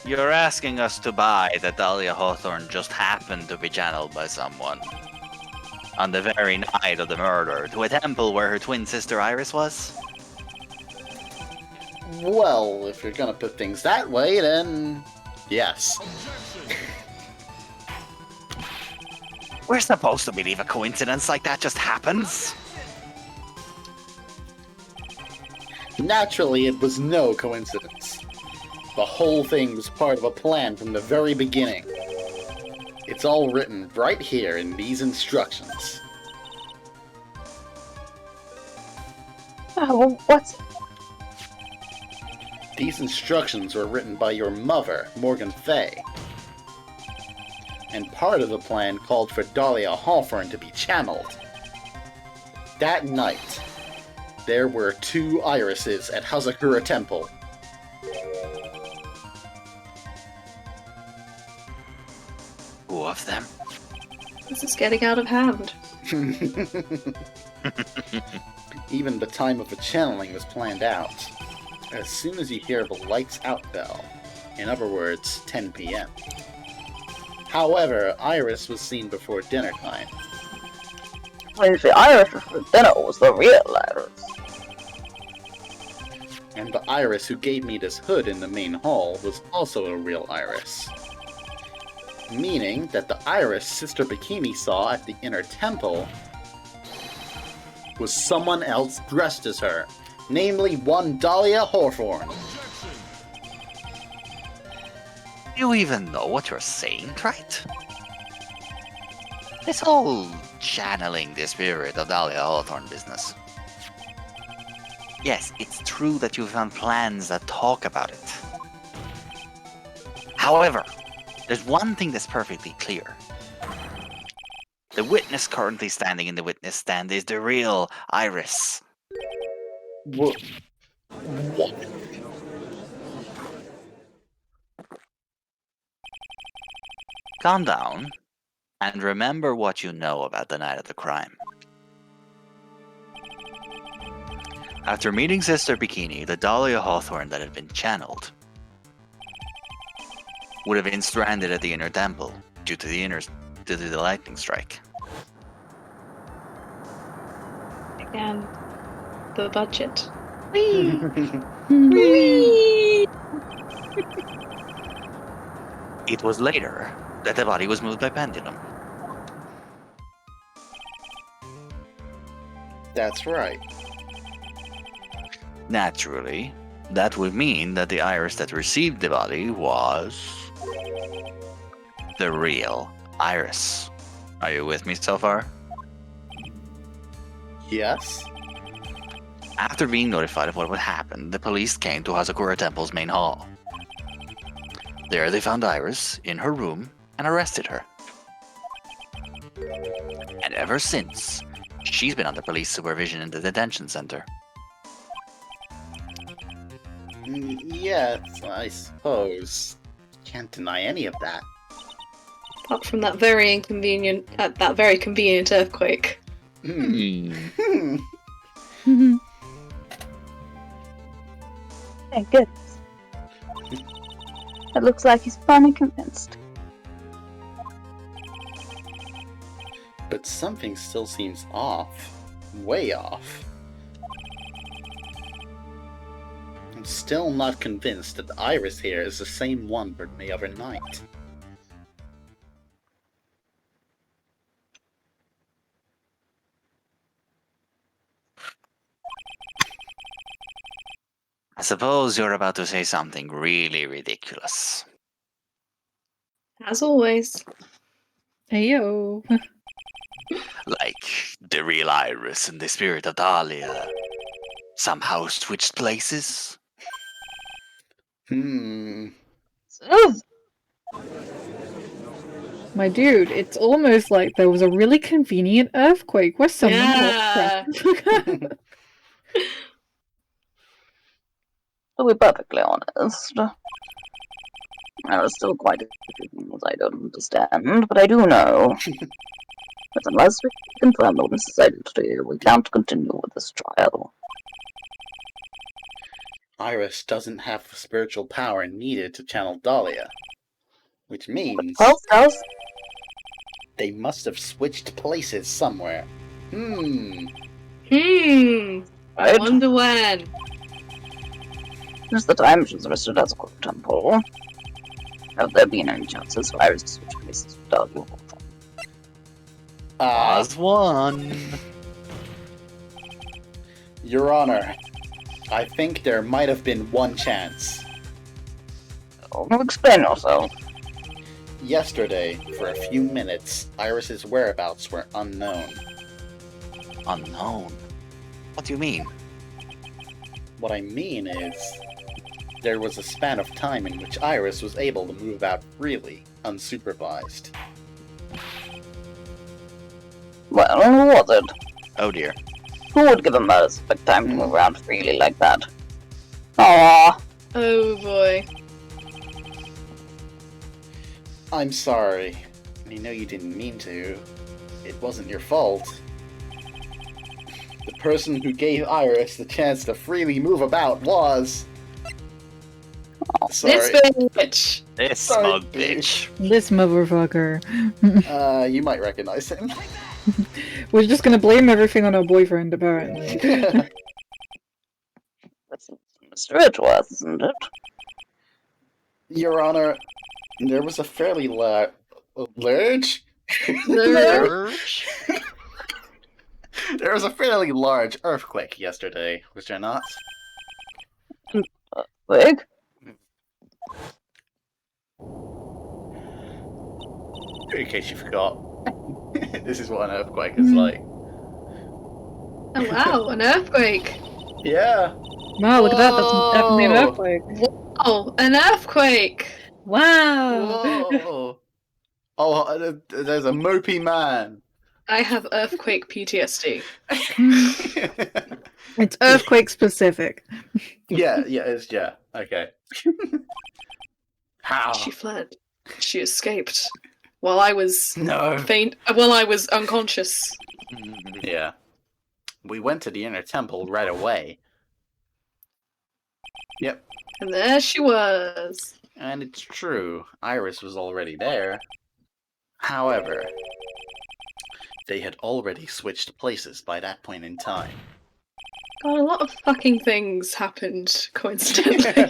You're asking us to buy that Dahlia Hawthorne just happened to be channeled by someone on the very night of the murder to a temple where her twin sister Iris was? Well, if you're gonna put things that way, then yes. We're supposed to believe a coincidence like that just happens? Naturally, it was no coincidence. The whole thing was part of a plan from the very beginning. It's all written right here in these instructions. Oh, what's? These instructions were written by your mother, Morgan Fay. And part of the plan called for Dahlia Hawthorne to be channeled. That night, there were 2 irises at Hazakura Temple. Who of them? This is getting out of hand. Even the time of the channeling was planned out. As soon as you hear the lights out bell, in other words, 10 p.m. However, Iris was seen before dinner time. The Irish for dinner was the real Iris. And the Iris who gave me this hood in the main hall was also a real Iris. Meaning that the Iris Sister Bikini saw at the inner temple was someone else dressed as her, namely one Dahlia Hawthorne. You even know what you're saying, right? This whole channeling the spirit of Dahlia Hawthorne business. Yes, it's true that you found plans that talk about it. However, there's one thing that's perfectly clear. The witness currently standing in the witness stand is the real Iris. What? Calm down, and remember what you know about the night of the crime. After meeting Sister Bikini, the Dahlia Hawthorne that had been channeled would have been stranded at the inner temple due to the lightning strike. Again, the budget. It was later that the body was moved by pendulum. That's right. Naturally, that would mean that the Iris that received the body was the real Iris. Are you with me so far? Yes? After being notified of what would happen, the police came to Hazakura Temple's main hall. There they found Iris in her room and arrested her. And ever since, she's been under police supervision in the detention center. Yes, I suppose. Can't deny any of that. Apart from that very convenient earthquake. Hmm. Thank goodness. It looks like he's finally convinced. But something still seems off. Way off. I'm still not convinced that the Iris here is the same one from the other night. I suppose you're about to say something really ridiculous. As always. Heyo. Like the real Iris and the spirit of Dahlia somehow switched places? Hmm. My dude, it's almost like there was a really convenient earthquake where someone Yeah. To be perfectly honest, there are still quite a few things I don't understand, but I do know that unless we confirm the witness's identity, we can't continue with this trial. Iris doesn't have the spiritual power needed to channel Dahlia. Which means Pulse does. they must have switched places somewhere. I Right? wonder when. Since the time she's arrested as a court temple, have there been any chances for Iris to switch places with Dahlia? As one. Your Honor, I think there might have been one chance. Oh, explain yourself. Yesterday, for a few minutes, Iris's whereabouts were unknown. Unknown? What do you mean? What I mean is, there was a span of time in which Iris was able to move about freely, unsupervised. Well, who was it? Oh dear. Who would give him a split time to move around freely like that? Aww. Oh boy. I'm sorry. I know you didn't mean to. It wasn't your fault. The person who gave Iris the chance to freely move about was... Sorry. This bitch. This Sorry, smug dude. bitch. This motherfucker. You might recognize him. We're just gonna blame everything on our boyfriend, apparently. That's Mr. Edgeworth, isn't it? Your Honor, there was a fairly large... Lurch. There was a fairly large earthquake yesterday, was there not? Wig? In case you forgot, this is what an earthquake is like. Oh wow, an earthquake! Yeah. Wow, look at that. That's definitely an Whoa. earthquake. Oh, an earthquake! Wow. Whoa. Oh, there's a mopey man. I have earthquake PTSD. It's earthquake specific. Yeah, okay. How? She fled. She escaped. While I was No. While I was unconscious. Yeah. We went to the inner temple right away. Yep. And there she was. And it's true, Iris was already there. However, they had already switched places by that point in time. God, a lot of fucking things happened coincidentally.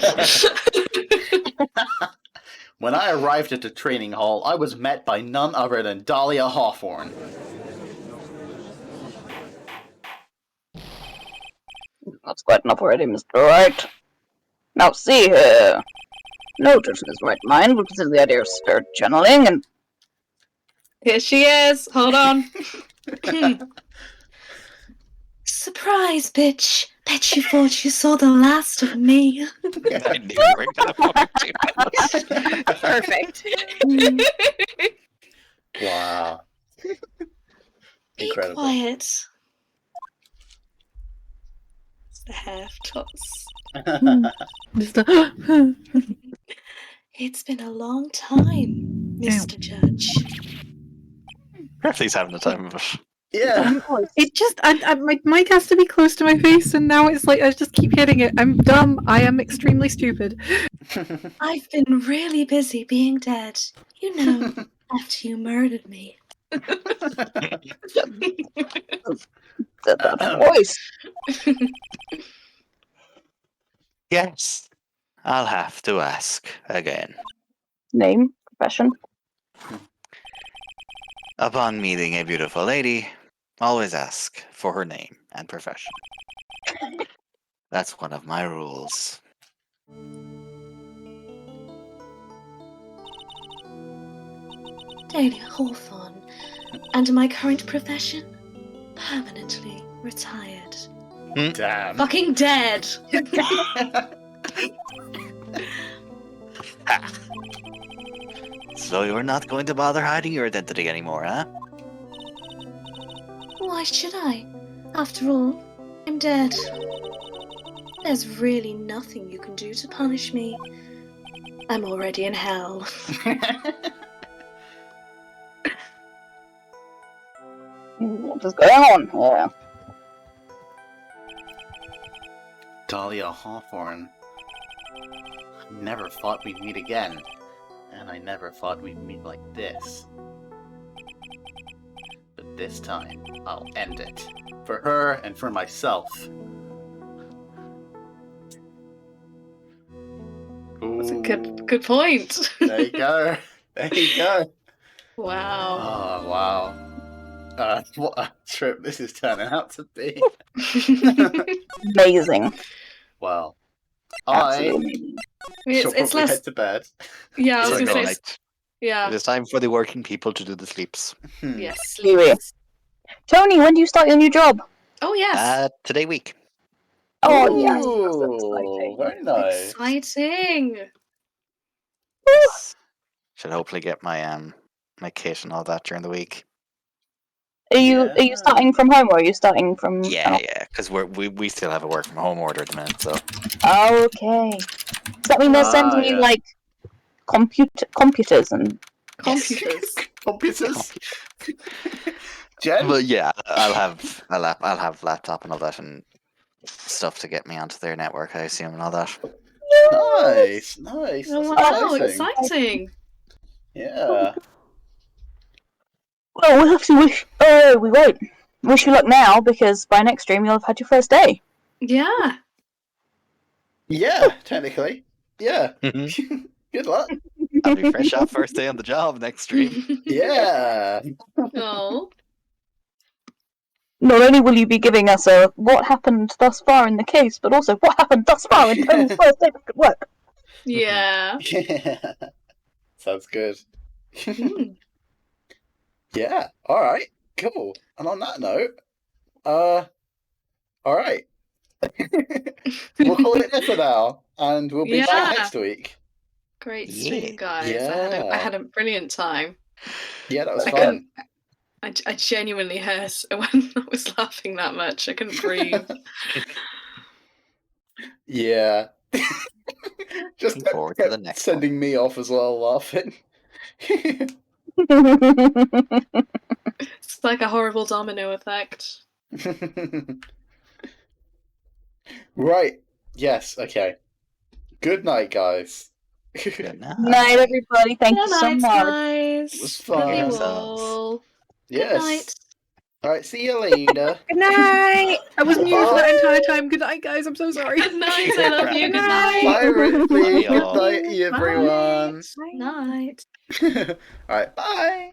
When I arrived at the training hall, I was met by none other than Dahlia Hawthorne. That's quite enough already, Mr. Wright. Now see here. No judge in his right mind would consider the idea of spirit channeling, and Here she is. Hold on. Surprise, bitch. Bet you thought you saw the last of me. I knew you were gonna fucking do that. Perfect. Wow. Be Incredible. quiet. It's the half toss. Just a It's been a long time, Mr. Judge. Ripley's having the time of it. Yeah. It just, my mic has to be close to my face, and now it's like I just keep hitting it. I'm dumb. I am extremely stupid. I've been really busy being dead. You know, after you murdered me. that voice. Yes. I'll have to ask again. Name, profession. Upon meeting a beautiful lady, always ask for her name and profession. That's one of my rules. Dahlia Hawthorne, and my current profession? Permanently retired. Damn. Fucking dead! Ha. So you're not going to bother hiding your identity anymore, huh? Why should I? After all, I'm dead. There's really nothing you can do to punish me. I'm already in hell. What is going on here? Dahlia Hawthorne. I never thought we'd meet again. And I never thought we'd meet like this. But this time, I'll end it. For her and for myself. That's a Ooh, good point. There you go. There you go. Wow. Oh, wow. What a trip this is turning out to be. Amazing. Well, Absolutely. shall it's probably less. head to bed. Yeah, I was It's gonna say. night. Yeah. It is time for the working people to do the sleeps. Yes. Anyway. Tony, when do you start your new job? Oh yes. Today week. Oh, yes. Ooh, That's very nice. Exciting. Should hopefully get my my kit and all that during the week. Are you starting from home or are you starting from? Yeah, because we still have a work from home order at the minute, so. Okay. Does that mean they're sending you yeah. like computers and? Computers. Computers? Jen? Well, yeah, I'll have laptop and all that and stuff to get me onto their network, I assume, and all that. Nice. That's Oh, wow, exciting. exciting. Yeah. Well, we'll have to wish. We won't. Wish you luck now, because by next stream you'll have had your first day. Yeah. Yeah, technically. Yeah. Mhm. Good luck. I'll be fresh off first day on the job next stream. Yeah. Oh. Not only will you be giving us a what happened thus far in the case, but also what happened thus far in Tony's first day of work. Yeah. Yeah. Sounds good. Mm. Yeah. All right. Cool. And on that note, all right. We'll call it there for now, and we'll be Yeah. back next week. Great Yeah. stream, guys. Yeah. I had a brilliant time. Yeah, that was I fun. couldn't. I genuinely hurt when I was laughing that much. I couldn't breathe. Yeah. Just Looking forward to the next one. sending me off as well, laughing. It's like a horrible domino effect. Right. Yes. Okay. Good night, guys. Good night. Night, everybody. Thank you Good so night, much. guys. It was Love fun. you Yourselves. all. Yes. Good night. All right. See you later. Good night. I was muted that entire time. Good night, guys. I'm so sorry. Good night. I love you. Good Night. night. Bye, Ripley. Bye, Good y'all. night, everyone. Night. All right. Bye.